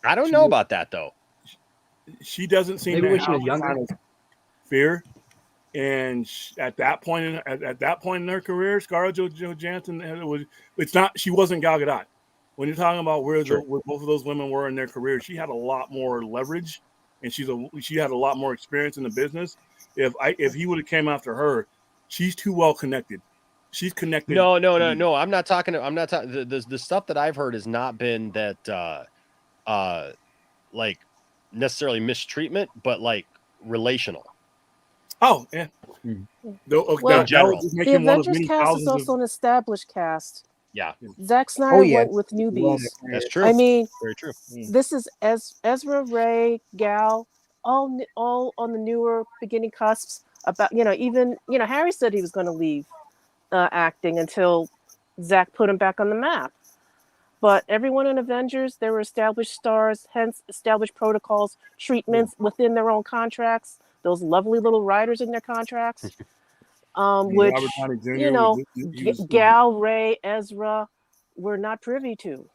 I don't know about that though. She doesn't seem Maybe to when she have was younger. kind of fear, And at that point in her career, Scarlett Johansson she wasn't Gal Gadot. When you're talking about where both of those women were in their career, she had a lot more leverage, and she had a lot more experience in the business. If he would have came after her, she's too well connected. She's connected. No. I'm not talking. The stuff that I've heard has not been that like necessarily mistreatment, but like relational. Oh yeah. Well, the Avengers cast is also an established cast. Yeah. Zack Snyder went with newbies. That's true. I mean, very true. This is Ezra, Ray, Gal, all on the newer beginning cusps. About even Harry said he was going to leave acting until Zack put him back on the map. But everyone in Avengers, they were established stars, hence established protocols, treatments within their own contracts. Those lovely little writers in their contracts, which Gal, Ray, Ezra were not privy to.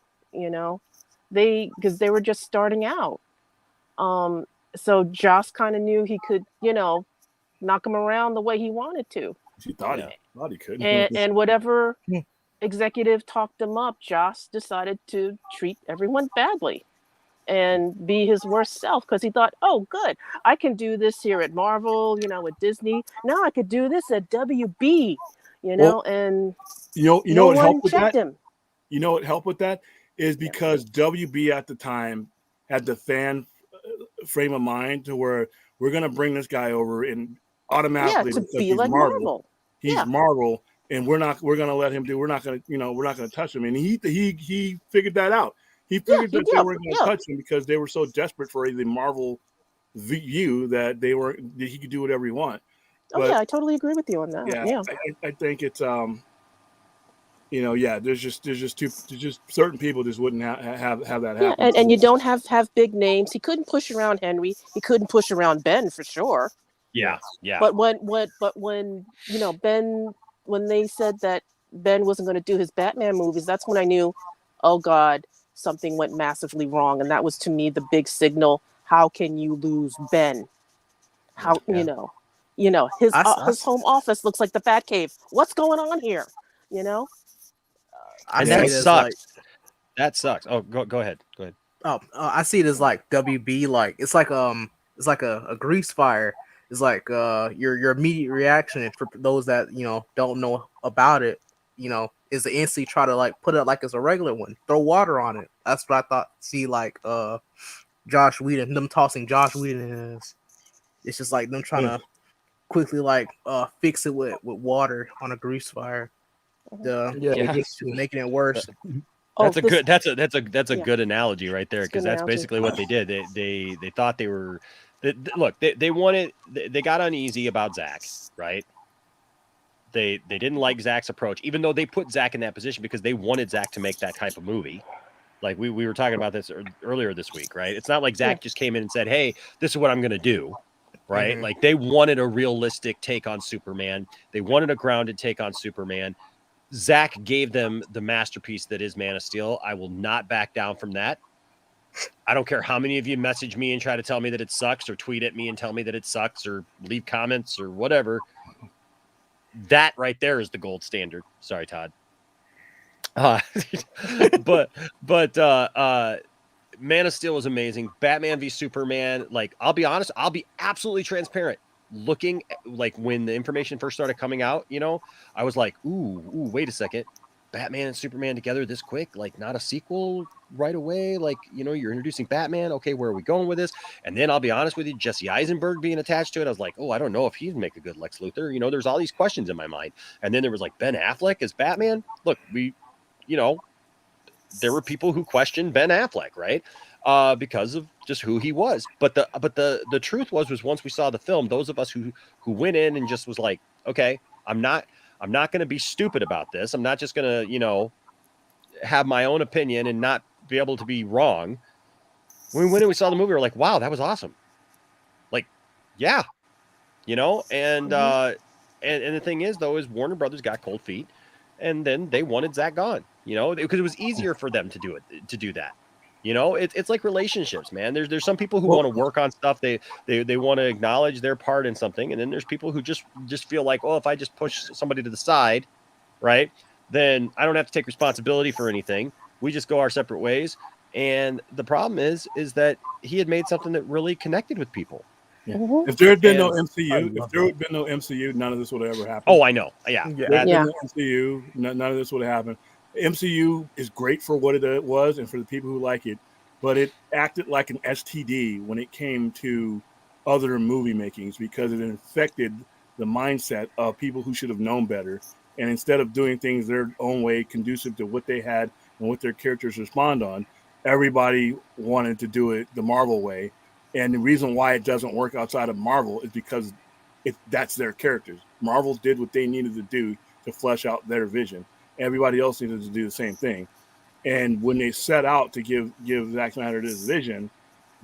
Because they were just starting out. So Joss kind of knew he could, knock him around the way he wanted to. He thought he could. And whatever executive talked him up, Joss decided to treat everyone badly and be his worst self because he thought, oh, good, I can do this here at Marvel, with Disney. Now I could do this at WB, and what helped with that? Him. You know what helped with that is because WB at the time had the fan frame of mind to where we're going to bring this guy over and automatically to be like Marvel. He's Marvel, and we're going to let him do. We're not going to touch him. And he figured that out. He figured that they weren't going to touch him because they were so desperate for the Marvel view that he could do whatever he want. But, I totally agree with you on that. Yeah. I think it's there's just certain people just wouldn't have that happen. And you don't have big names. He couldn't push around Henry. He couldn't push around Ben for sure. Yeah. But when Ben, when they said that Ben wasn't going to do his Batman movies, that's when I knew, oh God, something went massively wrong. And that was to me the big signal. How can you lose Ben? How his home office looks like the Batcave. What's going on here? And that sucks. That sucks. Oh, go ahead. Oh, I see it as like WB, like it's like a grease fire. It's like your immediate reaction for those that don't know about it, is to instantly try to like put it like it's a regular one, throw water on it. That's what I thought. See, like Josh Whedon, them tossing Josh Whedon is. It's just like them trying to quickly like fix it with water on a grease fire. Just making it worse. That's a good analogy right there, because that's basically what they did. They thought they were they got uneasy about Zack, right? They didn't like Zack's approach, even though they put Zack in that position because they wanted Zack to make that type of movie. Like we were talking about this earlier this week, right? It's not like Zack just came in and said, "Hey, this is what I'm going to do." Right? Like they wanted a realistic take on Superman. They wanted a grounded take on Superman. Zack gave them the masterpiece that is Man of Steel. I will not back down from that. I don't care how many of you message me and try to tell me that it sucks, or tweet at me and tell me that it sucks, or leave comments or whatever. That right there is the gold standard. Sorry, Todd. But Man of Steel was amazing. Batman v Superman. Like, I'll be honest, I'll be absolutely transparent. Looking like when the information first started coming out, I was like, ooh, wait a second. Batman and Superman together this quick, like not a sequel right away. Like, you're introducing Batman. Okay, where are we going with this? And then I'll be honest with you, Jesse Eisenberg being attached to it, I was like, oh, I don't know if he'd make a good Lex Luthor. There's all these questions in my mind. And then there was like Ben Affleck as Batman. Look, there were people who questioned Ben Affleck, right? Because of just who he was. But the truth was once we saw the film, those of us who went in and just was like, okay, I'm not going to be stupid about this. I'm not just going to, have my own opinion and not be able to be wrong. When we went and we saw the movie, we were like, wow, that was awesome. Like, yeah, and the thing is though, is Warner Brothers got cold feet, and then they wanted Zack gone, because it was easier for them to do that. You know, it's like relationships, man. There's some people who want to work on stuff. They want to acknowledge their part in something, and then there's people who just feel like, oh, if I just push somebody to the side, right, then I don't have to take responsibility for anything. We just go our separate ways. And the problem is that he had made something that really connected with people. Yeah. Mhm. If there had been no And MCU, if there had been no MCU, none of this would have ever happened. oh, I know. Yeah. If there That- had Yeah. been no MCU, none of this would have happened. MCU is great for what it was and for the people who like it, but it acted like an STD when it came to other movie makings because it infected the mindset of people who should have known better. And instead of doing things their own way, conducive to what they had and what their characters respond on, everybody wanted to do it the Marvel way. And the reason why it doesn't work outside of Marvel is because that's their characters. Marvel did what they needed to do to flesh out their vision. Everybody else needed to do the same thing. And when they set out to give Zack Snyder this vision,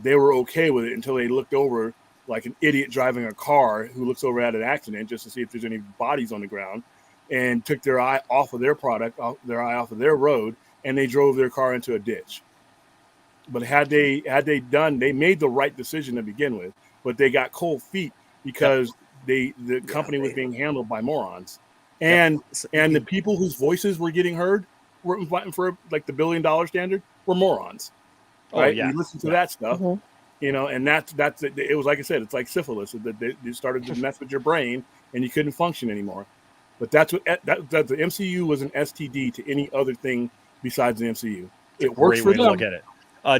they were okay with it until they looked over like an idiot driving a car who looks over at an accident just to see if there's any bodies on the ground, and took their eye off of their product, their eye off of their road, and they drove their car into a ditch. But had they made the right decision to begin with, but they got cold feet because the company was being handled by morons. And the people whose voices were getting heard were fighting for like the $1 billion standard were morons. Right? yeah. You listen to that stuff, Mhm. you know, and that's it. It was like I said, it's like syphilis. It started to mess with your brain and you couldn't function anymore. But that's what that the MCU was an STD to any other thing besides the MCU. It works Great for way to them. look at it.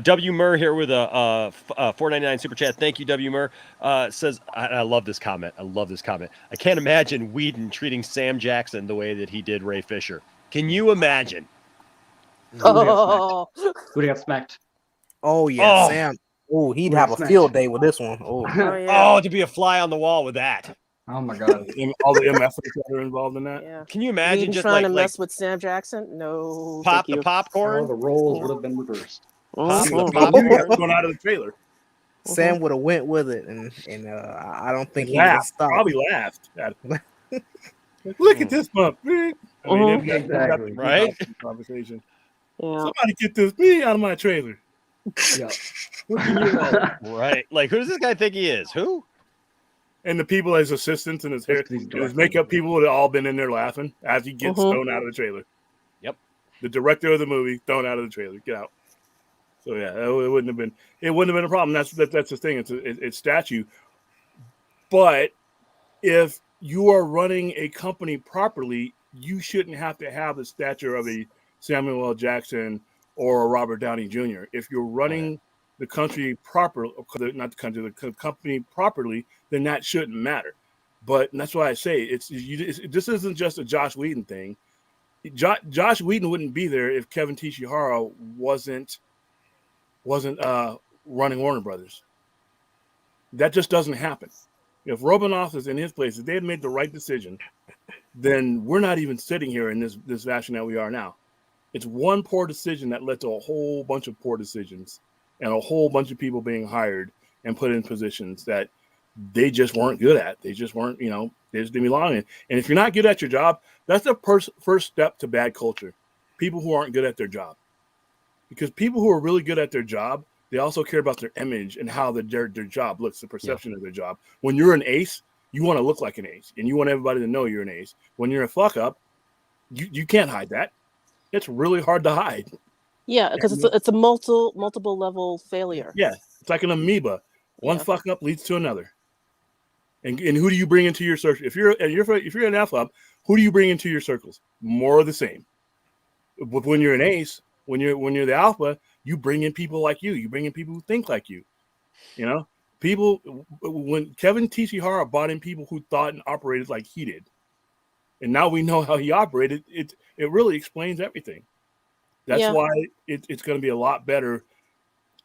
W. Murr here with a $4.99 super chat. Thank you, W. Murr. Says, I love this comment. I can't imagine Whedon treating Sam Jackson the way that he did Ray Fisher. Can you imagine? Oh, Who'd have got smacked? Oh yeah, Oh. Sam. Oh, he'd We're have a smacked. field day with this one. Oh, oh yeah. Oh, to be a fly on the wall with that. Oh my god. All the MFs that are involved in that. Yeah. Can you imagine Whedon just trying to like mess with Sam Jackson? No, pop thank you. the popcorn? Oh, the roles would have been reversed. Pop Mhm. the popcorn? Going out of the trailer. Sam would have went with it, and I don't think he would Laughed. stopped. Probably laughed. At it. Look at this bump. I mean, Mhm. Exactly. Right? Conversation. Yeah. Somebody get this me out of my trailer. Yeah. Right. Like, who does this guy think he is? Who? And the people, his assistants and his hair, That's 'cause he's and his directing. makeup people would have all been in there laughing as he gets thrown out of the trailer. Yep. The director of the movie thrown out of the trailer. Get out. So yeah, it wouldn't have been a problem. That's the thing. It's statue. But if you are running a company properly, you shouldn't have to have the stature of a Samuel L. Jackson or a Robert Downey Jr. If you're running the country properly, not the country, the company properly, then that shouldn't matter. But that's why I say this isn't just a Joss Whedon thing. Joss Whedon wouldn't be there if Kevin Tishihara wasn't running Warner Brothers. That just doesn't happen. If Robinoff is in his place, if they had made the right decision, then we're not even sitting here in this fashion that we are now. It's one poor decision that led to a whole bunch of poor decisions and a whole bunch of people being hired and put in positions that they just weren't good at. They just weren't, they just didn't belong in. And if you're not good at your job, that's the first step to bad culture. People who aren't good at their job. Because people who are really good at their job, they also care about their image and how their job looks, the perception of their job. When you're an ace, you want to look like an ace, and you want everybody to know you're an ace. When you're a fuck up, you can't hide that. It's really hard to hide. Yeah, because it's a multiple level failure. Yeah, it's like an amoeba. One fuck up leads to another. And who do you bring into your circle? If you're an F up, who do you bring into your circles? More of the same. But when you're an ace, when you're the alpha, you bring in people like you. You bring in people who think like you. People. When Kevin Tishihara brought in people who thought and operated like he did, and now we know how he operated. It really explains everything. That's why it's going to be a lot better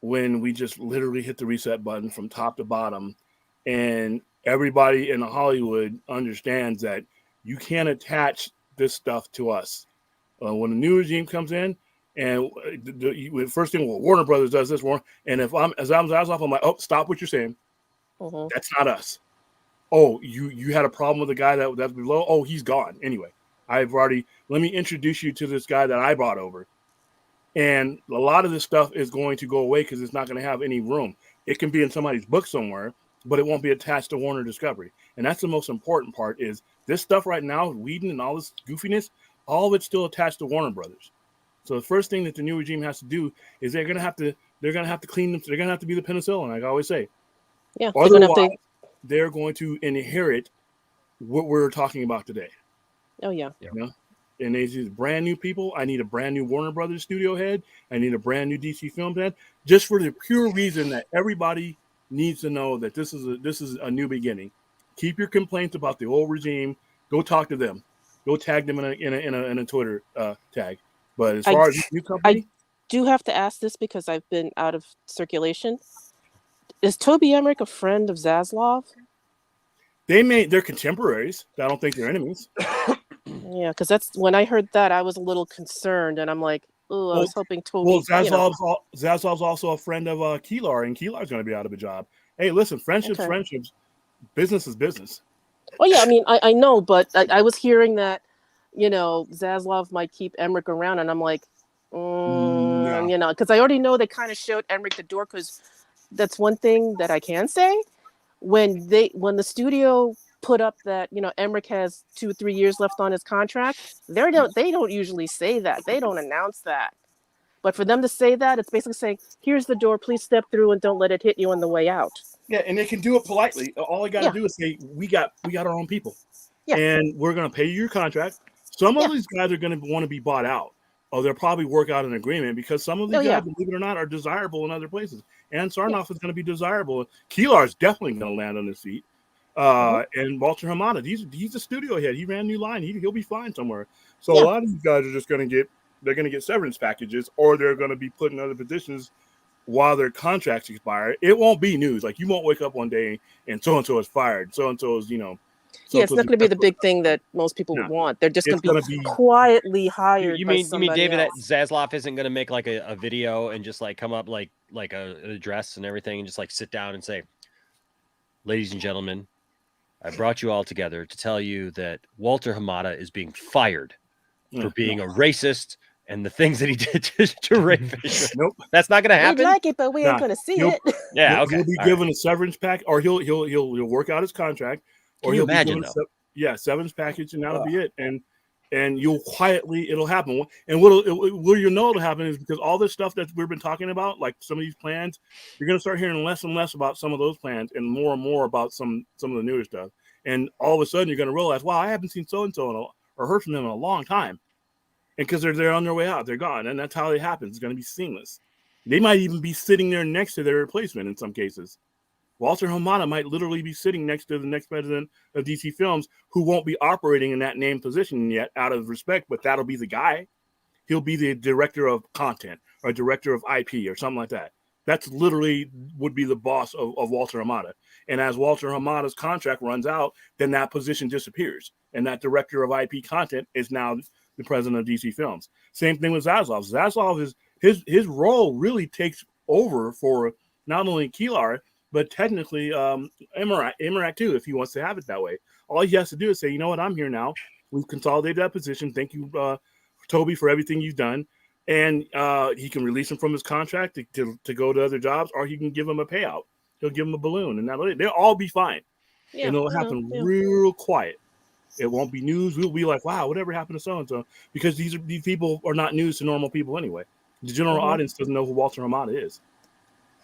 when we just literally hit the reset button from top to bottom, and everybody in Hollywood understands that you can't attach this stuff to us. When the new regime comes in, and the first thing, Warner Brothers does this, and if I'm off, I'm like, oh, stop what you're saying. Mm-hmm. That's not us. Oh, you had a problem with the guy that's below. Oh, he's gone. Anyway, let me introduce you to this guy that I brought over. And a lot of this stuff is going to go away because it's not going to have any room. It can be in somebody's book somewhere, but it won't be attached to Warner Discovery. And that's the most important part is this stuff right now, Whedon and all this goofiness, all of it's still attached to Warner Brothers. So the first thing that the new regime has to do is they're going to have to clean them. They're going to have to be the penicillin, like I always say. Yeah. Otherwise, they're going to inherit what we're talking about today. Oh yeah. You know? And they use brand new people. I need a brand new Warner Brothers studio head. I need a brand new DC Films head, just for the pure reason that everybody needs to know that this is a new beginning. Keep your complaints about the old regime. Go talk to them. Go tag them in a Twitter tag. But as far as this new company, I do have to ask this because I've been out of circulation. Is Toby Emmerich a friend of Zaslav? they're contemporaries. I don't think they're enemies. Yeah, because that's when I heard that I was a little concerned, and I'm like, oh, I was hoping Toby. Well, Zaslav's also a friend of Keelar, and Keelar's going to be out of a job. Hey, listen, friendships, business is business. Oh yeah, I mean, I know, but I was hearing that, Zaslav might keep Emmerich around, and I'm like, No. because I already know they kind of showed Emmerich the door. Because that's one thing that I can say when the studio put up that Emmerich has 2 or 3 years left on his contract, they don't usually say that. They don't announce that. But for them to say that, it's basically saying, here's the door, please step through and don't let it hit you on the way out. Yeah, and they can do it politely. All they got to do is say, we got our own people. Yeah. And we're going to pay you your contract. Some of these guys are going to want to be bought out. Or they'll probably work out an agreement because some of these guys, believe it or not, are desirable in other places. And Sarnoff is going to be desirable. Keelar is definitely going to land on his feet. And Vulture Article, he's a studio head. He ran New Line. He'll be fine somewhere. So a lot of these guys are just going to get severance packages, or they're going to be put in other positions while their contracts expire. It won't be news. Like, you won't wake up one day and so-and-so is fired. So-and-so is, it's not going to be the big thing that most people would want. They're just going to be quietly hired. You mean David, that Zaslav isn't going to make like a video and just like come up like an address and everything and just like sit down and say, ladies and gentlemen, I brought you all together to tell you that Walter Hamada is being fired for being a racist and the things that he did to Ray Fisher. Nope, that's not going to happen. We'd like it, but we ain't going to see it. Yeah, okay. He'll be given a severance pack, or he'll work out his contract, or he'll imagine, be given severance package, and that'll be it. And you'll quietly, it'll happen. And what you'll know it'll happen is because all this stuff that we've been talking about, like some of these plans, you're going to start hearing less and less about some of those plans and more about some of the newer stuff. And all of a sudden, you're going to realize, wow, I haven't seen so-and-so or heard from them in a long time. And because they're on their way out, they're gone. And that's how it happens. It's going to be seamless. They might even be sitting there next to their replacement in some cases. Walter Hamada might literally be sitting next to the next president of DC Films, who won't be operating in that named position yet out of respect, but that'll be the guy. He'll be the director of content or director of IP or something like that. That's literally would be the boss of Walter Hamada. And as Walter Hamada's contract runs out, then that position disappears. And that director of IP content is now the president of DC Films. Same thing with Zaslav. Zaslav is his role really takes over for not only Keelar, but technically Emmerich too, if he wants to have it that way. All he has to do is say, you know what, I'm here now. We've consolidated that position. Thank you, Toby, for everything you've done. And he can release him from his contract to go to other jobs, or he can give him a payout. He'll give him a balloon, and they'll all be fine. Yeah, and it'll happen real quiet. It won't be news. We'll be like, wow, whatever happened to so-and-so? Because these people are not news to normal people anyway. The general audience doesn't know who Walter Hamada is.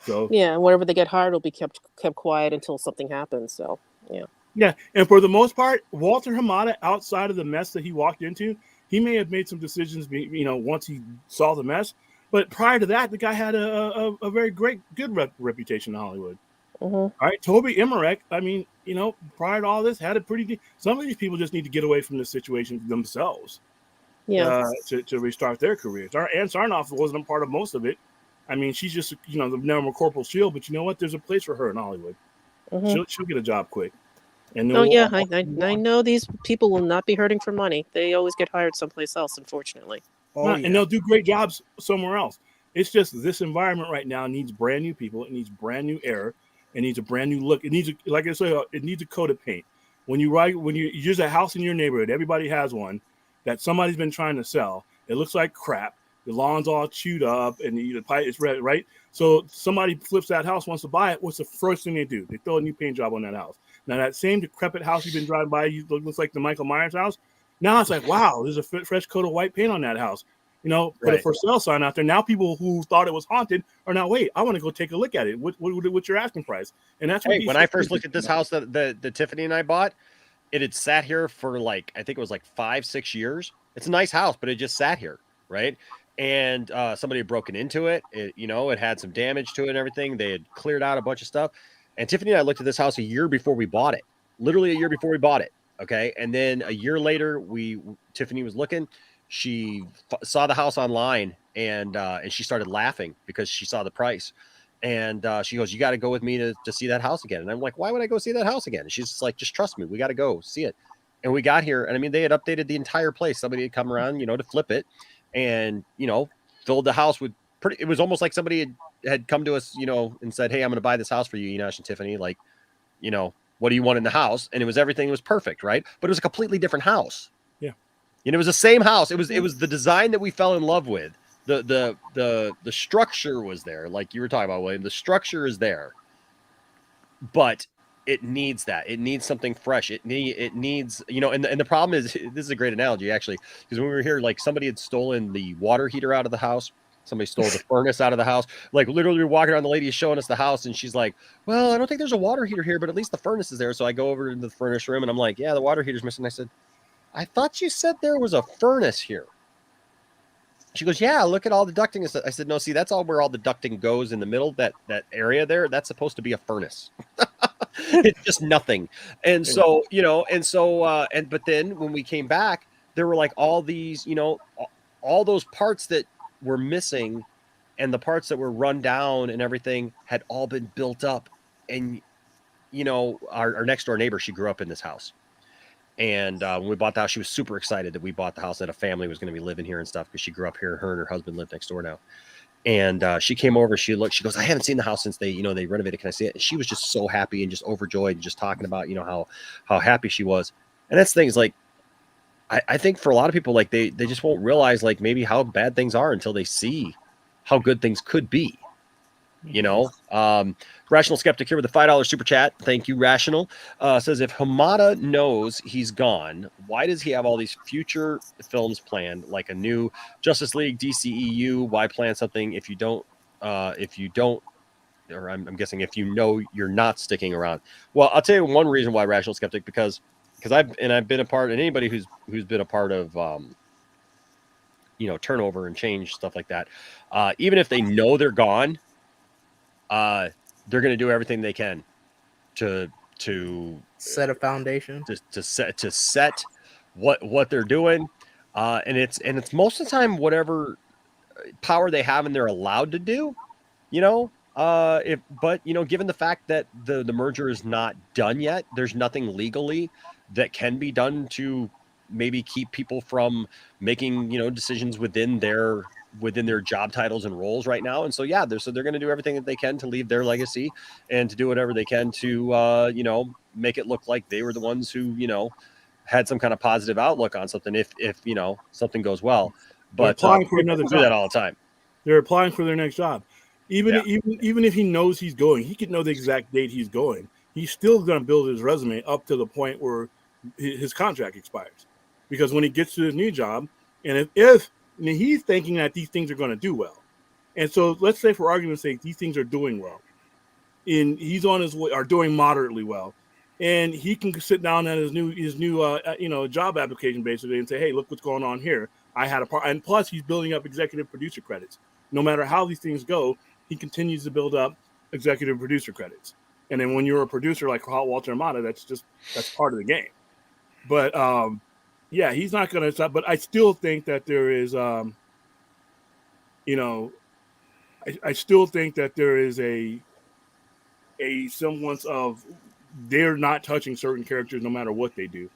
So wherever they get hired will be kept quiet until something happens. So yeah, and for the most part, Walter Hamada, outside of the mess that he walked into, he may have made some decisions, once he saw the mess. But prior to that, the guy had a very good reputation in Hollywood. All right, Toby Emmerich, I mean, prior to all this, had a pretty. Some of these people just need to get away from this situation themselves. Yeah, to restart their careers. Our Ann Sarnoff wasn't a part of most of it. I mean, she's just the normal Corporal Shield, but you know what? There's a place for her in Hollywood. She'll get a job quick. And I know these people will not be hurting for money. They always get hired someplace else, unfortunately. And they'll do great jobs somewhere else. It's just this environment right now needs brand new people. It needs brand new air. It needs a brand new look. It needs, like I said, it needs a coat of paint. When you use a house in your neighborhood, everybody has one that somebody's been trying to sell. It looks like crap. The lawn's all chewed up, and the pipe is red, right? So somebody flips that house, wants to buy it. What's the first thing they do? They throw a new paint job on that house. Now that same decrepit house you've been driving by, looks like the Michael Myers house. Now it's like, wow, there's a fresh coat of white paint on that house. You know, put a for sale sign out there. Now people who thought it was haunted are now, wait, I want to go take a look at it. What's your asking price? And that's what when I first looked at this house that Tiffany and I bought, it had sat here for like, I think it was like 5-6 years. It's a nice house, but it just sat here, right? And somebody had broken into it. It had some damage to it and everything. They had cleared out a bunch of stuff. And Tiffany and I looked at this house a year before we bought it. Literally a year before we bought it. Okay. And then a year later, Tiffany was looking. She saw the house online and she started laughing because she saw the price. And she goes, you got to go with me to see that house again. And I'm like, why would I go see that house again? And she's just like, just trust me. We got to go see it. And we got here. And I mean, they had updated the entire place. Somebody had come around, to flip it. And filled the house with it was almost like somebody had come to us, and said, hey, I'm going to buy this house for you, Enosh and Tiffany. Like, what do you want in the house? And everything was perfect, right? But it was a completely different house. Yeah. It was the same house. It was the design that we fell in love with. The structure was there, like you were talking about, William. The structure is there, but it needs that. It needs something fresh. It needs, and the problem is, this is a great analogy, actually, because when we were here, like somebody had stolen the water heater out of the house. Somebody stole the furnace out of the house. Like literally we're walking around, the lady is showing us the house and she's like, well, I don't think there's a water heater here, but at least the furnace is there. So I go over into the furnace room and I'm like, yeah, the water heater's missing. I said, I thought you said there was a furnace here. She goes, yeah, look at all the ducting. I said, no, see, that's all where all the ducting goes in the middle, that area there. That's supposed to be a furnace. It's just nothing. And so, but then when we came back, there were like all these, all those parts that were missing and the parts that were run down and everything had all been built up. And, our next door neighbor, she grew up in this house. And when we bought the house, she was super excited that we bought the house, that a family was going to be living here and stuff, because she grew up here. Her and her husband live next door now. And she came over, she goes, I haven't seen the house since they renovated. Can I see it? And she was just so happy and just overjoyed and just talking about, how happy she was. And that's the thing, is like, I think for a lot of people, like they just won't realize like maybe how bad things are until they see how good things could be. Rational Skeptic here with a $5 super chat. Thank you, Rational. Says, if Hamada knows he's gone, why does he have all these future films planned, like a new Justice League, DCEU? Why plan something if you don't, or I'm guessing if you're not sticking around? Well, I'll tell you one reason why, Rational Skeptic, because I've been a part, and anybody who's been a part of turnover and change, stuff like that, even if they know they're gone, they're going to do everything they can to set a foundation, to set what they're doing, and it's most of the time whatever power they have and they're allowed to do, given the fact that the merger is not done yet, there's nothing legally that can be done to maybe keep people from making decisions within their job titles and roles right now. And so they're going to do everything that they can to leave their legacy and to do whatever they can to make it look like they were the ones who had some kind of positive outlook on something if something goes well. But applying for another job. Do that all the time. They're applying for their next job. Even if he knows he's going, he could know the exact date he's going. He's still going to build his resume up to the point where his contract expires, because when he gets to his new job, and if he's thinking that these things are going to do well, and so let's say for argument's sake these things are doing well, and he's on his way, are doing moderately well, and he can sit down at his new job application basically and say, hey, look what's going on here. I had a part, and plus he's building up executive producer credits. No matter how these things go, he continues to build up executive producer credits. And then when you're a producer like Walter Amada, that's part of the game. But he's not going to stop. But I still think that there is, I still think that there is a semblance of they're not touching certain characters no matter what they do.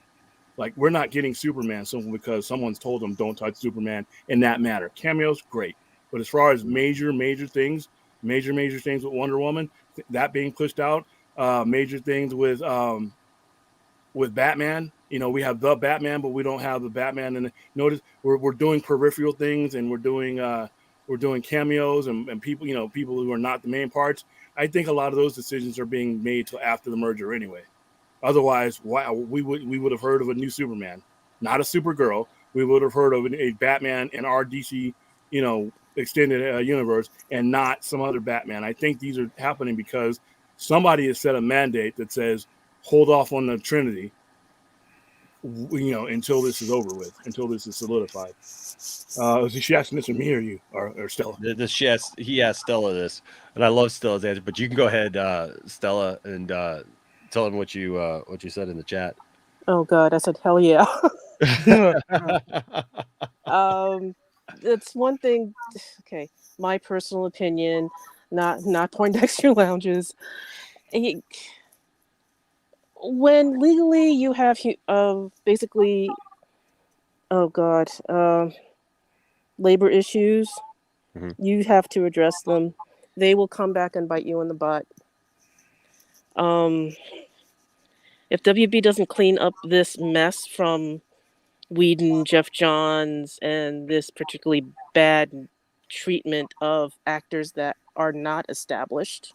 Like, we're not getting Superman simply because someone's told them don't touch Superman in that matter. Cameos, great. But as far as major things with Wonder Woman, that being pushed out, major things with with Batman. You know, we have the Batman, but we don't have the Batman. And notice we're doing peripheral things, and we're doing cameos and people, you know, people who are not the main parts. I think a lot of those decisions are being made till after the merger anyway. Otherwise, why we would have heard of a new Superman, not a Supergirl. We would have heard of a Batman in our DC, you know, extended universe, and not some other Batman. I think these are happening because somebody has set a mandate that says hold off on the Trinity, you know, until this is over with, until this is solidified. Is she asking this to me or you or Stella? He asked Stella this, and I love Stella's answer. But you can go ahead, Stella, and tell him what you said in the chat. Oh God, I said hell yeah. It's one thing. Okay, my personal opinion, not Poindexter Lounges. When legally you have basically, oh God, labor issues, you have to address them. They will come back and bite you in the butt. If WB doesn't clean up this mess from Whedon, Jeff Johns, and this particularly bad treatment of actors that are not established,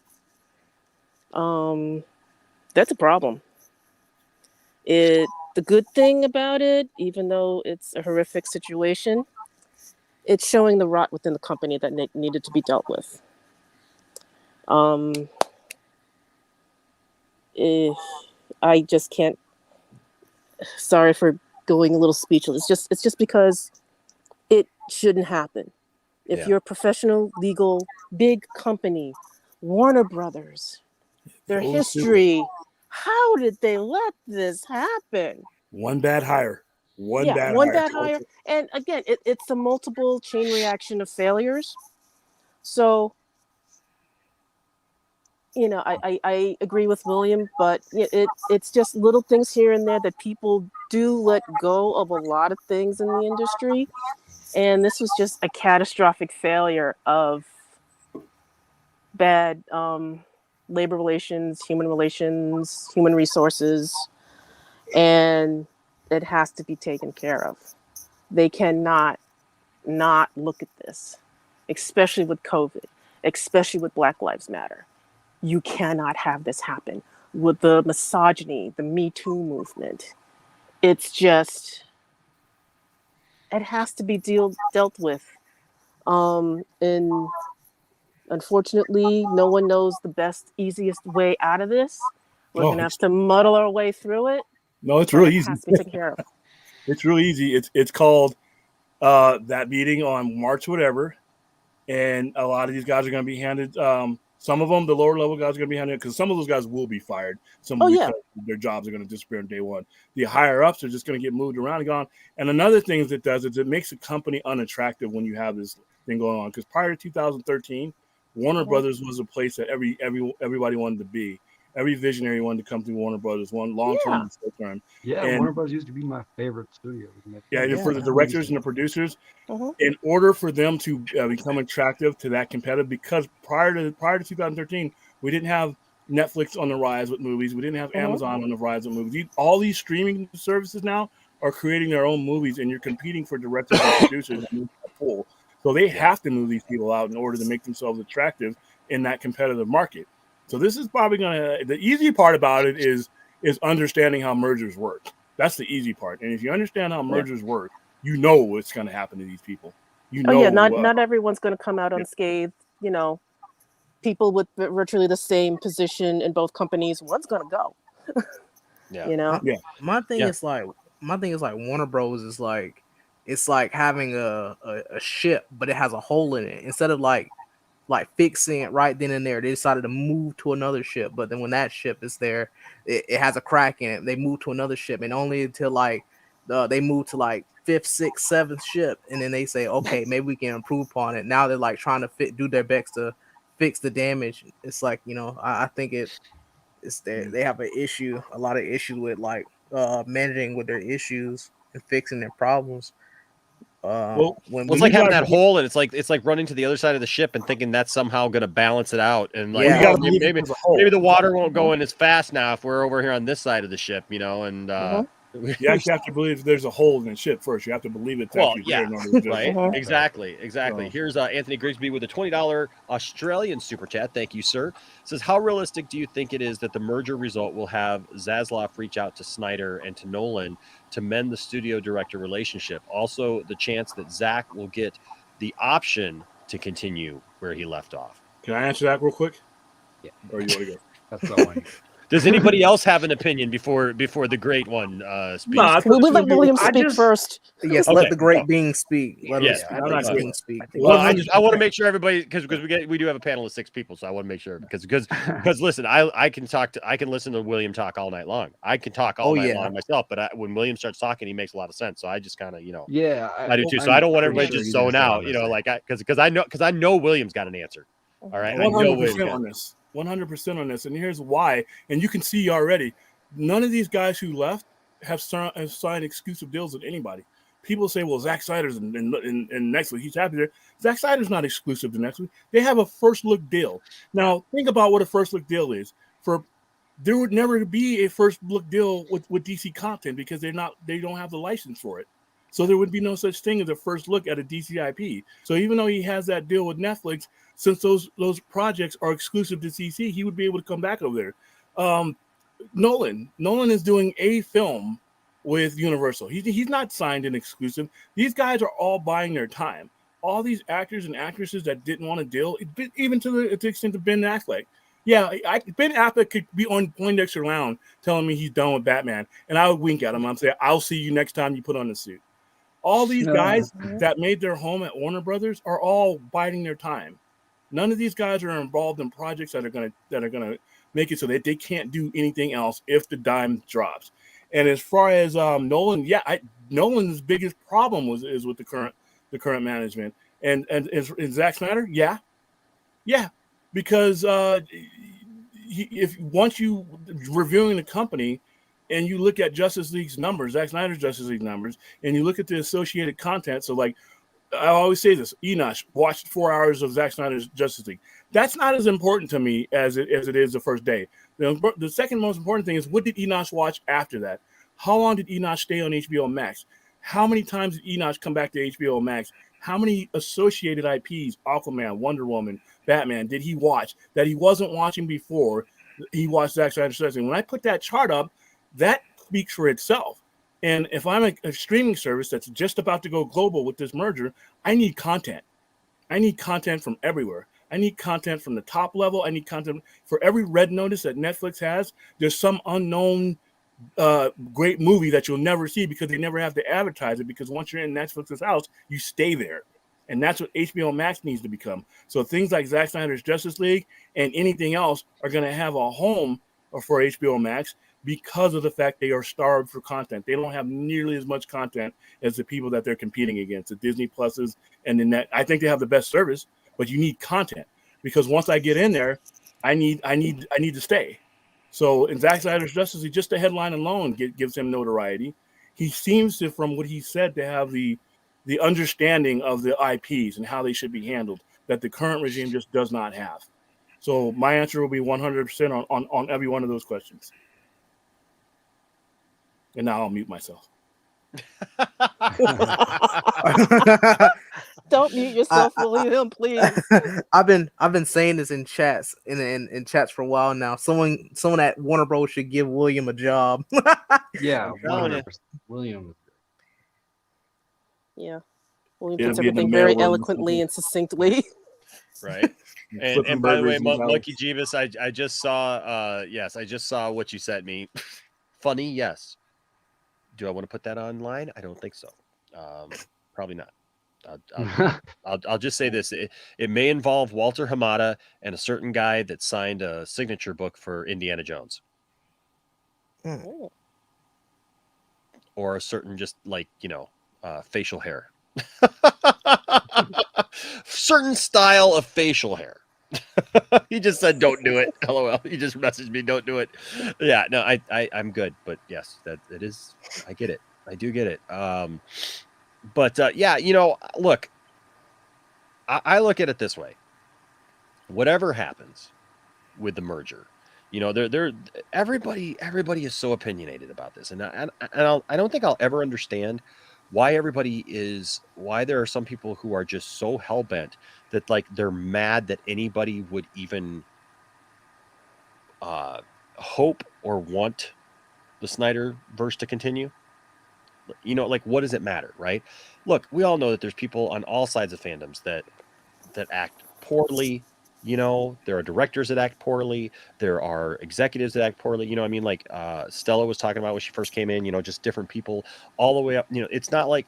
that's a problem. The good thing about it, even though it's a horrific situation, it's showing the rot within the company that needed to be dealt with. I just can't. Sorry for going a little speechless. It's just because it shouldn't happen. If you're a professional, legal, big company, Warner Brothers, their history, how did they let this happen? One bad hire. One bad hire. And again, it's a multiple chain reaction of failures. So, you know, I agree with William, but it's just little things here and there that people do let go of a lot of things in the industry. And this was just a catastrophic failure of bad labor relations, human resources, and it has to be taken care of. They cannot not look at this, especially with COVID, especially with Black Lives Matter. You cannot have this happen with the misogyny, the Me Too movement. It's just, it has to be dealt with. And unfortunately, no one knows the best, easiest way out of this. We're going to have to muddle our way through it. No, it's really easy. It has to be taken care of. It's really easy. It's called that meeting on March whatever, and a lot of these guys are going to be handed. Some of them, the lower level guys, are going to be handed because some of those guys will be fired. Some because their jobs are going to disappear on day one. The higher ups are just going to get moved around and gone. And another thing that it does is it makes a company unattractive when you have this thing going on. Because prior to 2013, Warner Brothers was a place that everybody wanted to be. Every visionary wanted to come through Warner Brothers, one long-term and short-term. Yeah, and Warner Brothers used to be my favorite studio. For the directors and the producers, in order for them to become attractive to that competitive, because prior to 2013, we didn't have Netflix on the rise with movies. We didn't have Amazon on the rise with movies. All these streaming services now are creating their own movies, and you're competing for directors and producers in that pool. So they have to move these people out in order to make themselves attractive in that competitive market. So this is probably the easy part about it is understanding how mergers work. That's the easy part. And if you understand how mergers work, you know what's going to happen to these people. You know, not everyone's going to come out unscathed. You know, people with virtually the same position in both companies, one's going to go. You know. My thing is like Warner Bros. Is like, it's like having a ship, but it has a hole in it. Instead of like fixing it right then and there, they decided to move to another ship. But then when that ship is there, it has a crack in it. They move to another ship, and only until like they move to like 5th, 6th, 7th ship, and then they say, okay, maybe we can improve upon it. Now they're like trying to do their best to fix the damage. It's like, you know, I think it's they have a lot of issue with like managing with their issues and fixing their problems. Well, when It's we like having got- that hole, and it's like running to the other side of the ship and thinking that's somehow going to balance it out. And like, Yeah. you gotta maybe, believe maybe, there's a hole. maybe the water won't go in as fast now if we're over here on this side of the ship, you know. And You actually have to believe there's a hole in the ship first. You have to believe it's well, actually yeah, there in order to do right, it. exactly. So- Here's Anthony Grigsby with a $20 Australian super chat. Thank you, sir. Says, how realistic do you think it is that the merger result will have Zaslav reach out to Snyder and to Nolan to mend the studio director relationship? Also, the chance that Zach will get the option to continue where he left off. Can I answer that real quick? Yeah. Or you want to go? That's the one. Does anybody else have an opinion before the great one speaks? No, I We let William I speak just- first. Yes, Okay. let the great being speak. Let Yes. him I I'm let not the good. king speak. Well, I want to make sure everybody because we do have a panel of 6 people, so I want to make sure because listen, I can listen to William talk all night long. I can talk all night long myself, but when William starts talking, he makes a lot of sense. So I just kind of Yeah, I do too. So I'm I don't want pretty everybody sure just he's gonna zone say what out, I'm gonna say. because I know William's got an answer. All right, I know William's 100% got on this. 100% on this. And here's why. And you can see already, none of these guys who left have signed exclusive deals with anybody. People say, well, Zack Snyder's in Netflix. He's happy there. Zack Snyder's not exclusive to Netflix. They have a first look deal. Now, think about what a first look deal is. There would never be a first look deal with DC content because they don't have the license for it. So there would be no such thing as a first look at a DC IP. So even though he has that deal with Netflix, since those projects are exclusive to DC, he would be able to come back over there. Nolan is doing a film with Universal. He's not signed an exclusive. These guys are all buying their time. All these actors and actresses that didn't want to deal, even to the extent of Ben Affleck. Yeah, Ben Affleck could be on Poindexter Lounge telling me he's done with Batman, and I would wink at him. I'd say, "I'll see you next time you put on the suit." All these guys that made their home at Warner Brothers are all biding their time. None of these guys are involved in projects that are gonna make it so that they can't do anything else if the dime drops. And as far as Nolan, Nolan's biggest problem is with the current management. And Zack Snyder, yeah, because if once you reviewing the company and you look at Justice League's numbers, Zack Snyder's Justice League numbers, and you look at the associated content, so like I always say this, Enosh watched 4 hours of Zack Snyder's Justice League. That's not as important to me as it is the first day. The second most important thing is, what did Enosh watch after that? How long did Enosh stay on HBO Max? How many times did Enosh come back to HBO Max? How many associated IPs, Aquaman, Wonder Woman, Batman, did he watch that he wasn't watching before he watched Zack Snyder's Justice League? When I put that chart up, that speaks for itself. And if I'm a streaming service that's just about to go global with this merger, I need content. I need content from everywhere. I need content from the top level. I need content for every red notice that Netflix has. There's some unknown great movie that you'll never see because they never have to advertise it, because once you're in Netflix's house, you stay there. And that's what HBO Max needs to become. So things like Zack Snyder's Justice League and anything else are going to have a home for HBO Max because of the fact they are starved for content. They don't have nearly as much content as the people that they're competing against, the Disney Pluses and the Net. I think they have the best service, but you need content, because once I get in there, I need to stay. So in Zack Snyder's Justice League, just the headline alone gives him notoriety. He seems to, from what he said, to have the understanding of the IPs and how they should be handled that the current regime just does not have. So my answer will be 100% on every one of those questions. And now I'll mute myself. Don't mute yourself, William, please. I've been saying this in chats in chats for a while now. Someone at Warner Bros should give William a job. Yeah, telling you. 100%. William. Yeah. William It'll puts be in the everything very mailroom. eloquently and succinctly. right. Flipping And by the way, burgers and Monkey Jeebus, I just saw I just saw what you sent me. Funny, yes. Do I want to put that online? I don't think so. Probably not. I'll just say this: it may involve Walter Hamada and a certain guy that signed a signature book for Indiana Jones, or a certain just facial hair, certain style of facial hair. He just said, "Don't do it." LOL. He just messaged me, "Don't do it." Yeah, no, I'm good, but yes, that it is. I get it. I do get it. But yeah, look, I look at it this way. Whatever happens with the merger, everybody is so opinionated about this, and I don't think I'll ever understand why there are some people who are just so hell bent that like they're mad that anybody would even hope or want the Snyderverse to continue. Like what does it matter, right? Look, we all know that there's people on all sides of fandoms that act poorly. There are directors that act poorly. There are executives that act poorly. Like Stella was talking about when she first came in. Just different people all the way up. It's not like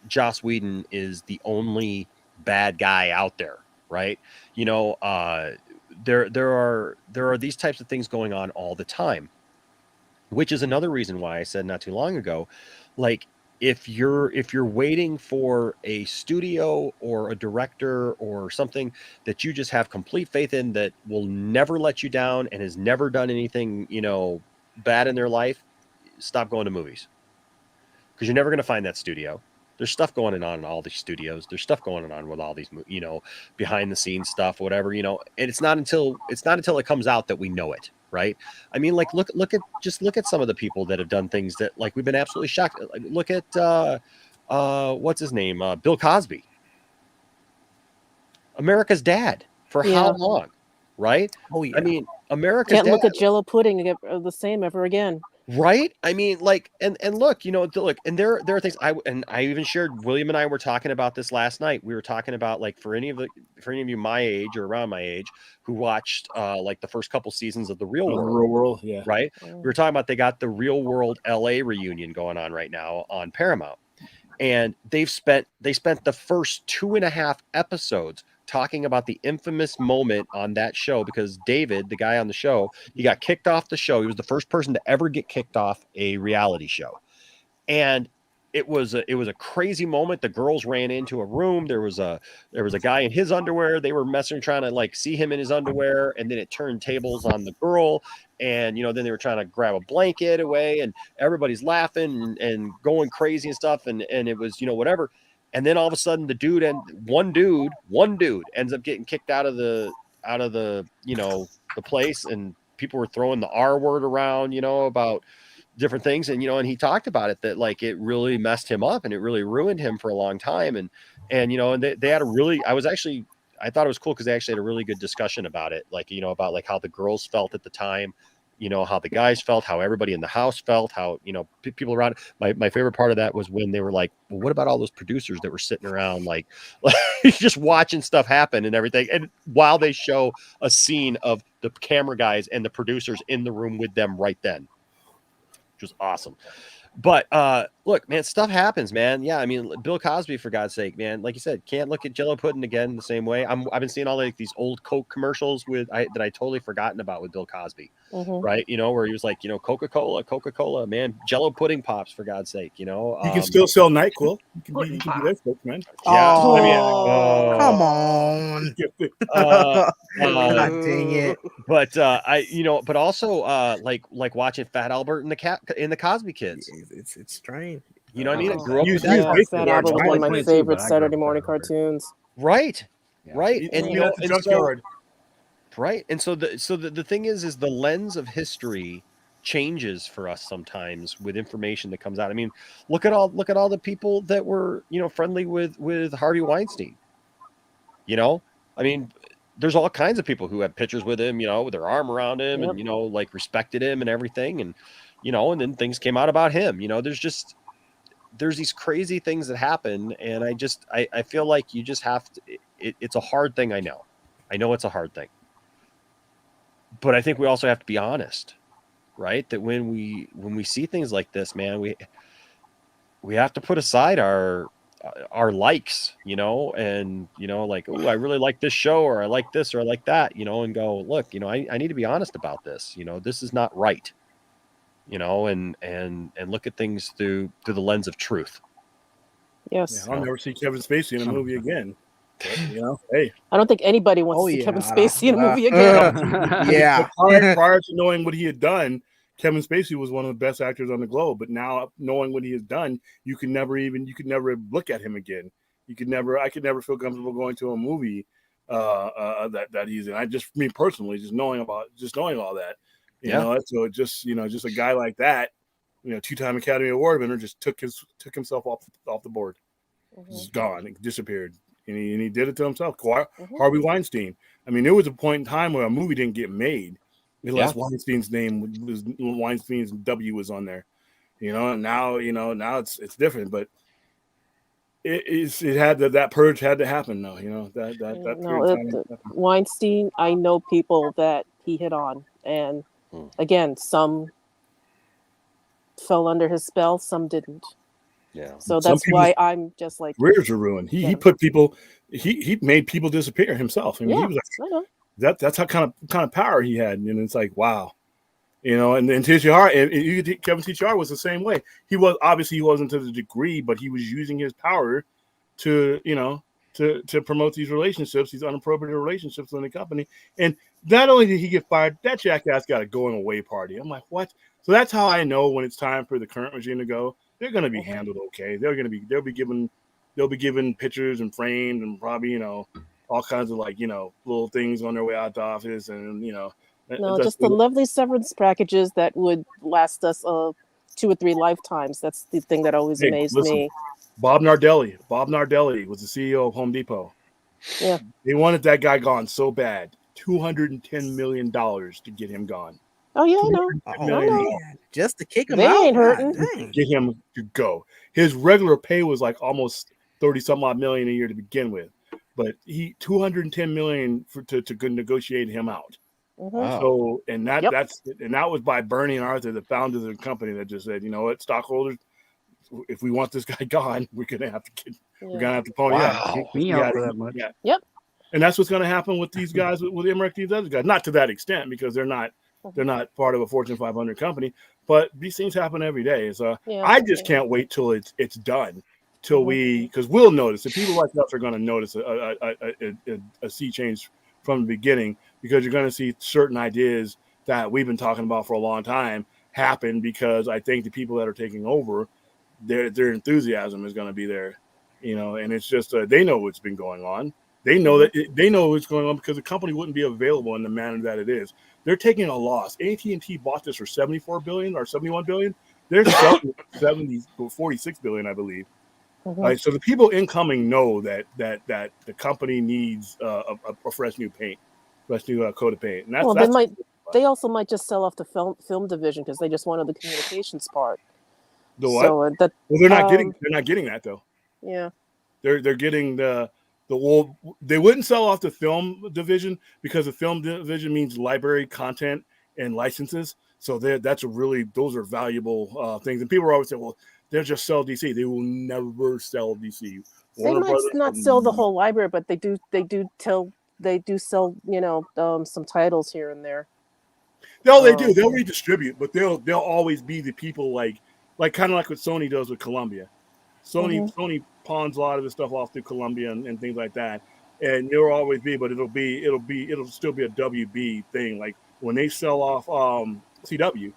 Joss Whedon is the only bad guy out there, right? There are these types of things going on all the time, which is another reason why I said not too long ago, like, if you're waiting for a studio or a director or something that you just have complete faith in that will never let you down and has never done anything, bad in their life, stop going to movies. Because you're never going to find that studio. There's stuff going on in all these studios. There's stuff going on with all these, behind the scenes stuff, whatever, and it's not until it comes out that we know it. Right. I mean, like, look at some of the people that have done things that like we've been absolutely shocked. Look at what's his name? Bill Cosby. America's dad for how long? Right. Oh yeah. I mean, America's Can't dad. look at Jello pudding and get the same ever again. Right. I mean, like, and look, and there are things I even shared. William and I were talking about this last night. We were talking about, like, for any of you my age or around my age who watched like the first couple seasons of The Real World. Yeah. Right. We were talking about they got the Real World LA reunion going on right now on Paramount. And they spent the first 2.5 episodes talking about the infamous moment on that show, because David, the guy on the show, he got kicked off the show. He was the first person to ever get kicked off a reality show. And it was a crazy moment. The girls ran into a room. There was a guy in his underwear. They were trying to like see him in his underwear, and then it turned tables on the girl. And then they were trying to grab a blanket away, and everybody's laughing and going crazy and stuff. And it was whatever. And then all of a sudden, one dude ends up getting kicked out of the the place, and people were throwing the R word around, about different things. And and he talked about it, that like it really messed him up and it really ruined him for a long time. And they had I thought it was cool because they actually had a really good discussion about it, like about like how the girls felt at the time, how the guys felt, how everybody in the house felt, how people around. My favorite part of that was when they were like, well, what about all those producers that were sitting around like just watching stuff happen and everything, and while they show a scene of the camera guys and the producers in the room with them right then, which was awesome. But look, man, stuff happens, man. Yeah, I mean, Bill Cosby, for God's sake, man. Like you said, can't look at Jello pudding again the same way. I've been seeing all like these old Coke commercials that I totally forgotten about with Bill Cosby, right? Where he was like, Coca-Cola, man, Jello pudding pops, for God's sake, you can still sell NyQuil. You can do that, folks, man. Yeah, come on. God dang it. But but also like watching Fat Albert and the Cosby Kids. It's strange. You know what I mean? I grew up with Fat that. Albert was one of my favorite Saturday morning cartoons. Right. Right. And junkyard. Right. And so the thing is the lens of history changes for us sometimes with information that comes out. I mean, look at all the people that were, friendly with Harvey Weinstein. I mean, there's all kinds of people who have pictures with him, with their arm around him, and like respected him and everything, and and then things came out about him. There's these crazy things that happen, and I feel like you just have to. It's a hard thing. I know it's a hard thing, but I think we also have to be honest, right? That when we see things like this, man, we have to put aside our likes, and like, oh, I really like this show, or I like this, or I like that, and go, look, I need to be honest about this. This is not right. And look at things through the lens of truth. Yes. I'll never see Kevin Spacey in a movie again. But, hey. I don't think anybody wants to see Kevin Spacey in a movie again. Prior to knowing what he had done, Kevin Spacey was one of the best actors on the globe, but now knowing what he has done, you could never look at him again. I could never feel comfortable going to a movie that he's in. I just, me personally, just knowing all that, you know, so just a guy like that, you know, 2-time Academy Award winner, just took himself off the board. Just gone, it disappeared, and he did it to himself. Harvey Weinstein. I mean, there was a point in time where a movie didn't get made unless Weinstein's W was on there, you know. And now it's different, but that purge had to happen, though. You know that Weinstein. I know people that he hit on, and again, some fell under his spell, some didn't. Yeah. So that's why I'm just like, careers are ruined. He put people. He made people disappear himself. I mean, he was I know. That's how kind of power he had, and it's like, wow, you know. And TCR and Kevin TCR was the same way. He wasn't to the degree, but he was using his power to promote these relationships, these inappropriate relationships in the company. And not only did he get fired, that jackass got a going away party. I'm like, what? So that's how I know when it's time for the current regime to go. They're going to be handled okay. They'll be given pictures and framed, and probably, you know, all kinds of, like, you know, little things on their way out the office, and, you know, no, just the lovely severance packages that would last us 2 or 3 lifetimes. That's the thing that always amazed me. Bob Nardelli was the CEO of Home Depot. Yeah, they wanted that guy gone so bad, $210 million to get him gone. Oh yeah, I know. Just to kick him they out. Ain't hurting. Get him to go. His regular pay was like almost 30-some odd million a year to begin with, but he $210 million to negotiate him out. Wow. So that was by Bernie and Arthur, the founders of the company, that just said, you know what, stockholders, if we want this guy gone, we're gonna have to pony up. Me out for that much. Yeah. Yep. And that's what's going to happen with these guys, with Emmerich, these other guys. Not to that extent, because they're not part of a Fortune 500 company. But these things happen every day. So I just can't wait till it's done, because we'll notice. And people like us are going to notice a sea change from the beginning, because you're going to see certain ideas that we've been talking about for a long time happen, because I think the people that are taking over, their enthusiasm is going to be there, you know. And it's just they know what's been going on. They know what's going on, because the company wouldn't be available in the manner that it is. They're taking a loss. AT&T bought this for $74 billion or $71 billion. They're selling 46 billion, I believe. Right, so the people incoming know that the company needs a fresh new paint, fresh new coat of paint. And they also might just sell off the film division, because they just wanted the communications part. The what? So they're not getting that though. Yeah, they're getting they wouldn't sell off the film division, because the film division means library content and licenses. So those are valuable things. And people are always saying, well, they'll just sell DC. They will never sell DC. They might not sell the whole library, but they do sell, you know, some titles here and there. No, they do. They'll redistribute, but they'll always be the people like kind of like what Sony does with Columbia. Sony pawns a lot of the stuff off through Columbia and things like that, and there will always be, but it'll still be a WB thing. Like when they sell off CW,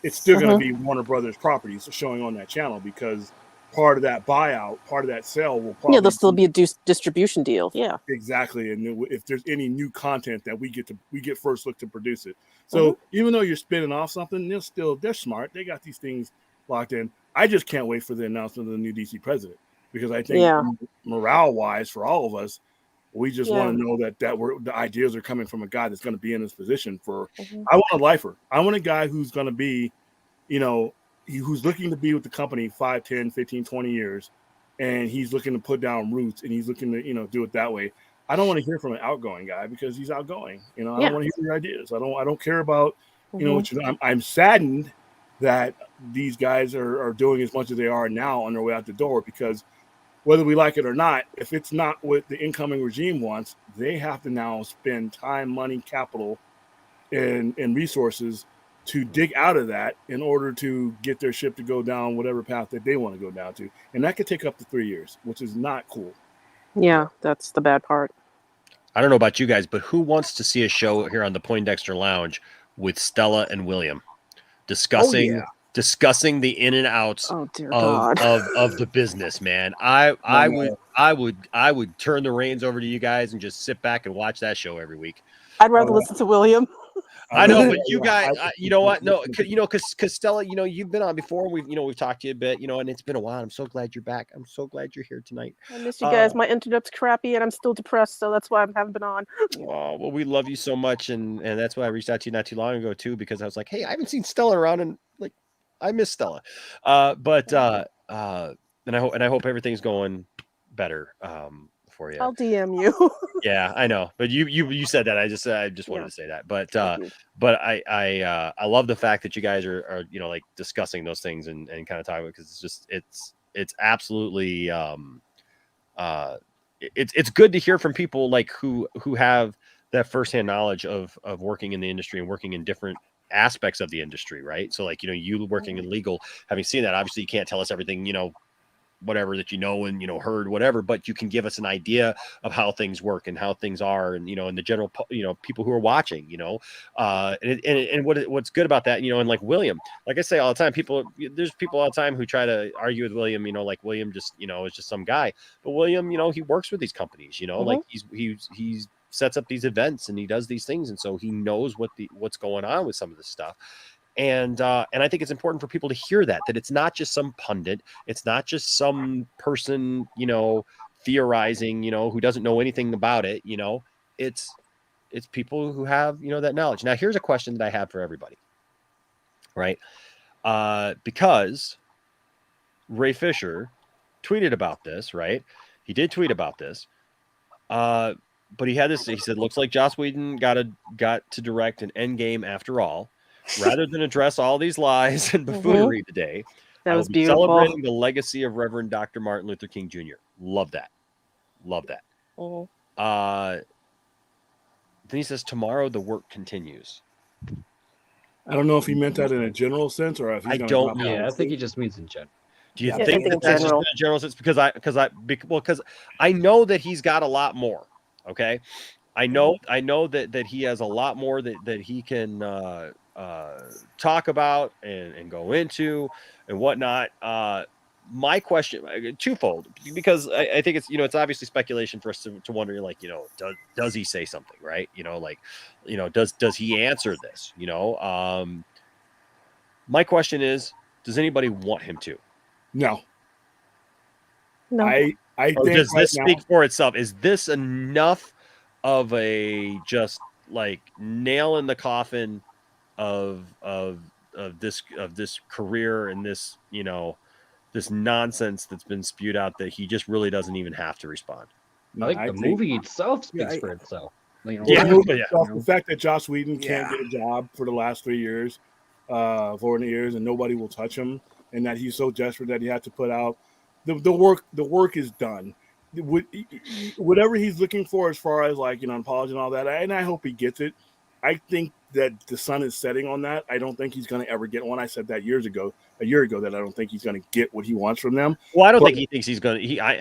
it's still going to be Warner Brothers properties showing on that channel, because part of that buyout, part of that sale will probably there'll still be a distribution deal. Yeah, exactly. And if there's any new content that we get first look to produce it. So even though you're spinning off something, they're smart. They got these things locked in. I just can't wait for the announcement of the new DC president, because I think morale-wise, for all of us, we just want to know that the ideas are coming from a guy that's going to be in this position for. I want a lifer. I want a guy who's going to be, you know, who's looking to be with the company 5, 10, 15, 20 years, and he's looking to put down roots, and he's looking to, you know, do it that way. I don't want to hear from an outgoing guy, because he's outgoing. You know, I don't want to hear your ideas. I don't care about, you know, what I'm saddened that these guys are doing as much as they are now on their way out the door, because whether we like it or not, if it's not what the incoming regime wants, they have to now spend time, money, capital, and resources to dig out of that in order to get their ship to go down whatever path that they want to go down to. And that could take up to 3 years, which is not cool. Yeah, that's the bad part. I don't know about you guys, but who wants to see a show here on the Poindexter Lounge with Stella and William? discussing yeah. discussing the in and outs Oh dear of God. of the business, man. I would turn the reins over to you guys and just sit back and watch that show every week. I'd rather listen to William. I know, but you guys, you know what? No, because Stella, you've been on before. We've talked to you a bit, and it's been a while. I'm so glad you're back. I'm so glad you're here tonight. I miss you guys. My internet's crappy, and I'm still depressed, so that's why I haven't been on. Oh, well, we love you so much, and that's why I reached out to you not too long ago too, because I was like, hey, I haven't seen Stella around, and like, I miss Stella. And I hope everything's going better for you. I'll DM you. Yeah, I know, but you said that. I just wanted to say that. But I love the fact that you guys are like discussing those things and kind of talking about, because it's absolutely it's good to hear from people like who have that firsthand knowledge of working in the industry and working in different aspects of the industry, right? So like you working in legal, having seen that, obviously you can't tell us everything, whatever that and heard whatever, but you can give us an idea of how things work and how things are, and and the general people who are watching, and what's good about that, and like William, like I say all the time, there's people all the time who try to argue with William, like William just is just some guy, but William, he works with these companies, like he's sets up these events and he does these things, and so he knows what's going on with some of this stuff. And I think it's important for people to hear that it's not just some pundit, it's not just some person, theorizing, who doesn't know anything about it, it's people who have, that knowledge. Now, here's a question that I have for everybody, right? Because Ray Fisher tweeted about this, right? He did tweet about this, but he had this. He said, "Looks like Joss Whedon got to direct an Endgame after all." Rather than address all these lies and buffoonery today, That I will was be beautiful. celebrating the legacy of Reverend Dr. Martin Luther King Jr. Love that. Then he says, tomorrow the work continues. I don't know if he meant that in a general sense or if he's I gonna don't drop know. out. Yeah, I think he just means in general. Do you Yeah, I think think in that's just in general. a general sense? Because I know that he's got a lot more. Okay, I know that he has a lot more that he can talk about and go into and whatnot. My question, twofold, because I think it's obviously speculation for us to wonder, like, does he say something, right? Does he answer this? My question is, does anybody want him to? No. No. I Or think does this right speak now, for itself? Is this enough of a just like nail in the coffin of this career and this this nonsense that's been spewed out that he just really doesn't even have to respond? I think the movie itself speaks for itself. The fact that Joss Whedon can't get a job for the last 3 years, 4 years, and nobody will touch him, and that he's so desperate that he had to put out the work. The work is done. Whatever he's looking for, as far as like an apology and all that, and I hope he gets it. I think that the sun is setting on that. I don't think he's going to ever get one. I said that a year ago, that I don't think he's going to get what he wants from them. Well, I don't think he thinks he's going to. I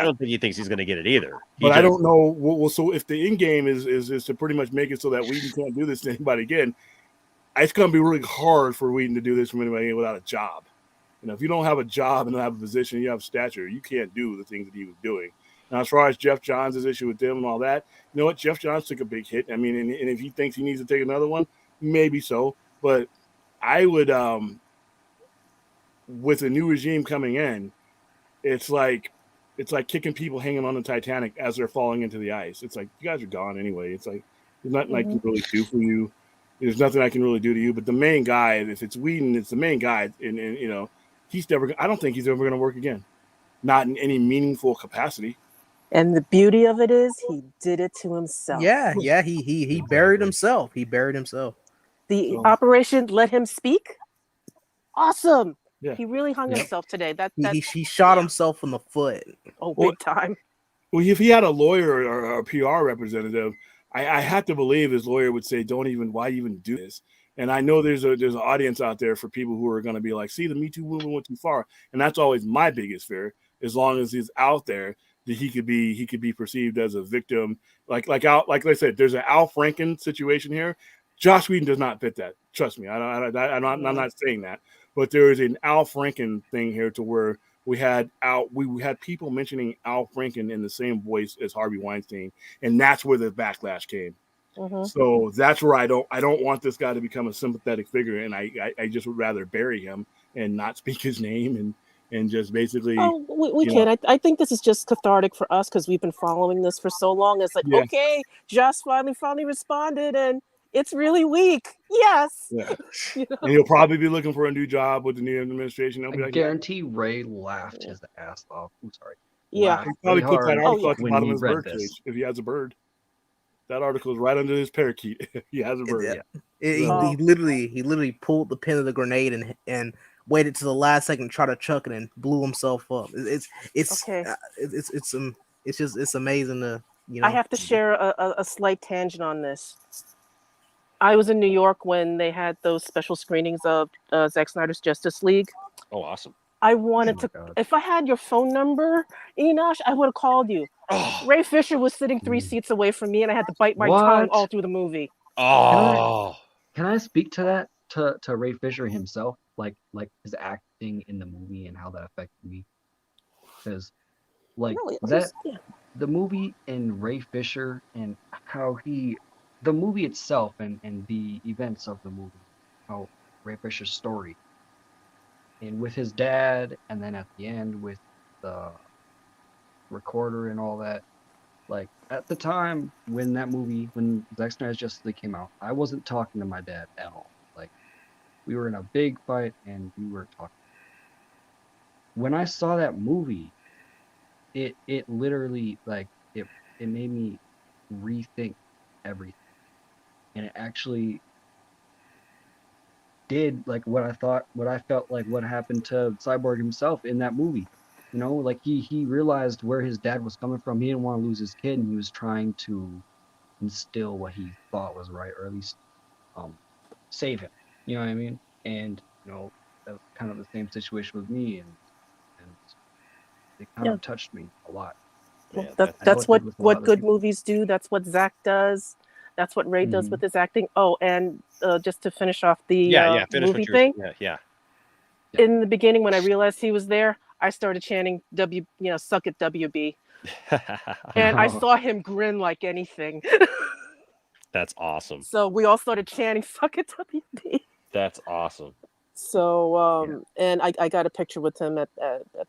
don't think he thinks he's going to get it either. But I don't know. Well, so if the end game is to pretty much make it so that Whedon can't do this to anybody again, it's going to be really hard for Whedon to do this from anybody without a job. If you don't have a job and don't have a position, you have stature, you can't do the things that he was doing. Now, as far as Jeff Johns' issue with them and all that, you know what? Jeff Johns took a big hit. I mean, and if he thinks he needs to take another one, maybe so. But I would, with a new regime coming in, it's like kicking people hanging on the Titanic as they're falling into the ice. It's like, you guys are gone anyway. It's like, there's nothing I can really do for you. There's nothing I can really do to you. But the main guy, if it's Whedon, it's the main guy. And he's never, I don't think he's ever going to work again. Not in any meaningful capacity. And the beauty of it is he did it to himself. Yeah, he buried himself. He buried himself. The operation let him speak. Awesome. Yeah. He really hung himself today. He shot himself in the foot. Oh, big time. Well, if he had a lawyer or a PR representative, I have to believe his lawyer would say, why even do this? And I know there's an audience out there for people who are going to be like, see, the Me Too movement went too far. And that's always my biggest fear. As long as he's out there, that he could be perceived as a victim. Like I said, there's an Al Franken situation here. Joss Whedon does not fit that. Trust me. I'm not saying that, but there is an Al Franken thing here to where we had people mentioning Al Franken in the same voice as Harvey Weinstein, and that's where the backlash came. So that's where I don't want this guy to become a sympathetic figure, and I just would rather bury him and not speak his name and just basically. Oh, we can. I think this is just cathartic for us because we've been following this for so long. It's like, okay, Joss finally responded, and it's really weak. Yes. Yeah. You know? And he'll probably be looking for a new job with the new administration. I guarantee Ray laughed his ass off. I'm sorry. Yeah. He probably puts that article at the bottom of his bird cage if he has a bird. That article is right under his parakeet. He has a bird. He literally pulled the pin of the grenade and waited to the last second to try to chuck it and blew himself up. It's amazing to, you know. I have to share a slight tangent on this. I was in New York when they had those special screenings of Zack Snyder's Justice League. Oh, awesome. I wanted to, if I had your phone number, Enosh, I would have called you. Ray Fisher was sitting 3 seats away from me, and I had to bite my tongue all through the movie. Oh. Can I speak to that, to Ray Fisher himself? Like his acting in the movie and how that affected me? Because, the movie and Ray Fisher and how the movie itself and the events of the movie, how Ray Fisher's story, and with his dad, and then at the end with the recorder and all that. Like, at the time when Zack Snyder's Justice League came out, I wasn't talking to my dad at all. Like, we were in a big fight and we were talking. When I saw that movie, it literally, like, it made me rethink everything. And it actually did, like, what I felt like what happened to Cyborg himself in that movie. You know, like, he realized where his dad was coming from. He didn't want to lose his kid, and he was trying to instill what he thought was right, or at least save him. You know what I mean? And, you know, that was kind of the same situation with me, and it kind of touched me a lot. Well, that's what good movies do. That's what Zack does. That's what Ray does with his acting. Oh, and just to finish off the movie thing. In the beginning, when I realized he was there, I started chanting suck it WB. And I saw him grin like anything. That's awesome. So we all started chanting suck it WB. That's awesome. So and I got a picture with him at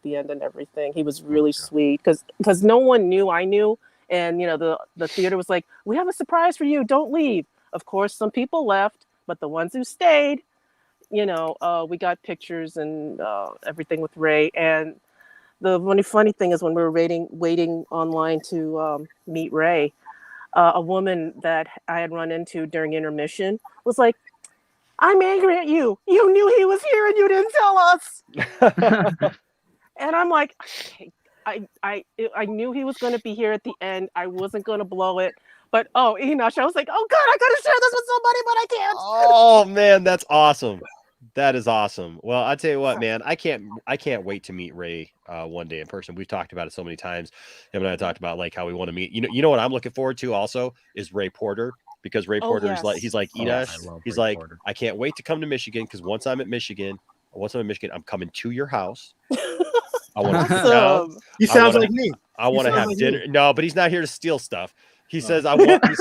the end and everything. He was really sweet because no one knew I knew. And, you know, the theater was like, we have a surprise for you. Don't leave. Of course, some people left, but the ones who stayed, you know, we got pictures and everything with Ray. And the funny thing is when we were waiting online to meet Ray, a woman that I had run into during intermission was like, I'm angry at you. You knew he was here and you didn't tell us. And I'm like, okay. I knew he was going to be here at the end. I wasn't going to blow it. But, Enosh, I was like, oh, God, I got to share this with somebody, but I can't. Oh, man, that's awesome. That is awesome. Well, I'll tell you what, man, I can't wait to meet Ray one day in person. We've talked about it so many times. Him and I talked about, like, how we want to meet. You know what I'm looking forward to also is Ray Porter. Because Ray Porter is like, he's like, Enosh, he's like, Porter. I can't wait to come to Michigan because once I'm in Michigan, I'm coming to your house. I want to sit down. He sounds like me. I want to have dinner. Me. No, but he's not here to steal stuff. He says, I want to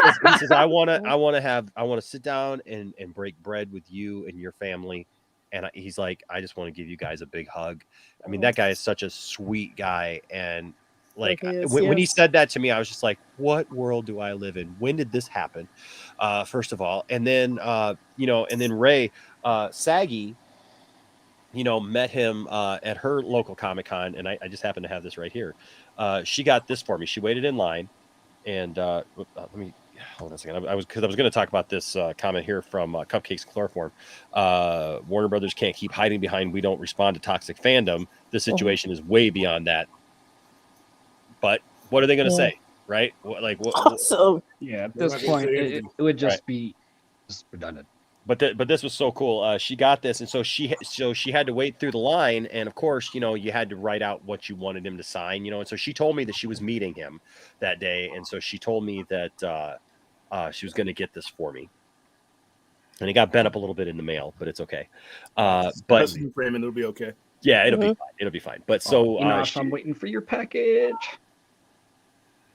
sit down and break bread with you and your family. And he's like, I just want to give you guys a big hug. I mean, that guy is such a sweet guy. And like when he said that to me, I was just like, what world do I live in? When did this happen? First of all. And then, and then Ray, Saggy, met him at her local Comic-Con, and I just happen to have this right here. She got this for me. She waited in line, and let me hold on a second. I was going to talk about this comment here from Cupcakes Chloroform. Warner Brothers can't keep hiding behind we don't respond to toxic fandom. This situation is way beyond that. But what are they going to say, right? Awesome. Yeah, at this point, it would just be just redundant. But this was so cool. She got this, and so she had to wait through the line, and of course, you had to write out what you wanted him to sign, and so she told me that she was meeting him that day, and so she told me that she was going to get this for me. and it got bent up a little bit in the mail, but it's okay. But But you frame it, it'll be okay. yeah, it'll be fine. It'll be fine. But so Enosh, I'm waiting for your package.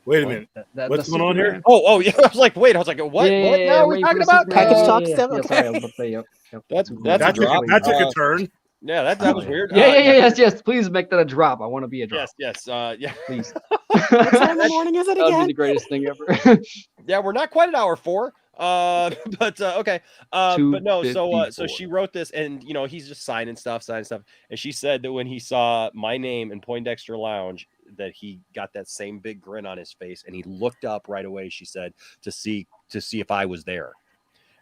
Wait a minute. What's going on here? Oh, yeah. I was like, wait. I was like, what? Yeah, what now are we talking about? Package talk stuff? Yeah, Okay. sorry, I was about to say, yep. That's That took a turn. Yeah, that was weird. Yes. Please make that a drop. I want to be a drop. Yes. Yeah. Please. What time in the morning is it That would be again? the greatest thing ever. Yeah, we're not quite at hour 4. But okay. But no, so she wrote this, and he's just signing stuff, and she said that when he saw my name in Poindexter Lounge, that he got that same big grin on his face, and he looked up right away, she said, to see if I was there.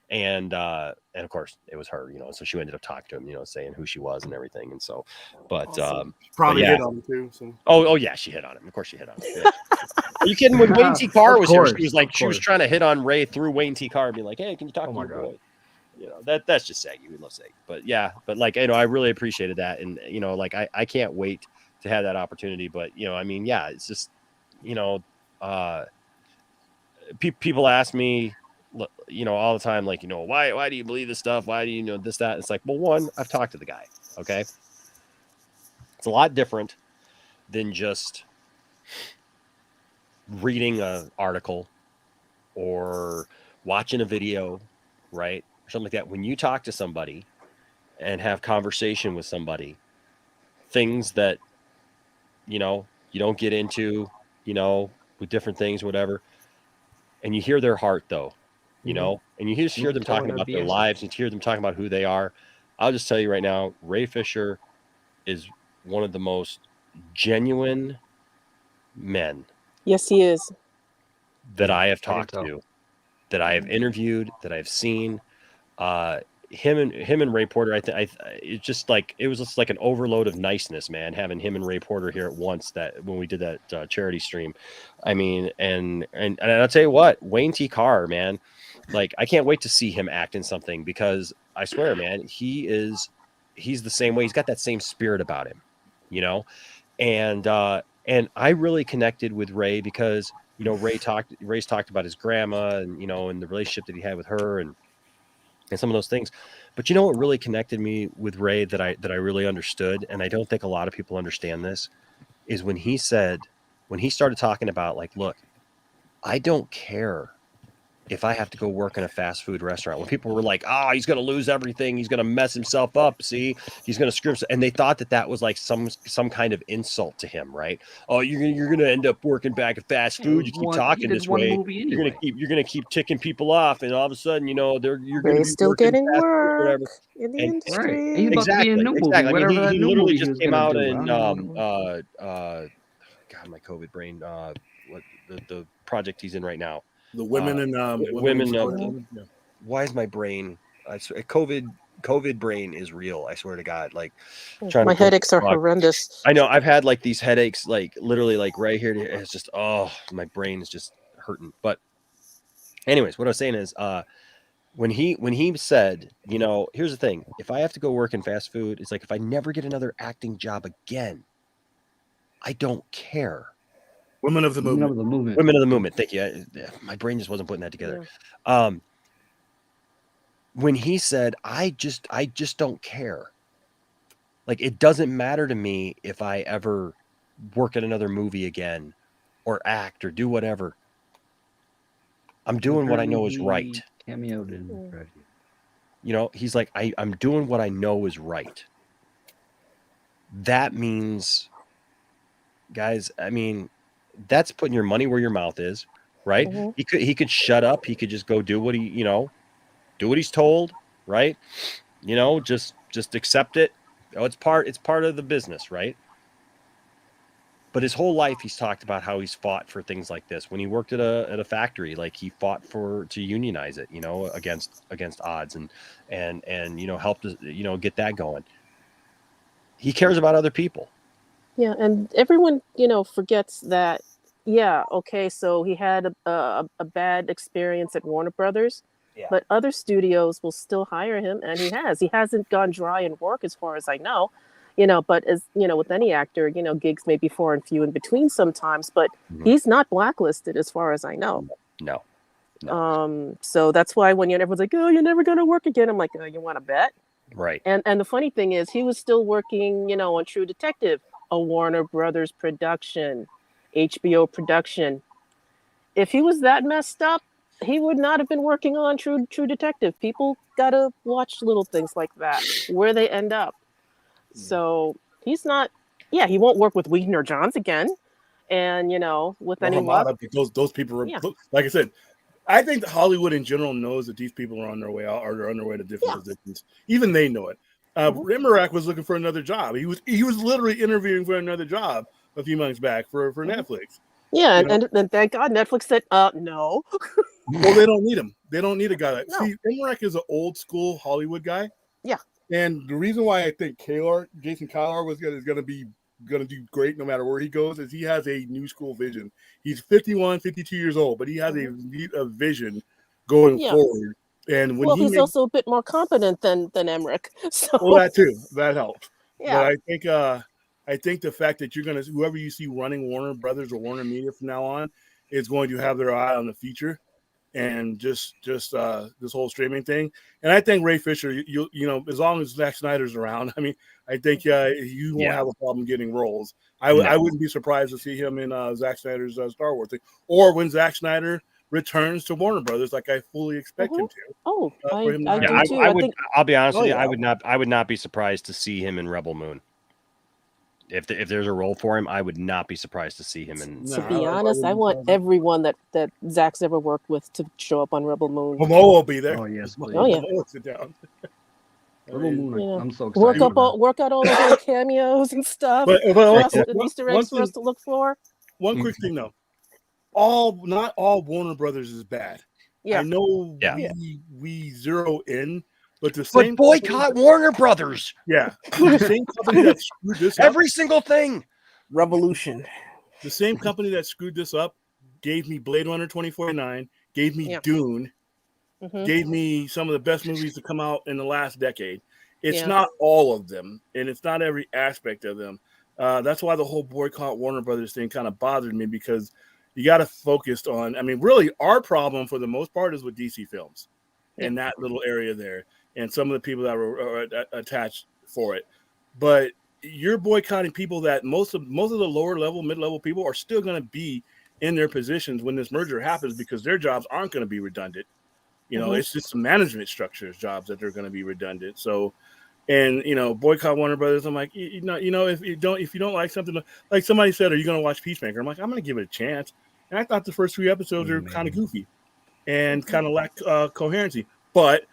And of course it was her, so she ended up talking to him, saying who she was and everything. And so, but probably but yeah. hit on him too. So. Oh yeah, she hit on him. Of course she hit on him. Yeah. Are you kidding? When Wayne T. Carr was here, she was like, she was trying to hit on Ray through Wayne T. Carr, being like, hey, can you talk to your boy? That's just Saggy. We love Saggy. But yeah, but like, I really appreciated that. And like I can't wait to have that opportunity. But I mean, yeah, it's just people ask me all the time, like, why do you believe this stuff? Why do you know this, that? It's like, well, one, I've talked to the guy. Okay. It's a lot different than just reading an article or watching a video, right? Or something like that. When you talk to somebody and have conversation with somebody, things that, you don't get into, with different things, whatever. And you hear their heart though, and you just hear them talking about their lives and hear them talking about who they are. I'll just tell you right now, Ray Fisher is one of the most genuine men. Yes, he is. That I have talked to, that I have interviewed, that I've seen. Him and Ray Porter, it's just like, it was just like an overload of niceness, man, having him and Ray Porter here at once, that when we did that charity stream. I mean, and I'll tell you what, Wayne T. Carr, man, like, I can't wait to see him act in something, because I swear, man, he's the same way. He's got that same spirit about him, and I really connected with Ray because, Ray's talked about his grandma and, and the relationship that he had with her and some of those things. But what really connected me with Ray that I really understood, and I don't think a lot of people understand this, is when he started talking about, like, look, I don't care if I have to go work in a fast food restaurant. When people were like, oh, he's going to lose everything, he's going to mess himself up, see, he's going to screw himself. And they thought that was like some kind of insult to him, right? Oh, you're going to end up working back at fast food. You keep talking this way. Anyway. You're going to keep ticking people off, and all of a sudden, you're going to be still getting work in the industry. Right. He's about to be in a new movie. Exactly. I mean, he literally just came out in God, my COVID brain. What the project he's in right now? The women and why is my brain? COVID brain is real. I swear to God. Like, my headaches are horrendous. I know. I've had like these headaches, like literally, like right here. It's just, my brain is just hurting. But, anyways, what I was saying is, when he said, here's the thing: if I have to go work in fast food, it's like, if I never get another acting job again, I don't care. Women of the movement. Women of the movement. Thank you. My brain just wasn't putting that together. Yeah. When he said, I just don't care. Like, it doesn't matter to me if I ever work at another movie again or act or do whatever. I'm doing what I know is right. Cameoed in. He's like, I'm doing what I know is right. That means, guys, I mean, that's putting your money where your mouth is, right? Mm-hmm. He could shut up. He could just go do what do what he's told, right? Just accept it. Oh, it's part of the business, right? But his whole life, he's talked about how he's fought for things like this. When he worked at a factory, like, he fought to unionize it, against odds and helped get that going. He cares about other people. Yeah, and everyone, forgets that. Yeah, okay, so he had a bad experience at Warner Brothers, but other studios will still hire him, and he has. He hasn't gone dry in work, as far as I know. But as with any actor, gigs may be far and few in between sometimes, but he's not blacklisted, as far as I know. No. So that's why when everyone's like, "Oh, you're never gonna work again," I'm like, "Oh, you want to bet?" Right. And the funny thing is, he was still working, on True Detective, a Warner Brothers production, HBO production. If he was that messed up, he would not have been working on True Detective. People gotta watch little things like that, where they end up. So he's not. Yeah, he won't work with Whedon or Johns again. And with any luck, those people are Yeah. like I said. I think that Hollywood in general knows that these people are on their way out or they're on their way to different positions. Even they know it. Rimmerak was looking for another job. He was literally interviewing for another job a few months back for Netflix. Yeah, and thank God Netflix said, no. Well, they don't need him. They don't need a guy like. No. See, Rimmerak is an old school Hollywood guy. Yeah. And the reason why I think Jason Kalar is going to do great no matter where he goes is he has a new school vision. He's 51, 52 years old, but he has a vision going forward. And when he's also a bit more competent than Emmerich. So well, that too, that helps. Yeah. But I think the fact that whoever you see running Warner Brothers or Warner Media from now on is going to have their eye on the future and just this whole streaming thing. And I think Ray Fisher, you know, as long as Zack Snyder's around, I mean, I think you won't have a problem getting roles. I wouldn't be surprised to see him in Zack Snyder's Star Wars thing, or when Zack Snyder returns to Warner Brothers, like I fully expect him to. Oh, I do too. I'll be honest with you. I would not be surprised to see him in Rebel Moon. If there's a role for him, I would not be surprised to see him in. To be honest, I want everyone that Zach's ever worked with to show up on Rebel Moon. Momo will be there. Oh yes, please. Oh yeah. Sit down. Rebel Moon. I'm so excited. Work out all those little cameos and stuff. Easter eggs for us to look for. One quick thing though, not all Warner Brothers is bad. Yeah. I know we zero in, but boycott Warner Brothers. Yeah, the same company that screwed this up. Every single thing. Revolution. The same company that screwed this up gave me Blade Runner 2049, gave me Dune, gave me some of the best movies to come out in the last decade. It's not all of them, and it's not every aspect of them. That's why the whole boycott Warner Brothers thing kind of bothered me, because you got to focus on, I mean, really our problem for the most part is with DC films and that little area there and some of the people that were attached for it. But you're boycotting people that most of the lower level, mid-level people are still going to be in their positions when this merger happens, because their jobs aren't going to be redundant. You know, it's just management structures jobs that are going to be redundant. So, and boycott Warner Brothers. I'm like, if you don't like something, like somebody said, are you going to watch Peacemaker? I'm like, I'm going to give it a chance. And I thought the first 3 episodes are kind of goofy and kind of lack coherency. But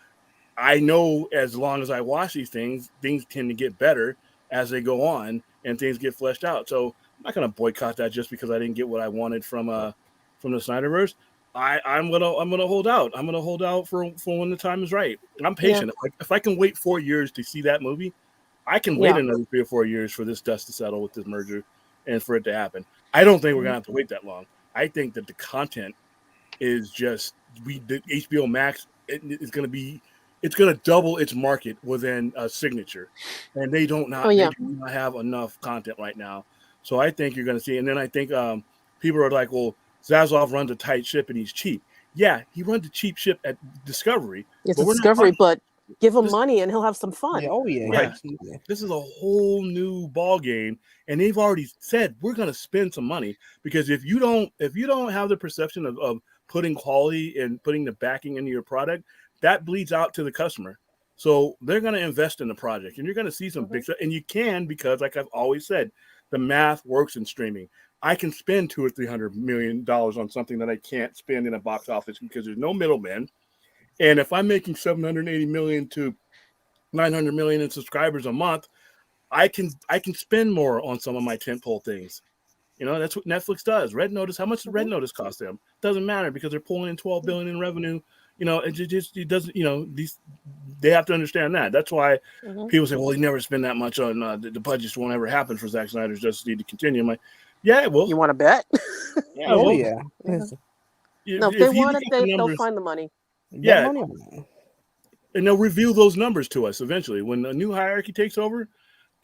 I know as long as I watch these things tend to get better as they go on and things get fleshed out. So I'm not going to boycott that just because I didn't get what I wanted from the Snyderverse. I'm gonna hold out. I'm gonna hold out for when the time is right. I'm patient. Like, if I can wait 4 years to see that movie, I can wait another 3 or 4 years for this dust to settle with this merger and for it to happen. I don't think we're gonna have to wait that long. I think that the content is just the HBO Max is it's gonna double its market within a signature, and they do not have enough content right now. So I think you're gonna see, and then I think people are like, well, Zaslav runs a tight ship and he's cheap. Yeah, he runs a cheap ship at Discovery. It's a Discovery, but give him money and he'll have some fun. This is a whole new ball game, and they've already said we're going to spend some money, because if you don't have the perception of putting quality and putting the backing into your product, that bleeds out to the customer. So they're going to invest in the project, and you're going to see some big stuff. And you can, because like I've always said, the math works in streaming. I can spend $200 or $300 million on something that I can't spend in a box office because there's no middlemen. And if I'm making $780 million to $900 million in subscribers a month, I can spend more on some of my tentpole things. That's what Netflix does. Red Notice, how much does Red Notice cost them? Doesn't matter, because they're pulling in $12 billion in revenue. It doesn't. They have to understand that. That's why people say, "Well, he never spend that much on the budgets. Won't ever happen for Zack Snyder's Justice League to continue." I'm like, yeah, well, you want to bet? Yeah, No, if they want it, they'll find the money. Yeah, and they'll reveal those numbers to us eventually when the new hierarchy takes over.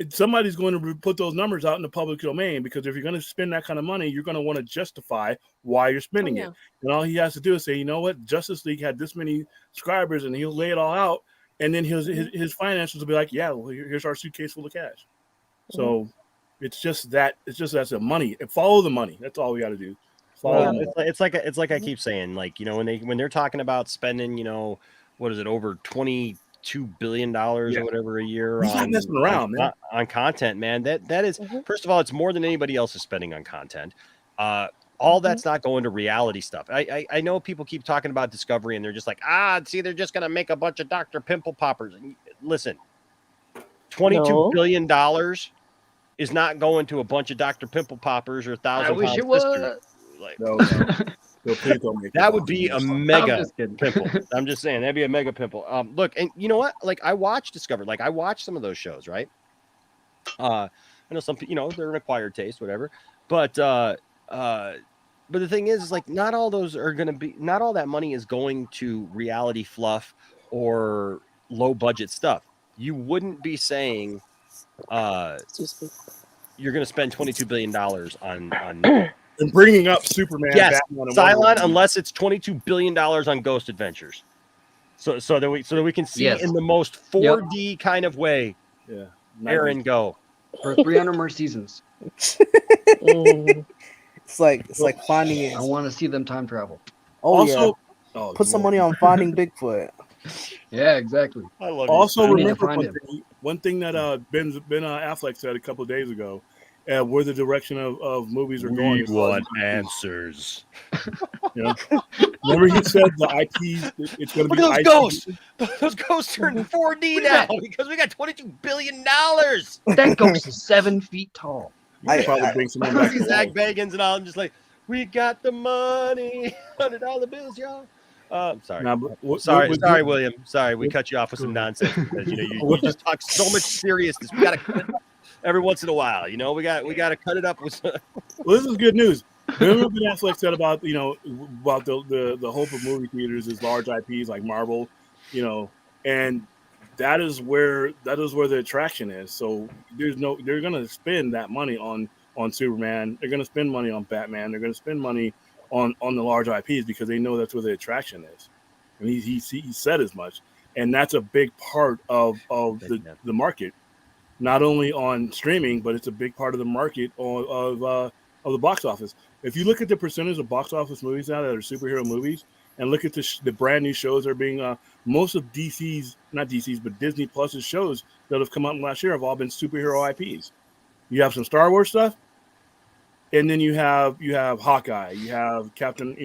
somebody's going to put those numbers out in the public domain, because if you're going to spend that kind of money, you're going to want to justify why you're spending it. And all he has to do is say, you know what, Justice League had this many subscribers, and he'll lay it all out, and then his financials will be like, yeah, well, here's our suitcase full of cash. So it's just that's the money. Follow the money. That's all we got to do. It's like I keep saying, like, you know, when they're talking about spending, you know, what is it, over $22 billion or whatever a year on content, man. That is, first of all, it's more than anybody else is spending on content. All that's not going to reality stuff. I know people keep talking about Discovery, and they're just like, see, they're just gonna make a bunch of Dr. Pimple Poppers. And listen, $22 billion is not going to a bunch of Dr. Pimple Poppers or 1,000 I wish pound it was. sisters. Like, No, please don't make that would be a mega kidding. pimple. I'm just saying, that'd be a mega pimple. Look, and you know what? Like, I watch Discovery. Like, I watch some of those shows, right? I know some people, you know, they're an acquired taste, whatever. But the thing is like, not all that money is going to reality fluff or low budget stuff. You wouldn't be saying you're going to spend $22 billion on and bringing up Superman. Yes, Batman, and Cylon, unless it's $22 billion on Ghost Adventures. So that we can see in the most 4D kind of way. Yeah, Aaron, go for 300 more seasons. It's like finding it. I want to see them time travel. Put some money on Finding Bigfoot. Yeah, exactly. I love also, you. remember one thing that Ben Affleck said a couple of days ago, where the direction of movies are going. We want answers. Yeah. Remember he said the IPs, it's going to be those IP. ghosts. Those ghosts are in 4D now because we got $22 billion. That ghost is 7 feet tall. I probably bring some more back. Zach Bagans and all. I'm just like, we got the money, $100 bills, y'all. Sorry. Sorry, William. Sorry, we cut you off with some nonsense because you just talk so much seriousness. We got to cut it up every once in a while. You know, we got to cut it up with. Well, this is good news. Remember what Ben Affleck said about about the hope of movie theaters is large IPs like Marvel, and that is where the attraction is. So they're going to spend that money on Superman. They're going to spend money on Batman. They're going to spend money on the large IPs because they know that's where the attraction is. And he said as much. And that's a big part of the market, not only on streaming, but it's a big part of the market of the box office. If you look at the percentage of box office movies now that are superhero movies, and look at the brand new shows that are being most of but Disney Plus's shows that have come out last year have all been superhero IPs. You have some Star Wars stuff, and then you have Hawkeye, you have Captain,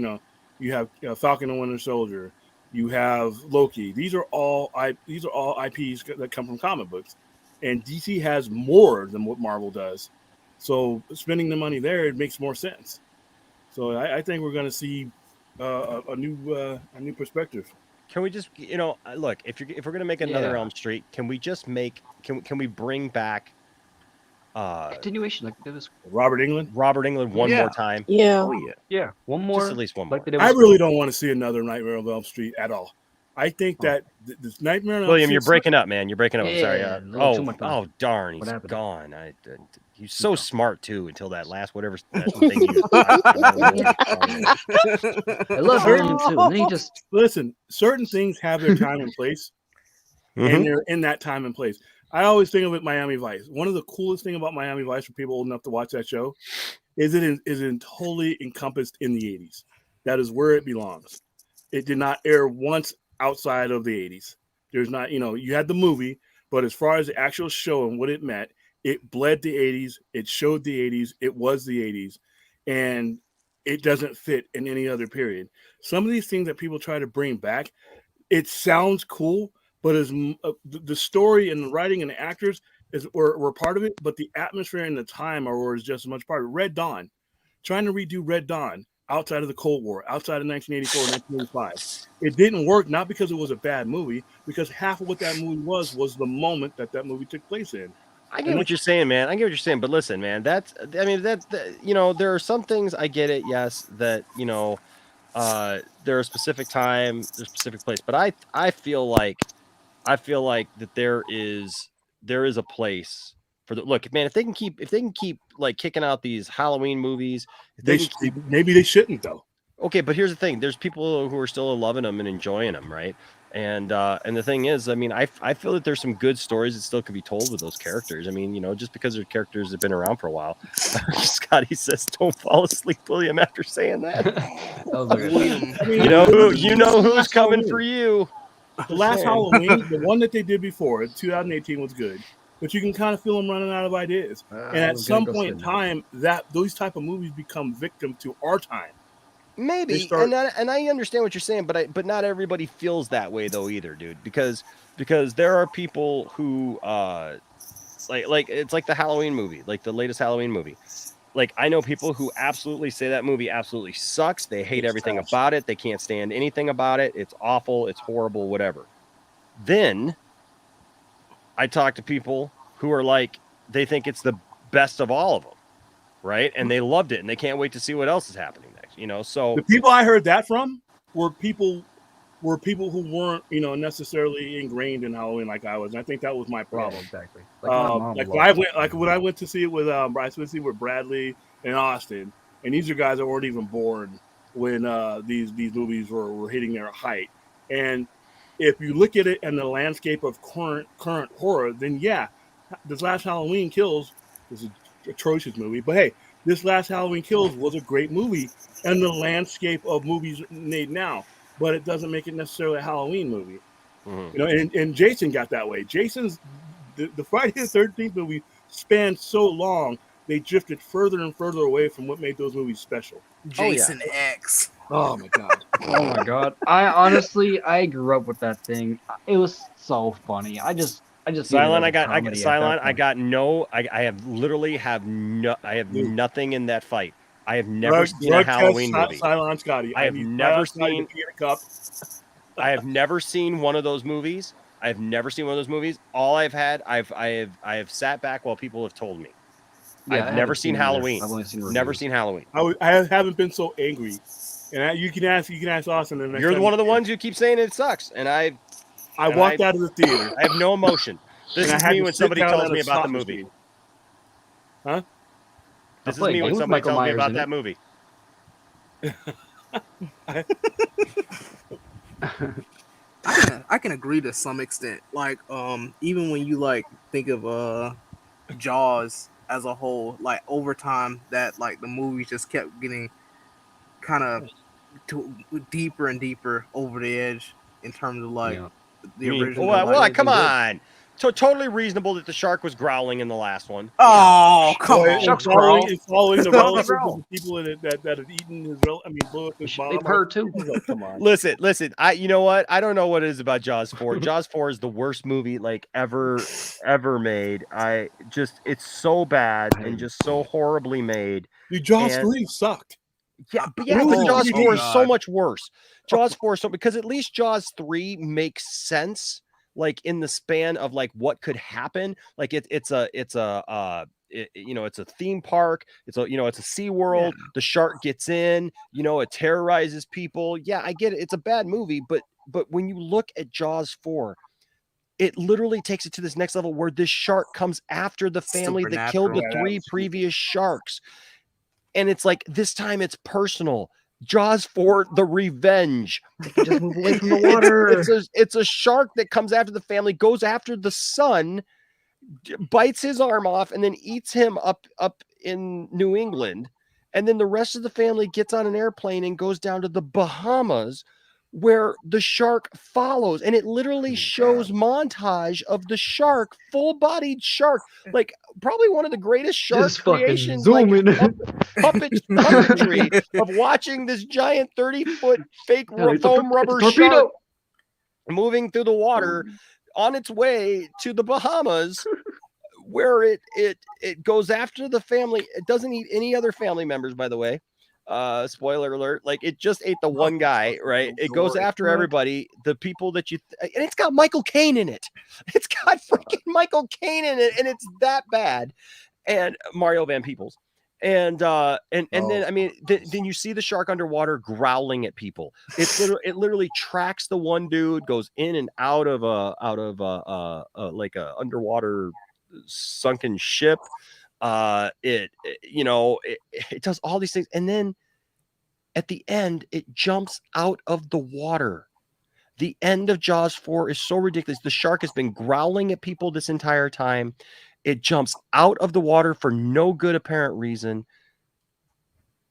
you have Falcon and Winter Soldier, you have Loki. These are all IPs that come from comic books, and DC has more than what Marvel does. So spending the money there, it makes more sense. So I think we're going to see a new perspective. Can we just look, if we're going to make another Elm Street, can we just can we bring back continuation like this Robert Englund one more time? Yeah, one more, just at least one more. I really don't want to see another Nightmare on Elm Street at all. I think that this Nightmare on Elm William, Street, you're breaking up, man. You're breaking up. I'm sorry. Oh, darn, he's gone. He's so smart too until that last whatever that thing he was I love William too. And then he just listen. Certain things have their time and place, and they're in that time and place. I always think of it Miami Vice. One of the coolest thing about Miami Vice for people old enough to watch that show is it is totally encompassed in the 80s. That is where it belongs. It did not air once outside of the 80s. There's not, you had the movie, but as far as the actual show and what it meant, it bled the 80s. It showed the 80s. It was the 80s. And it doesn't fit in any other period. Some of these things that people try to bring back, it sounds cool, but as the story and the writing and the actors were part of it, but the atmosphere and the time is just as much part of it. Red Dawn, trying to redo Red Dawn outside of the Cold War, outside of 1984, 1985. It didn't work, not because it was a bad movie, because half of what that movie was the moment that movie took place in. I get what you're saying, man. I get what you're saying, but listen, man, there are some things I get it. Yes, that, there are specific time, there's a specific place, but I feel like that there is a place for the look, man. If they can keep like kicking out these Halloween movies, maybe they shouldn't though. Okay, but here's the thing: there's people who are still loving them and enjoying them, right? And the thing is, I mean, I feel that there's some good stories that still can be told with those characters. I mean, you know, just because their characters have been around for a while. Scotty says, "Don't fall asleep, William." After saying that, you know who's coming for you. The last Halloween, the one that they did before, 2018, was good, but you can kind of feel them running out of ideas. And at some point in time, that those type of movies become victim to our time. Maybe, and I understand what you're saying, but not everybody feels that way though either, dude. Because there are people who like it's like the Halloween movie, like the latest Halloween movie. Like I know people who absolutely say that movie absolutely sucks. They hate everything about it. They can't stand anything about it. It's awful. It's horrible. Whatever. Then I talk to people who are like they think it's the best of all of them, right? And they loved it, and they can't wait to see what else is happening next. You know, so the people I heard that from were people who weren't, you know, necessarily ingrained in Halloween like I was. And I think that was my problem. Yeah, exactly. When I went to see it with with Bradley and Austin, and these are guys that weren't even born when these movies were hitting their height. And if you look at it in the landscape of current horror, then yeah, this last Halloween Kills was an atrocious movie. But hey, this last Halloween Kills was a great movie in the landscape of movies made now. But it doesn't make it necessarily a Halloween movie. You know, and Jason got that way. Jason's the Friday the 13th movie spanned so long, they drifted further and further away from what made those movies special. Jason X. Oh my god. Oh my god. I grew up with that thing. It was so funny. I just Silent. I have nothing in that fight. I have never seen a Halloween movie. Silent Scotty. I have never seen I have never seen one of those movies. All I have sat back while people have told me. Yeah, I've never seen Halloween. I've only seen never seen Halloween. I haven't been so angry. And you can ask Austin. You're one of the ones who keep saying it sucks, and I walked out of the theater. I have no emotion. This is me when somebody tells me about the movie. Huh? This is me when somebody tells me about that movie. I can agree to some extent. Like, even when you like think of Jaws as a whole, like over time, that like the movies just kept getting kind of deeper and deeper over the edge in terms of like the original. Well, come on. So totally reasonable that the shark was growling in the last one. Oh, come on! It's following the relatives of the people that had eaten his. Blew up his mom. They purr too. Come on. Listen. You know what? I don't know what it is about Jaws 4. Jaws 4 is the worst movie like ever made. It's so bad and just so horribly made. Dude, Jaws 3 sucked. Yeah, but Jaws 4 is so much worse. Jaws 4 because at least Jaws 3 makes sense. Like in the span of like what could happen, like it's a theme park. It's a Sea World. Yeah. The shark gets in. It terrorizes people. Yeah, I get it. It's a bad movie, but when you look at Jaws 4, it literally takes it to this next level where this shark comes after the family that killed the 3 previous sharks, and it's like this time it's personal. Jaws 4, The Revenge. Just move away from the water. It's a shark that comes after the family, goes after the son, bites his arm off, and then eats him up in New England. And then the rest of the family gets on an airplane and goes down to the Bahamas, where the shark follows. And it literally shows montage of the shark, full-bodied shark, like probably one of the greatest shark creations, like puppetry of watching this giant 30-foot fake foam rubber shark moving through the water on its way to the Bahamas, where it goes after the family. It doesn't eat any other family members, by the way. Spoiler alert, like it just ate the one guy, right? It goes after everybody, the people that and it's got Michael Caine in it. It's got freaking Michael Caine in it, and it's that bad. And Mario Van Peebles. And then then you see the shark underwater growling at people. It literally tracks the one dude, goes in and out of like a underwater sunken ship. It does all these things, and then at the end, it jumps out of the water. The end of Jaws 4 is so ridiculous. The shark has been growling at people this entire time. It jumps out of the water for no good apparent reason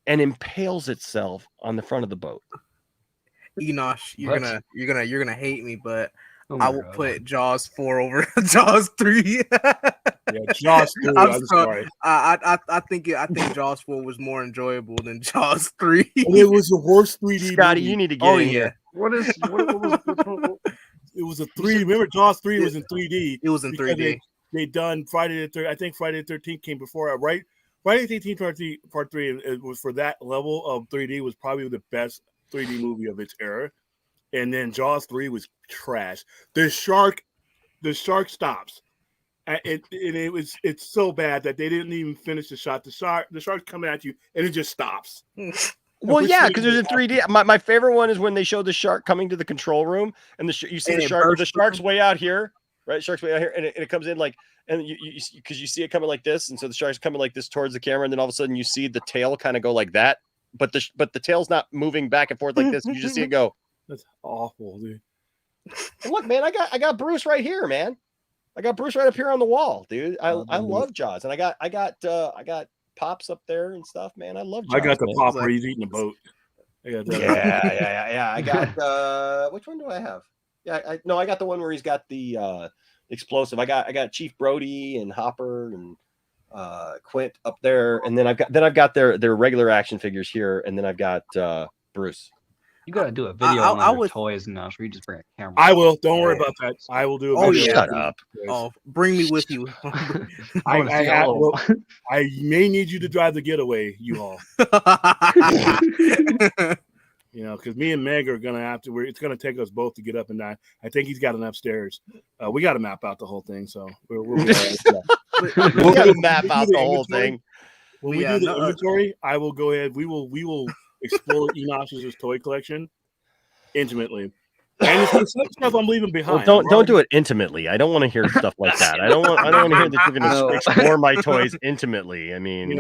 and impales itself on the front of the boat. Enosh, you're gonna hate me, but Oh I my will God. put Jaws 4 over Jaws 3. Yeah, Jaws 3. I'm sorry. I think Jaws 4 was more enjoyable than Jaws 3. And it was the worst 3D Scotty, movie. you need to get in here. What was It was a 3D. Remember, Jaws 3 was in 3D. It was in because 3D. They done Friday the 13th. I think Friday the 13th came before, right? Friday the 13th part 3, and it was for that level of 3D was probably the best 3D movie of its era. And then Jaws 3 was trash. The shark stops. It's so bad that they didn't even finish the shot. The shark's coming at you, and it just stops. Well, yeah, because there's a 3D. My favorite one is when they show the shark coming to the control room, and you see And the it shark. The bursts shark's way out here, right? Shark's way out here, and it comes in like, and you because you see it coming like this, and so the shark's coming like this towards the camera, and then all of a sudden you see the tail kind of go like that, but the tail's not moving back and forth like this. You just see it go. That's awful, dude. And look, man, I got Bruce right here, man. I got Bruce right up here on the wall, dude. I love Jaws, and I got Pops up there and stuff, man. I love Jaws. I got the man. pop where he's eating a boat. I got that. Yeah. I got which one do I have? Yeah, I got the one where he's got the explosive. I got Chief Brody and Hopper and Quint up there, and then I've got their regular action figures here, and then I've got Bruce. You gotta do a video on your toys now, so you just bring a camera. I will. Don't worry about that. I will do a video. Shut up. Oh, bring me with you. I may need you to drive the getaway, U-Haul. Because me and Meg are gonna have to. It's gonna take us both to get up and down. I think he's got an upstairs. We got to map out the whole thing. So we'll got to map out the whole thing. When we do the inventory, I will go ahead. We will explore Enosh's toy collection intimately. And some stuff I'm leaving behind. Well, don't do it intimately. I don't want to hear stuff like that. I don't want to hear that you're going to explore my toys intimately. I mean,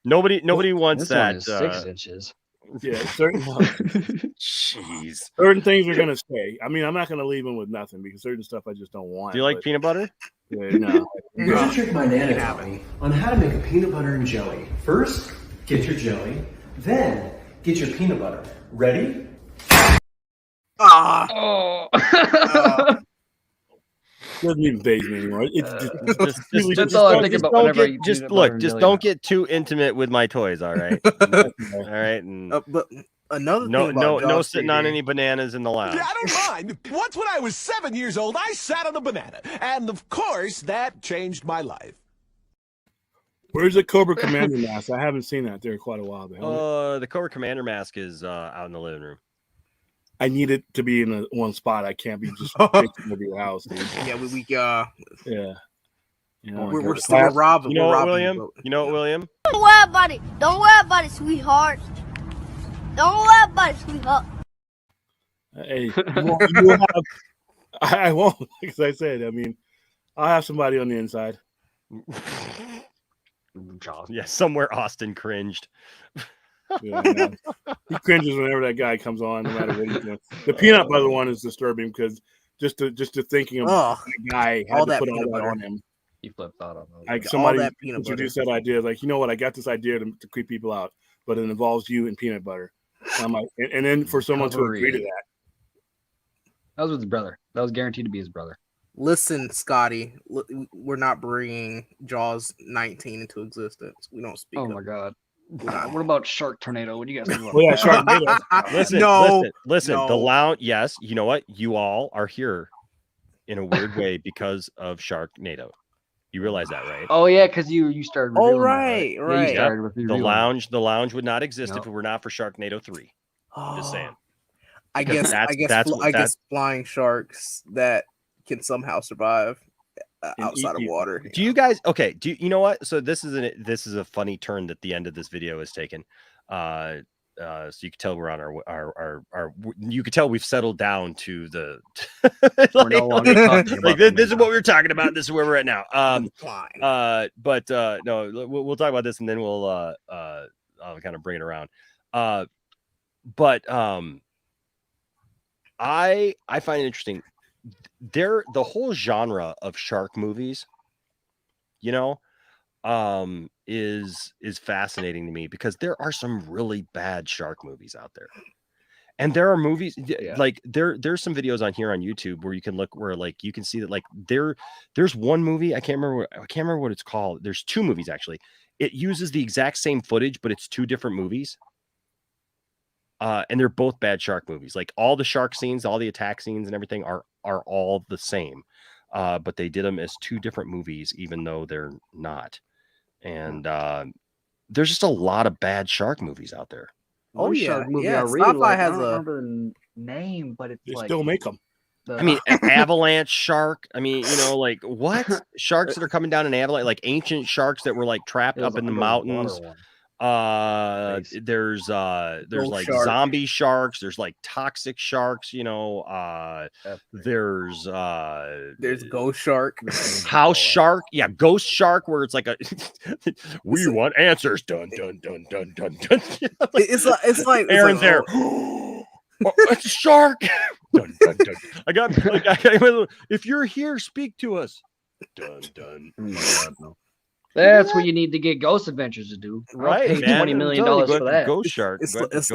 nobody wants this that. One is 6 inches. Yeah, certain things are gonna stay. I mean, I'm not gonna leave them with nothing because certain stuff I just don't want. Do you like peanut butter? Yeah, no. Here's a trick my nana taught me on how to make a peanut butter and jelly. First, get your jelly, then get your peanut butter. Ready? Doesn't even phase me anymore. That's all I think about whenever I just don't get too intimate with my toys. All right, all right, and but another thing no sitting on any bananas in the lounge. Yeah, I don't mind. Once when I was 7 years old, I sat on a banana, and of course that changed my life. Where's the Cobra Commander mask? I haven't seen that there in quite a while. The Cobra Commander mask is out in the living room. I need it to be in one spot. I can't be just over your house, dude. Yeah, yeah. We're still robbing. You know what, William? Don't worry about it. Don't worry about it, sweetheart. Don't worry about it, sweetheart. Hey, I won't, because I said, I mean, I'll have somebody on the inside. Yeah, somewhere Austin cringed. Yeah, he cringes whenever that guy comes on, no matter what he's doing. The peanut butter one is disturbing because just to thinking of the guy had to put all that on him. He flipped out on those. Like somebody introduced that idea, like, you know what, I got this idea to creep people out, but it involves you and peanut butter. And I'm like, and then for someone to agree to that. That was with his brother. That was guaranteed to be his brother. Listen, Scotty, we're not bringing Jaws 19 into existence. We don't speak. Oh my God. What about Shark Tornado? What do you guys think about Well, yeah, Sharknado. Listen. The lounge. Yes, you know what? You all are here in a weird way because of Sharknado. You realize that, right? Oh yeah, because you started. Oh right. Yeah, you started with the lounge would not exist if it were not for Sharknado 3. Just saying. I guess flying sharks that can somehow survive outside of water. Do you guys you know what? So this is a funny turn that the end of this video has taken. so you can tell we're on our you can tell we've settled down to the We're no longer talking about this is what we were talking about. This is where we're at now. But no, we'll talk about this and then we'll I'll kind of bring it around. But I find it interesting. The whole genre of shark movies, you know, is fascinating to me because there are some really bad shark movies out there. And there are movies like there's some videos on here on YouTube where you can look where like you can see that like there's one movie I can't remember what it's called. There's two movies actually. It uses the exact same footage, but it's two different movies. And they're both bad shark movies. Like all the shark scenes, all the attack scenes and everything are all the same. But they did them as two different movies, even though they're not. And there's just a lot of bad shark movies out there. One shark movie I really like. I don't remember the name, but it's They like still make them. I mean, avalanche shark. I mean, you know, like what sharks that are coming down in avalanche, like ancient sharks that were like trapped up in the mountains. There's like shark. zombie sharks. There's like toxic sharks. You know, there's ghost shark, house shark. Yeah, ghost shark, where it's like a we want answers. Dun dun dun dun dun dun. It's like Aaron's there. Oh, it's a shark. Dun, dun, dun. I got if you're here, speak to us. Dun dun. Oh my God, no. That's what you need to get Ghost Adventures to do. Right, I'll pay $20 million for that. Ghost shark. It's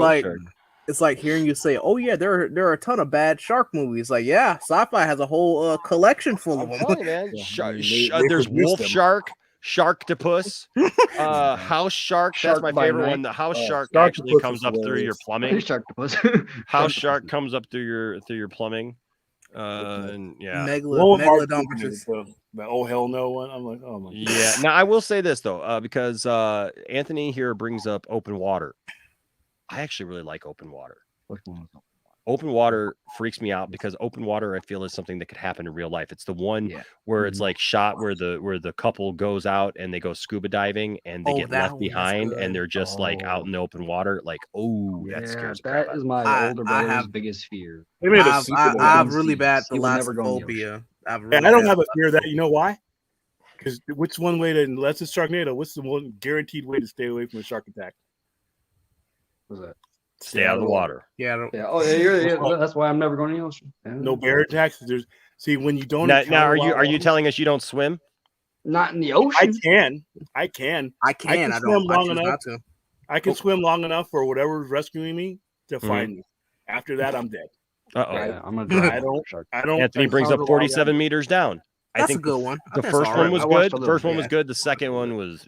like hearing you say, "Oh yeah, there are a ton of bad shark movies." Like, yeah, sci-fi has a whole collection full of them. Oh, man. There's wolf shark, sharktopus, house shark. That's my favorite one. The house shark actually comes up through your plumbing. House shark comes up through your plumbing. And yeah, Megalodon versus the oh hell no one. I'm like, oh my God. Yeah. Now I will say this though, because Anthony here brings up open water. I actually really like open water. Open water freaks me out because open water I feel is something that could happen in real life. It's the one where it's like shot where the couple goes out and they go scuba diving and they get left behind and they're just like out in the open water. Like, that scares me. That is my older brother's biggest fear. I have really bad thalassophobia. I don't have a fear of that. You know why? Because which one way to, unless it's Sharknado, what's the one guaranteed way to stay away from a shark attack? What's that? Stay out of the water. Yeah. Oh, yeah. That's why I'm never going to the ocean. No bear attacks. When you don't. Now are you telling us you don't swim? Not in the ocean. I can. I swim long enough. I can swim long enough for whatever's rescuing me to find me. After that, I'm dead. Yeah, I'm gonna die. I don't. Anthony brings up 47 meters down. That's a good one. The first one was good. The first one was good. The second one was,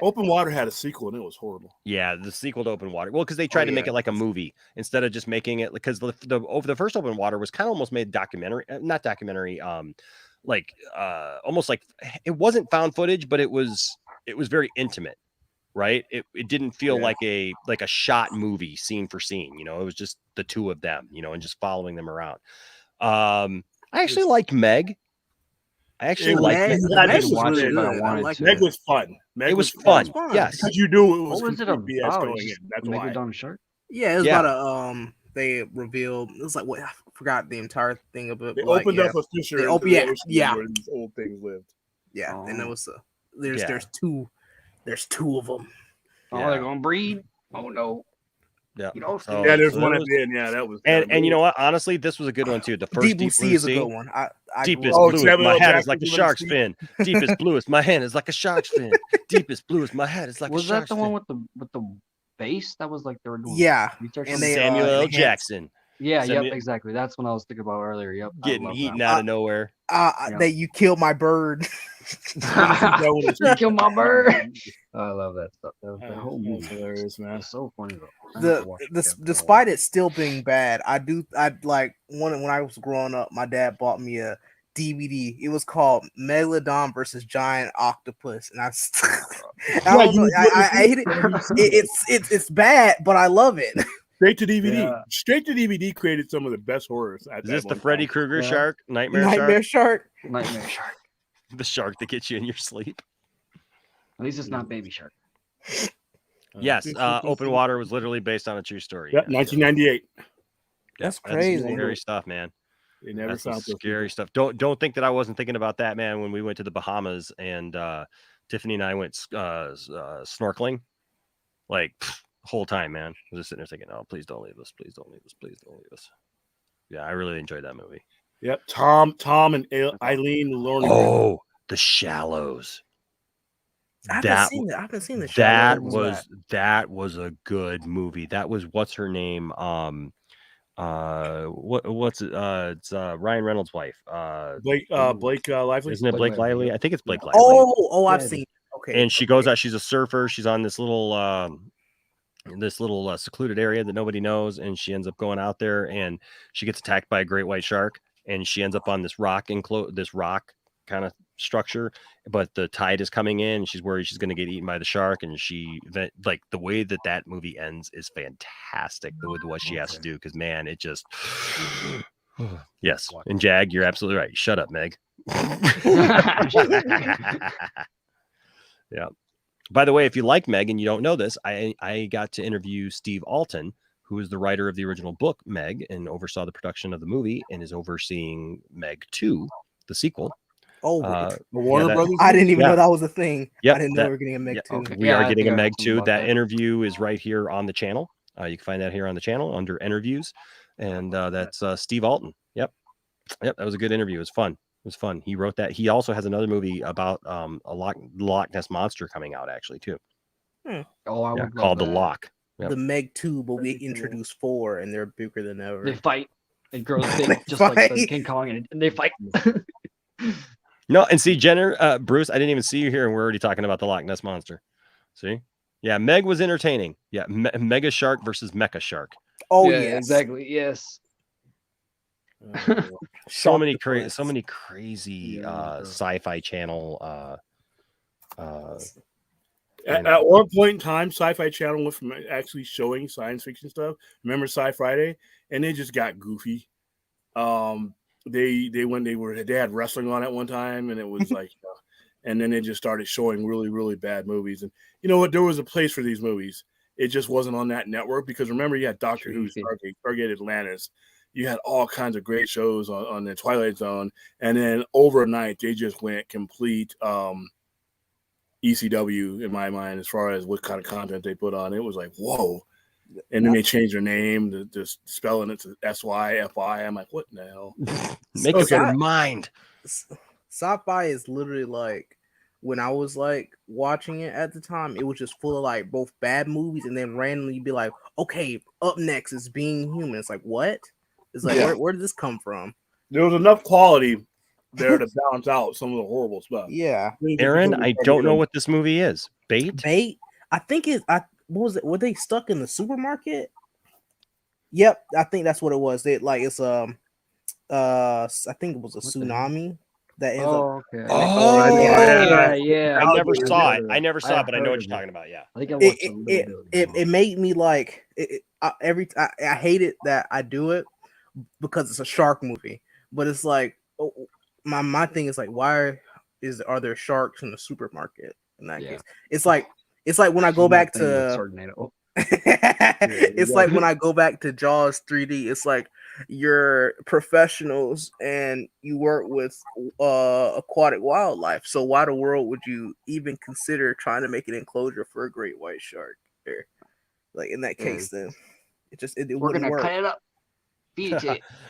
Open Water had a sequel and it was horrible. Yeah, the sequel to Open Water. Well, because they tried to make it like a movie instead of just making it because the first Open Water was kind of almost made not documentary, almost like it wasn't found footage, but it was very intimate, right? It didn't feel like a shot movie scene for scene. It was just the two of them, and just following them around. I actually liked Meg. Meg was fun. It was fun. Yes, because you knew it was. What was it about? Going in. That's Megalodon shark. Yeah, it was about they revealed. It was like what I forgot the entire thing of it. They opened up a fisher. Where these old things lived. Yeah, and it was there's two of them. Oh, they're gonna breed. Oh no. Yeah. There's one at the end. Yeah, that was. And you know what? Honestly, this was a good one too. The first Deep Blue Sea is a good one. Deepest bluest, my hat is like a shark's fin. Deepest bluest, my hand is like a shark's fin. Deepest bluest, my hat is like a shark's fin. Was that the one with the base? That was like they were doing. Yeah, and Samuel L. Jackson. Yeah, yep, exactly. That's what I was thinking about earlier. Yep, getting eaten out of nowhere. That you killed my bird. You killed my bird. I love that stuff. That whole movie is hilarious, man. It's so funny though. Despite it still being bad, I like when I was growing up, my dad bought me a DVD. It was called Megalodon versus Giant Octopus, and I don't know. I hate it. It's bad, but I love it. Straight to DVD. Yeah. Straight to DVD created some of the best horrors. Is this the Freddy Krueger shark? Nightmare shark? Nightmare shark. The shark that gets you in your sleep. At least it's not baby shark. Yes, Open Water was literally based on a true story. Yep, 1998. That's crazy. Scary stuff, man. They never That's some found those scary stuff. Don't think that I wasn't thinking about that, man. When we went to the Bahamas and Tiffany and I went snorkeling, like whole time, man. I was just sitting there thinking, "Oh, please don't leave us! Please don't leave us! Please don't leave us!" Yeah, I really enjoyed that movie. Yep, Tom and Eileen learning. Oh, The Shallows. I haven't seen the show. That was a good movie. That was what's her name? What's it? It's Ryan Reynolds' wife. Blake Lively. Isn't it Blake Lively? I think it's Blake Lively. Oh, I've seen. Okay. And she goes out. She's a surfer. She's on this little secluded area that nobody knows, and she ends up going out there, and she gets attacked by a great white shark, and she ends up on this rock kind of structure, but the tide is coming in, and she's worried she's going to get eaten by the shark, and the way that movie ends is fantastic with what she has to do, because man, it just yes. And Jag, you're absolutely right. Shut up, Meg. Yeah. By the way, if you like Meg and you don't know this, I got to interview Steve Alton, who is the writer of the original book Meg and oversaw the production of the movie and is overseeing Meg 2, the sequel. Oh, the Warner Brothers. I didn't even know that was a thing. Yep, I didn't know we were getting a Meg 2. Okay. We are getting a Meg 2. That interview is right here on the channel. You can find that here on the channel under interviews, and that's Steve Alton. Yep, that was a good interview. It was fun. He wrote that. He also has another movie about a Loch Ness Monster coming out actually too. Called The Loch. Yep. The Meg 2, but we introduced 4, and they're bigger than ever. They fight. It grows big, just like the King Kong, and they fight. No, and see, Jenner, Bruce, I didn't even see you here, and we're already talking about the Loch Ness Monster. See? Yeah, Meg was entertaining. Yeah, Mega Shark versus Mecha Shark. Oh, yeah, yes. exactly. Yes. So many crazy sci-fi channel. At one point in time, Sci-Fi Channel went from actually showing science fiction stuff. Remember Sci Friday, and they just got goofy. They had wrestling on at one time, and it was like, and then they just started showing really, really bad movies. And you know what? There was a place for these movies. It just wasn't on that network, because remember, you had Doctor Who, Stargate Atlantis. You had all kinds of great shows on the Twilight Zone, and then overnight they just went complete ECW in my mind as far as what kind of content they put on. It was like, whoa. And then they changed their name, the spelling it to SYFI. I'm like, what in the hell? Make up your mind. Sci-fi is literally like, when I was like watching it at the time, it was just full of like both bad movies, and then randomly be like, okay, up next is Being Human. It's like, what? It's like, where did this come from? There was enough quality there to balance out some of the horrible stuff. Yeah. Aaron, I don't know what this movie is. Bait? I think what was it? Were they stuck in the supermarket? Yep, I think that's what it was. They I think it was a tsunami that ends up. Okay. Yeah. I never saw it. But I know what you're talking about. Yeah. I think I watched it made me like I hate it that I do it because it's a shark movie, but it's like my thing is like, why are there sharks in the supermarket in that case? It's like when I go back to it's like when I go back to Jaws 3D, it's like you're professionals and you work with aquatic wildlife, so why the world would you even consider trying to make an enclosure for a great white shark there? Like in that case, then it we're gonna work. cut it up.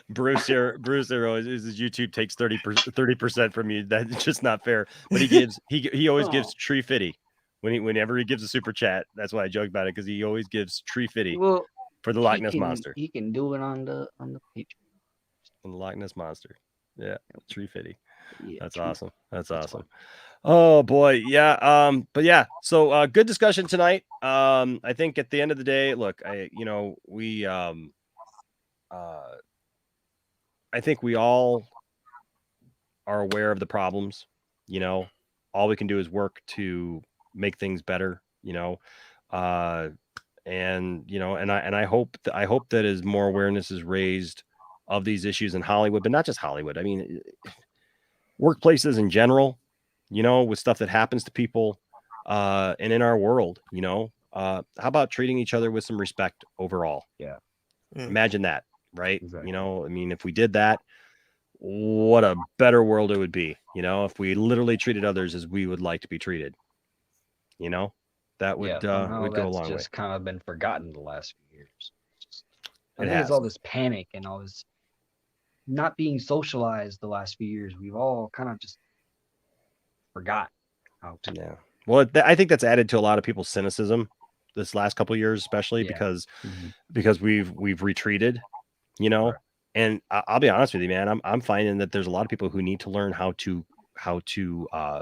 Bruce here always his YouTube takes 30% from you. That's just not fair. But he always gives Tree Fitty whenever he gives a super chat. That's why I joke about it, because he always gives Tree Fitty for the Loch Ness Monster. He can do it on the page. On the Loch Ness Monster. Yeah, Tree Fitty. Yeah, That's awesome. That's awesome. Oh boy, yeah. But yeah, so good discussion tonight. I think at the end of the day, look, I think we all are aware of the problems. All we can do is work to make things better. And I hope that as more awareness is raised of these issues in Hollywood, but not just Hollywood. I mean, workplaces in general, with stuff that happens to people, and in our world, how about treating each other with some respect overall? Yeah. Imagine that, right? Exactly. You know, I mean, if we did that, what a better world it would be, you know, if we literally treated others as we would like to be treated, you know, that would Somehow would go a that's long way. just kind of been forgotten the last few years. I It think it's has. all this panic and all this not being socialized the last few years. We've all kind of just forgot how to. Yeah. Well, I think that's added to a lot of people's cynicism this last couple of years, especially Yeah. because we've retreated, you know. Right. And I'll be honest with you, man. I'm finding that there's a lot of people who need to learn how to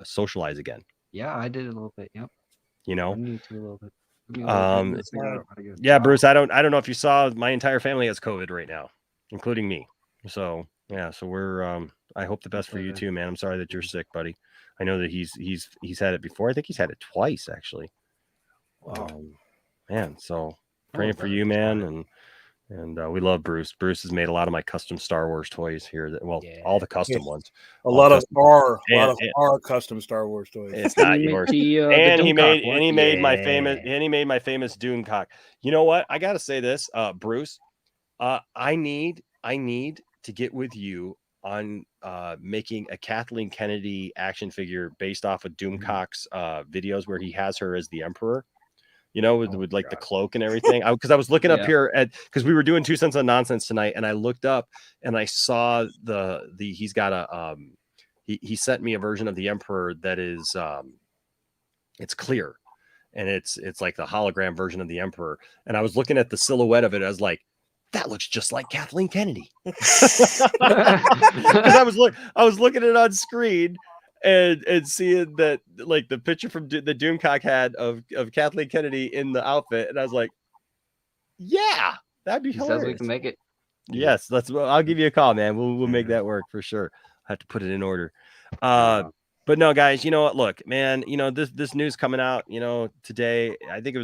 socialize again. Yeah, I did a little bit. Yep. You know. I need to a little bit. Took me a little bit to figure out how to get Yeah, out. Bruce. I don't know if you saw, my entire family has COVID right now, including me. So yeah, so we're I hope the best for you too, man. I'm sorry that you're sick, buddy. I know that he's had it before. I think he's had it twice actually. Man, so praying for you, man, and we love Bruce. Bruce has made a lot of my custom Star Wars toys here. All the custom ones. A lot of our And custom Star Wars toys. it's not yours. And he made my famous Doomcock. You know what? I gotta say this, Bruce. I need to get with you on making a Kathleen Kennedy action figure based off of Doomcock's videos where he has her as the Emperor. You know, with like the cloak and everything. Because I was looking up here because we were doing 2 Cents on Nonsense tonight, and I looked up and I saw he's got a he sent me a version of the Emperor that is it's clear, and it's like the hologram version of the Emperor. And I was looking at the silhouette of it, I was like, that looks just like Kathleen Kennedy. Because I was looking at it on screen and seeing that, like, the picture from the Doomcock had of Kathleen Kennedy in the outfit, and I was like, yeah, that'd be hilarious. Says we can make it. Yes, I'll give you a call, man. We'll make that work for sure. I have to put it in order. But no, guys, you know what? Look, man, you know, this news coming out, you know, today, I think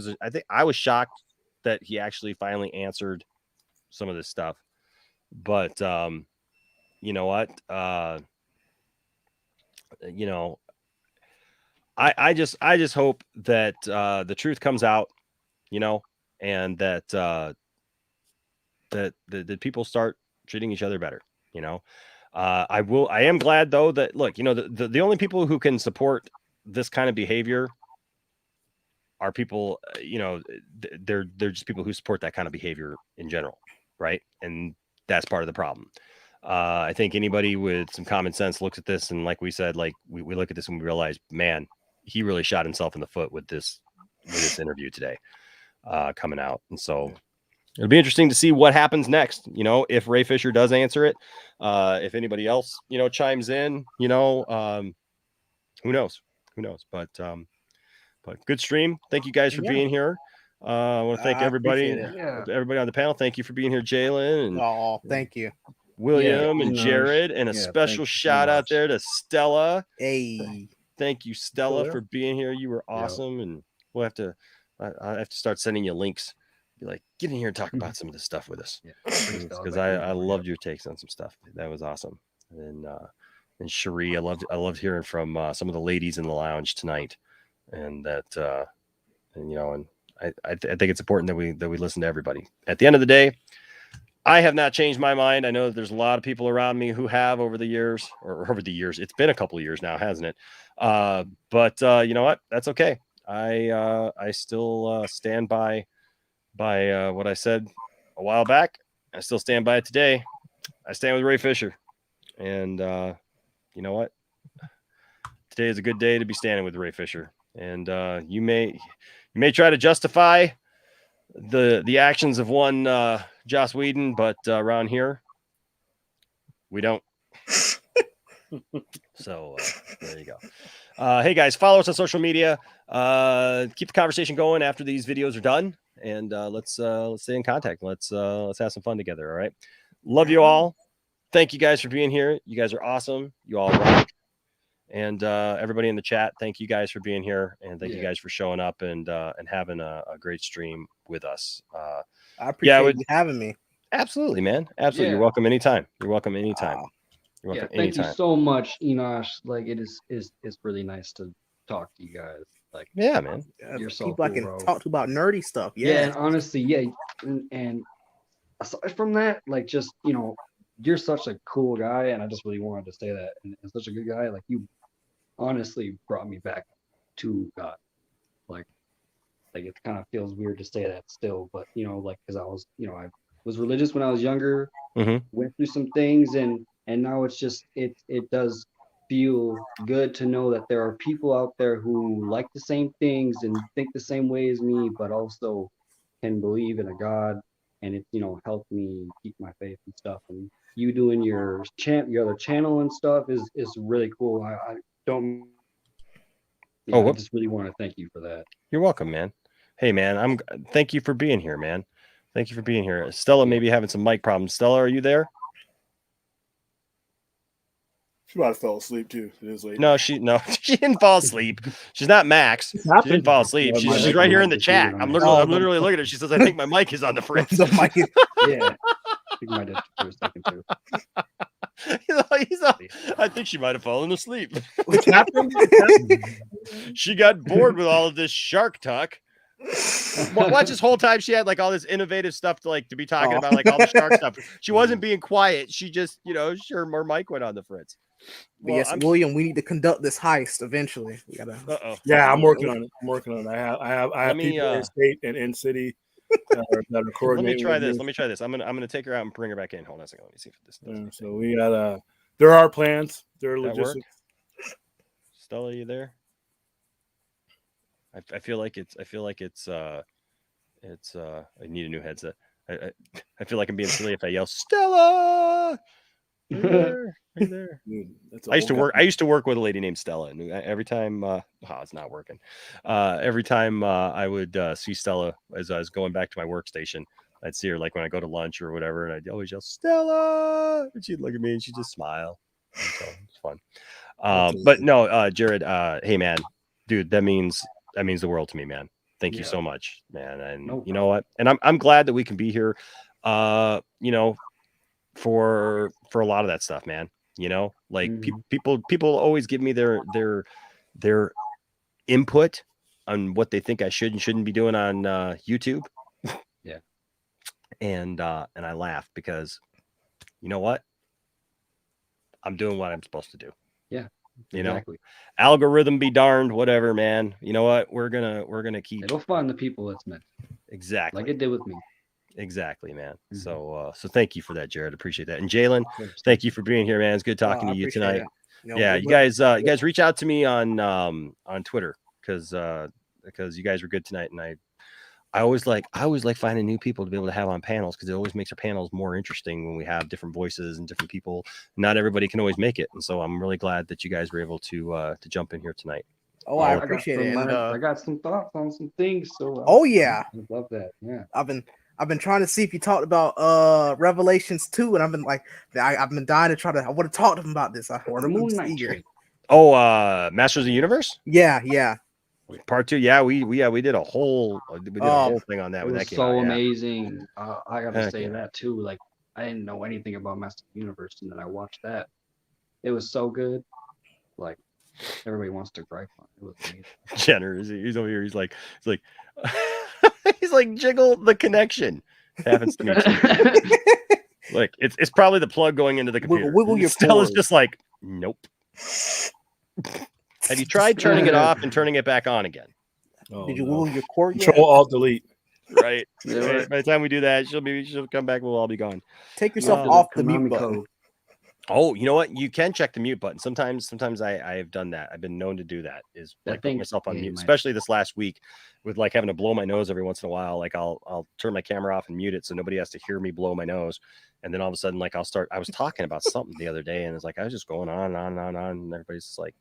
I was shocked that he actually finally answered some of this stuff. But you know what? You know, I just hope that the truth comes out, you know, and that that people start treating each other better, you know. I am glad though that, look, you know, the only people who can support this kind of behavior are people, you know, they're just people who support that kind of behavior in general, right? And that's part of the problem. I think anybody with some common sense looks at this, and like we said, like we look at this and we realize, man, he really shot himself in the foot with this interview today coming out. And so it'll be interesting to see what happens next. You know, if Ray Fisher does answer it, if anybody else, you know, chimes in, you know, who knows? But good stream. Thank you guys for being here. I want to thank everybody on the panel. Thank you for being here, Jalen. And thank you, William and Jared, and a special shout out there to Stella. Hey, thank you, Stella, for being here. You were awesome, and we'll have to. I have to start sending you links. Be like, get in here and talk about some of this stuff with us, because I loved your takes on some stuff. That was awesome. And Cherie, I loved hearing from some of the ladies in the lounge tonight, and that and you know, and I think it's important that we listen to everybody. At the end of the day, I have not changed my mind. I know that there's a lot of people around me who have over the years. It's been a couple of years now, hasn't it? But you know what? That's okay. I still stand by what I said a while back. I still stand by it today. I stand with Ray Fisher, and you know what? Today is a good day to be standing with Ray Fisher. And you may try to justify the actions of one Joss Whedon, but around here we don't. So there you go. Hey guys, follow us on social media. Keep the conversation going after these videos are done, and let's stay in contact. Let's have some fun together. All right. Love you all. Thank you guys for being here. You guys are awesome. You all rock. And everybody in the chat, thank you guys for being here, and thank you guys for showing up and having a great stream with us. I appreciate you having me. Absolutely, man. Absolutely. Yeah. You're welcome anytime. You're welcome anytime. Wow. You're welcome Thank anytime. you so much, Enosh. Like, it's really nice to talk to you guys. Like, yeah, man. you're so People I cool, can bro. talk to about nerdy stuff. Yeah, Yeah. and honestly, yeah, and aside from that, like, just, you're such a cool guy, and I just really wanted to say that, and such a good guy. Like, you honestly brought me back to God. Like it kind of feels weird to say that still, but like, because I was, I was religious when I was younger, went through some things, and now it's just it does feel good to know that there are people out there who like the same things and think the same way as me, but also can believe in a God, and it helped me keep my faith and stuff. And you doing your other channel and stuff is really cool. I don't. Yeah, I just really want to thank you for that. You're welcome, man. Hey, man, thank you for being here, man. Thank you for being here. Stella may be having some mic problems. Stella, are you there? She might have fell asleep too. It is late. No, she didn't fall asleep. She's not Max. She didn't fall asleep. She's right here in the chat. I'm literally looking at her. She says, "I think my mic is on the fritz." Yeah, I think my did for a second too. I think she might have fallen asleep. What happened? She got bored with all of this shark talk. Watch this whole time she had like all this innovative stuff to be talking about, like all the shark stuff. She wasn't being quiet. She just, her mic went on the fritz. Well, yes, William, we need to conduct this heist eventually. We gotta. Yeah, I'm working on it. I have people in state and in city that are coordinating. Let me try this. I'm gonna take her out and bring her back in. Hold on a second. Let me see if this does. So we got there are plans. There are logistics. Stella, are you there? I feel like it's I need a new headset. I feel like I'm being silly if I yell, Stella. Are you there? Are you there? Dude, I used to work with a lady named Stella, and every time it's not working. Every time I would see Stella as I was going back to my workstation, I'd see her like when I go to lunch or whatever, and I'd always yell, Stella, and she'd look at me and she'd just smile. So it's fun. But no, Jared, hey man, dude, that means the world to me, man. Thank you so much, man. And you know what? And I'm glad that we can be here, for a lot of that stuff, man. Like people always give me their input on what they think I should and shouldn't be doing on YouTube. Yeah. And I laugh because you know what? I'm doing what I'm supposed to do. Yeah. Exactly. Algorithm be darned, whatever, man. You know what? We're gonna keep. It'll find the people it's meant. Exactly. Like it did with me. Exactly, man. So thank you for that, Jared. Appreciate that. And Jalen, thank you for being here, man. It's good talking to you tonight. Yeah, you guys reach out to me on Twitter because you guys were good tonight, and I always like finding new people to be able to have on panels because it always makes our panels more interesting when we have different voices and different people. Not everybody can always make it, and so I'm really glad that you guys were able to jump in here tonight. Oh, I appreciate it. And, I got some thoughts on some things. So yeah, I love that. Yeah, I've been trying to see if you talked about Revelations 2, and I've been like, I've been dying to try to. I want to talk to him about this. Or the Moon Knight trade. Oh, Masters of the Universe? Yeah. Part 2. Yeah, we did a whole thing on that. It was came so out, amazing. I gotta say that too. Like I didn't know anything about Masters of the Universe, and then I watched that. It was so good. Like everybody wants to gripe on it. It was amazing. Jenner, he's over here. He's like he's like jiggle the connection. Happens to me too. Like it's probably the plug going into the computer. Wiggle your Stella's cord. just like, nope. Have you tried turning it off and turning it back on again? Did you wiggle your cord yet? Control Alt Delete. Right. By the time we do that, she'll come back. We'll all be gone. Take yourself off the mute button. Oh, you know what? You can check the mute button. Sometimes I have done that. I've been known to do that. Is like put myself on mute, especially this last week with like having to blow my nose every once in a while. Like I'll turn my camera off and mute it so nobody has to hear me blow my nose. And then all of a sudden, like I was talking about something the other day, and it's like I was just going on and on, and everybody's just like,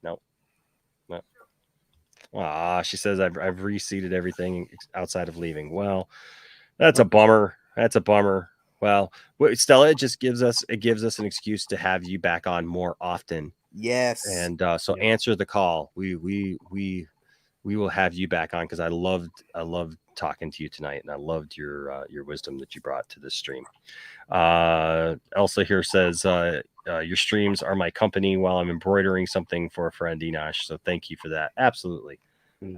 no. She says I've reseated everything outside of leaving. Well, that's a bummer. Well, Stella, it just gives us an excuse to have you back on more often. Yes. And so answer the call. We will have you back on because I loved talking to you tonight, and I loved your wisdom that you brought to this stream. Elsa here says your streams are my company while I'm embroidering something for a friend, Enosh. So thank you for that. Absolutely.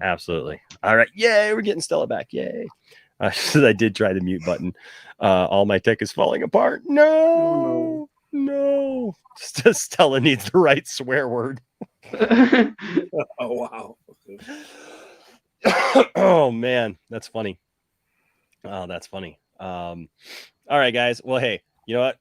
Absolutely. All right. Yay. We're getting Stella back. Yay. So I did try the mute button. All my tech is falling apart. No. No. Stella needs the right swear word. Oh, wow. Oh, man. That's funny. Oh, that's funny. All right, guys. Well, hey, you know what?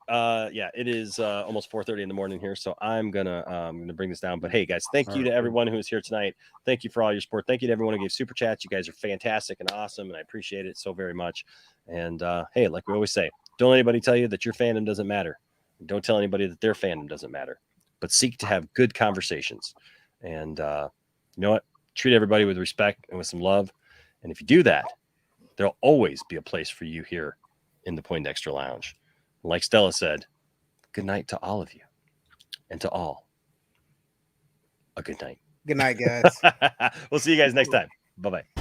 Yeah, it is almost 4:30 in the morning here, so I'm gonna bring this down. But hey, guys, thank you to everyone who's here tonight. Thank you for all your support. Thank you to everyone who gave super chats. You guys are fantastic and awesome, and I appreciate it so very much. And hey, like we always say, don't let anybody tell you that your fandom doesn't matter. Don't tell anybody that their fandom doesn't matter. But seek to have good conversations. And you know what? Treat everybody with respect and with some love. And if you do that, there'll always be a place for you here in the Poindexter Lounge. Like Stella said, good night to all of you, and to all, a good night. Good night, guys. We'll see you guys next time. Bye-bye.